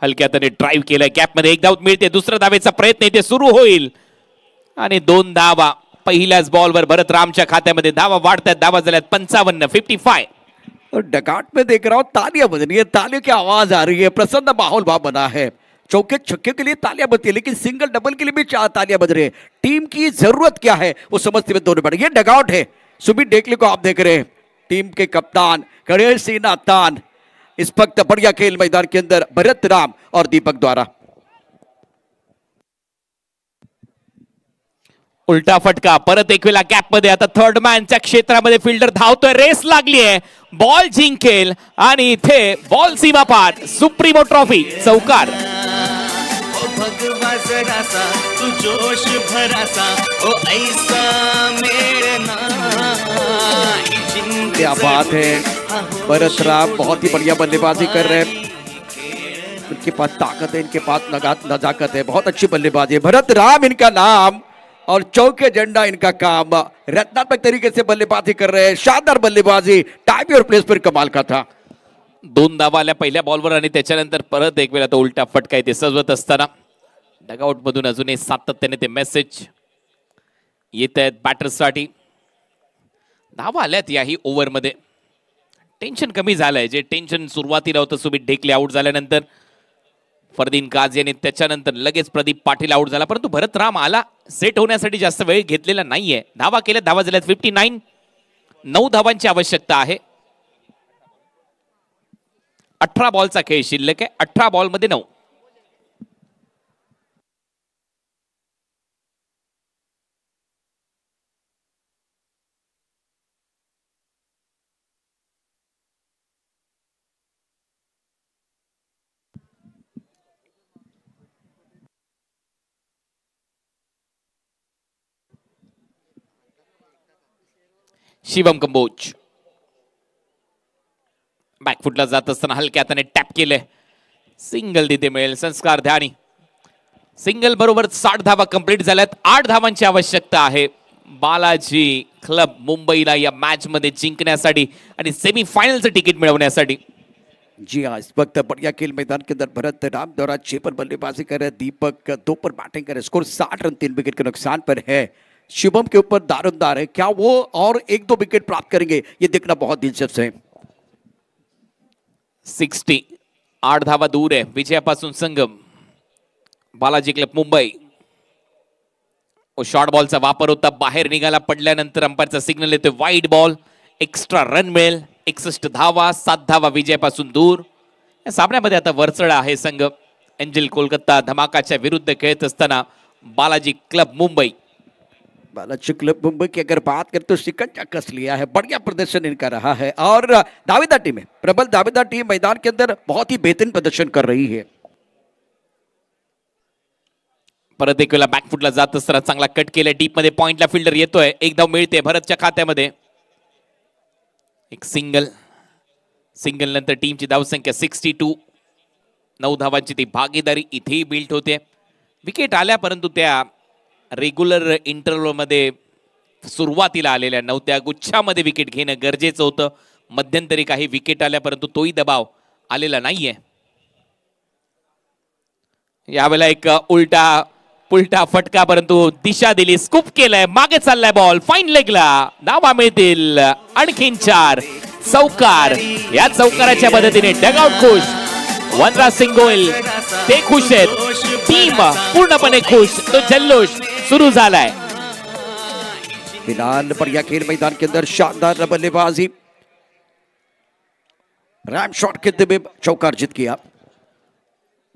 हलक्या हाताने ड्राईव्ह केलाय. गॅप मध्ये 1 धाव मिळते. दुसऱ्या धावेचा प्रयत्न इथे सुरू होईल आणि 2 धावा पहिल्याच बॉलवर भरत रामच्या खात्यामध्ये. धावा वाढतात, धावा झाल्यात 55. 55. और डगआउट में देख रहा हूं तालियां बज रही है, तालियों की आवाज आ रही है. प्रसन्न माहौल वहां बना है. चौके छक्के के लिए तालियां बजती है, लेकिन सिंगल डबल के लिए भी 4 तालियां बज रही है. टीम की जरूरत क्या है वो समझते हुए दोनों बैठे. ये डगआउट है. सुमित डेकले को आप देख रहे हैं, टीम के कप्तान गणेश सिंह नातान. इस वक्त बढ़िया खेल मैदान के अंदर भरत राम और दीपक द्वारा. उलटा फटका. परत एक वेळा गॅप मध्ये. आता थर्ड मॅनच्या क्षेत्रामध्ये फिल्डर धावतोय. रेस लागली आहे. बॉल जिंकेल आणि इथे बॉल सीमा पार. सुप्रीमो ट्रॉफी चौकार. भगवा जरासा तू जोश भरासा ओ ऐसा मेळना. क्या बात है. भरत राम बहुत ही बढ़िया बल्लेबाजी कर रहे हैं. इनके पास ताकत है, इनके पास नजाकत है. बहुत अच्छी बल्लेबाजी है. भरत राम इनका नाम और चौके झंडा इनका काम. रत्नात्मक तरीके से बल्लेबाजी कर रहे हैं. शानदार बल्लेबाजी. टाइम और प्लेस पर कमाल का था. 2 धावा आल्या पहिल्या बॉलवर आणि त्याच्यानंतर परत एक वेळा तो उलटा फटका इथे सजवत असताना डगआउट मधून अजूनही सातत्याने ते मेसेज येत आहेत बॅटर्ससाठी. धावा आल्यात याही ओव्हरमध्ये. टेन्शन कमी झालंय. जे टेन्शन सुरुवातीला होतं सुमित ढेकले आउट झाल्यानंतर, फरदीन काझी आणि त्याच्यानंतर लगेच प्रदीप पाटील आउट झाला, परंतु भरत राम आला सेट होण्यासाठी जास्त वेळ घेतलेला नाहीये. धावा केल्या, धावा झाल्यात 59. 9 धावांची आवश्यकता आहे. 18 बॉलचा खेळ शिल्लक आहे. 18 बॉलमध्ये 9. शिवम कंबोज बॅकफुटला जात असताना हलक्या हाताने टॅप केले. सिंगल तिथे मिळेल. संस्कार ध्यानी सिंगल बरोबर 60 धावा कंप्लीट झाल्यात. 8 धावांची आवश्यकता आहे बालाजी क्लब मुंबईला या मॅच मध्ये जिंकण्यासाठी आणि सेमीफायनलचं तिकीट मिळवण्यासाठी. जी हाँ, इस वक्त बढ़िया खेल मैदान के अंदर भरत राम दौरा 6 पर बल्लेबाजी कर रहे हैं, दीपक 2 पर बैटिंग कर रहे हैं. स्कोर 60 रन 3 विकेट के नुकसान पर है. शुभम के ऊपर दारोमदार है. क्या वो और 1-2 विकेट प्राप्त करेंगे, ये देखना बहुत दिलचस्प है. 60 8 धावा दूर आहे विजयापासून संगम. बालाजी क्लब मुंबई. शॉर्ट बॉलचा वापर होता, बाहेर निघाला, पडल्यानंतर अंपायरचा सिग्नल येतोय वाईड बॉल. एक्स्ट्रा रन मिळेल. 61 धावा, 7 धावा विजयापासून दूर. या सामन्यामध्ये आता वरचढ आहे संघ एंजल कोलकाता धमाकाच्या विरुद्ध खेळत असताना बालाजी क्लब मुंबई. बालाजी क्लब मुंबई की अगर बात करें तो शिकंजा कस लिया है. बढ़िया प्रदर्शन इनका रहा है और दावेदार टीम है, प्रबल दावेदार टीम मैदान के अंदर बहुत ही बेहतरीन प्रदर्शन कर रही है. परत एक वेळा बॅकफुटला जात असताना चांगला कट केलाय. डीप मध्ये पॉइंटला फिल्डर येतोय. एक धाव मिळते भरतच्या खात्यामध्ये. एक सिंगल नंतर टीमची धावसंख्या 62. 9 धावांची ती भागीदारी इथेही बिल्ट होते. विकेट आल्या परंतु त्या रेग्युलर इंटरव्हल मध्ये सुरुवातीला आलेल्या नव्हत्या. गुच्छामध्ये विकेट घेणं गरजेचं होतं. मध्यंतरी काही विकेट आल्या परंतु तोही दबाव आलेला नाहीये. यावेळेला एक उलटा फटका परंतु दिशा दिली. स्कूप केलाय. मागे चाललाय बॉल. फाईन लेगला धावा मिळतील. आणखीन 4 चौकार. या चौकाराच्या मदतीने डगआउट खुश. वनराज सिंग गोयल ते खुश आहेत. टीम पूर्णपणे खुश. तो जल्लोष सुरू झालाय. फिलहाल बढ़िया खेल मैदान के अंदर शानदार बल्लेबाजी. रैम शॉट खेलते हुए चौका अर्जित किया.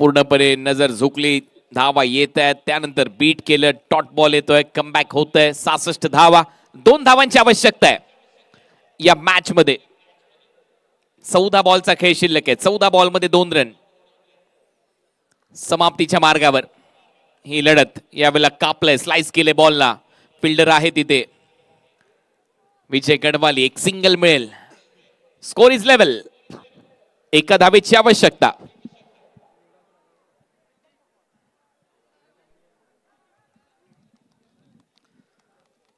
पूर्णपणे नजर झुकली. धावा येत आहेत. त्यानंतर बीट केलं. टॉट बॉल येतोय. कमबॅक होतोय. 66 धावा. 2 धावांची आवश्यकता आहे या मॅच मध्ये. 14 बॉलचा खेळ शिल्लक आहे. 14 बॉल मध्ये 2 रन. समाप्तीच्या मार्गावर ही लढत. यावेळेला कापलंय. स्लाइस केले बॉलला. फिल्डर आहे तिथे विजय गडवाली. एक सिंगल मिळेल. Score is level. एका धावेची आवश्यकता.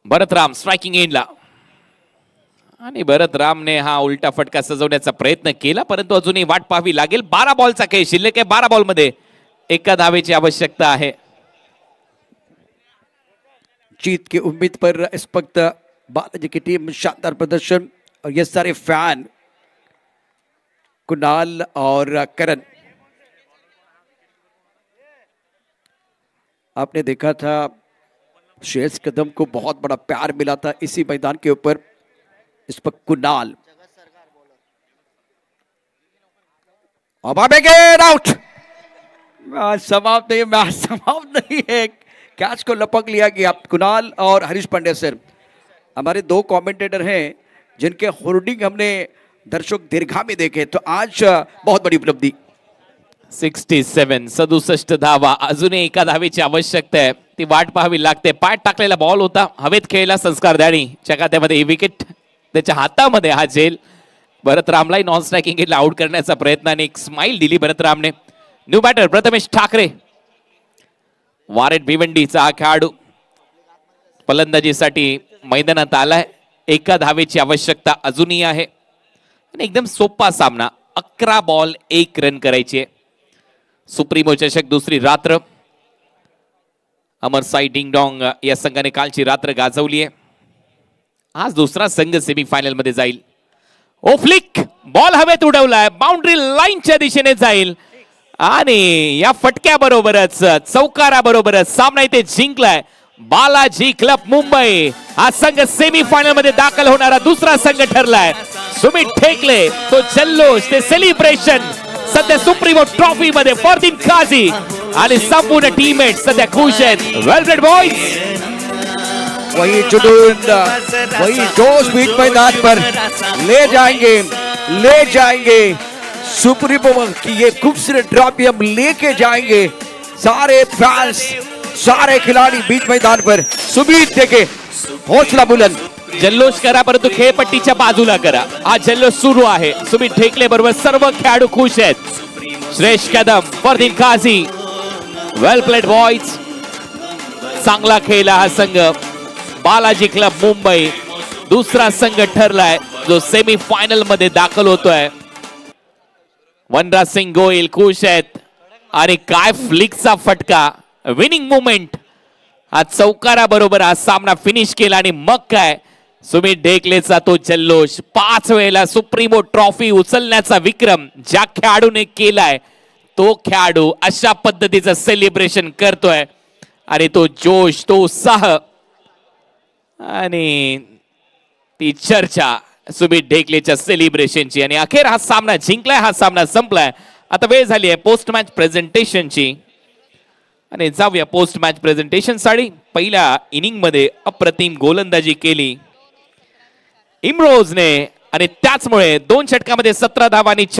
भरत राम स्ट्रायकिंग एंडला आणि भरत रामने हा उलटा फटका सजवण्याचा प्रयत्न केला परंतु अजूनही वाट पाहावी लागेल. 12 बॉलचा खेळ शिल्लक आहे. 12 बॉल मध्ये एका धावेची आवश्यकता आहे. जीत की उम्मीद पर इस वक्त बालाजी की टीम शानदार प्रदर्शन और ये सारे फैन कुणाल और करण. आपने देखा था श्रेयस कदम को बहुत बड़ा प्यार मिला था इसी मैदान के ऊपर. इस पर कुणाल आउट. समाप्त नहीं है. कैच को लपक लिया गया. कुणाल और हरीश पांड्या सर हमारे 2 कमेंटेटर हैं जिनके होर्डिंग हमने दर्शक दीर्घा में देखे. तो आज बहुत बड़ी उपलब्धि. 67 67 धावा. अजूनही एका धावेची आवश्यकता आहे. ती वाट पाहावी लागते. पाय टाकलेला बॉल होता. हवेत खेळला संस्कार द्याणी. खात्यामध्ये ही विकेट त्याच्या हातामध्ये हा झेल. भरत रामला नॉन स्ट्रायकिंग आउट करण्याचा प्रयत्न आणि एक स्माइल दिली भरत रामने. New batter Prathamesh Thackeray. वारेट भिवंडीचा हा खेळाडू फलंदाजीसाठी मैदानात आलाय. एका धावेची आवश्यकता अजूनही आहे. एकदम सोपा सामना. 11 बॉल 1 रन करायचे. सुप्रीमो चषक दुसरी रात्र. अमर साई डिंग डॉंग या संघाने कालची रात्र गाजवली आहे. आज दुसरा संघ सेमीफायनल मध्ये जाईल. ओ फ्लिक बॉल हवेत उडवलाय. बाउंड्री लाईनच्या दिशेने जाईल आणि या फटक्याबरोबरच चौकाराबरोबरच सामना इथे जिंकलाय बालाजी क्लब मुंबई. हा संघ सेमीफायनल मध्ये दाखल होणारा दुसरा संघ ठरलाय. सुमित ठेकले, तो जल्लोष, ते सेलिब्रेशन सध्या सुप्रीमो ट्रॉफी मध्ये फरदीन काझी आणि संपूर्ण टीममेट सध्या खुश आहेत. Well played boys. वही जुनून, वही जोश बीच मैदान पर ले जाएंगे सुप्रीमो की ये खूबसूरत ट्रॉफी हम लेके जाएंगे. सारे फैंस, सारे खिलाड़ी बीच मैदान पर. सुमित देखे हौसला बुलंद. जल्लोष करा, परंतु खेळपट्टीच्या बाजूला करा. हा जल्लोष सुरू आहे. सुमित ठेकले बरोबर सर्व खेळाडू खुश आहेत. Shreshth Kadam, Fardeen Kazi. Well played boys. चांगला खेळला हा संघ. बालाजी क्लब मुंबई दुसरा संघ ठरलाय जो सेमी फायनल मध्ये दाखल होतोय. वनराज सिंग गोयल खुश आहेत. आणि काय फ्लिकचा फटका, विनिंग मोमेंट. हा चौकारा बरोबर हा सामना फिनिश केला आणि मग काय सुमित ढेकलेचा तो जल्लोष. 5 वेळेला सुप्रीमो ट्रॉफी उचलण्याचा विक्रम ज्या खेळाडूने केलाय तो खेळाडू अशा पद्धतीचं सेलिब्रेशन करतोय. आणि तो जोश, तो उत्साह आणि ती चर्चा सुमित ढेकलेच्या सेलिब्रेशनची. आणि अखेर हा सामना जिंकलाय, हा सामना संपलाय. आता वेळ झाली आहे पोस्ट मॅच प्रेझेंटेशनची. आणि जाऊया पोस्ट मॅच प्रेझेंटेशन साठी. पहिल्या इनिंग मध्ये अप्रतिम गोलंदाजी केली इम्रोजने आणि त्याचमुळे 2 षटकामध्ये 17 धावांनी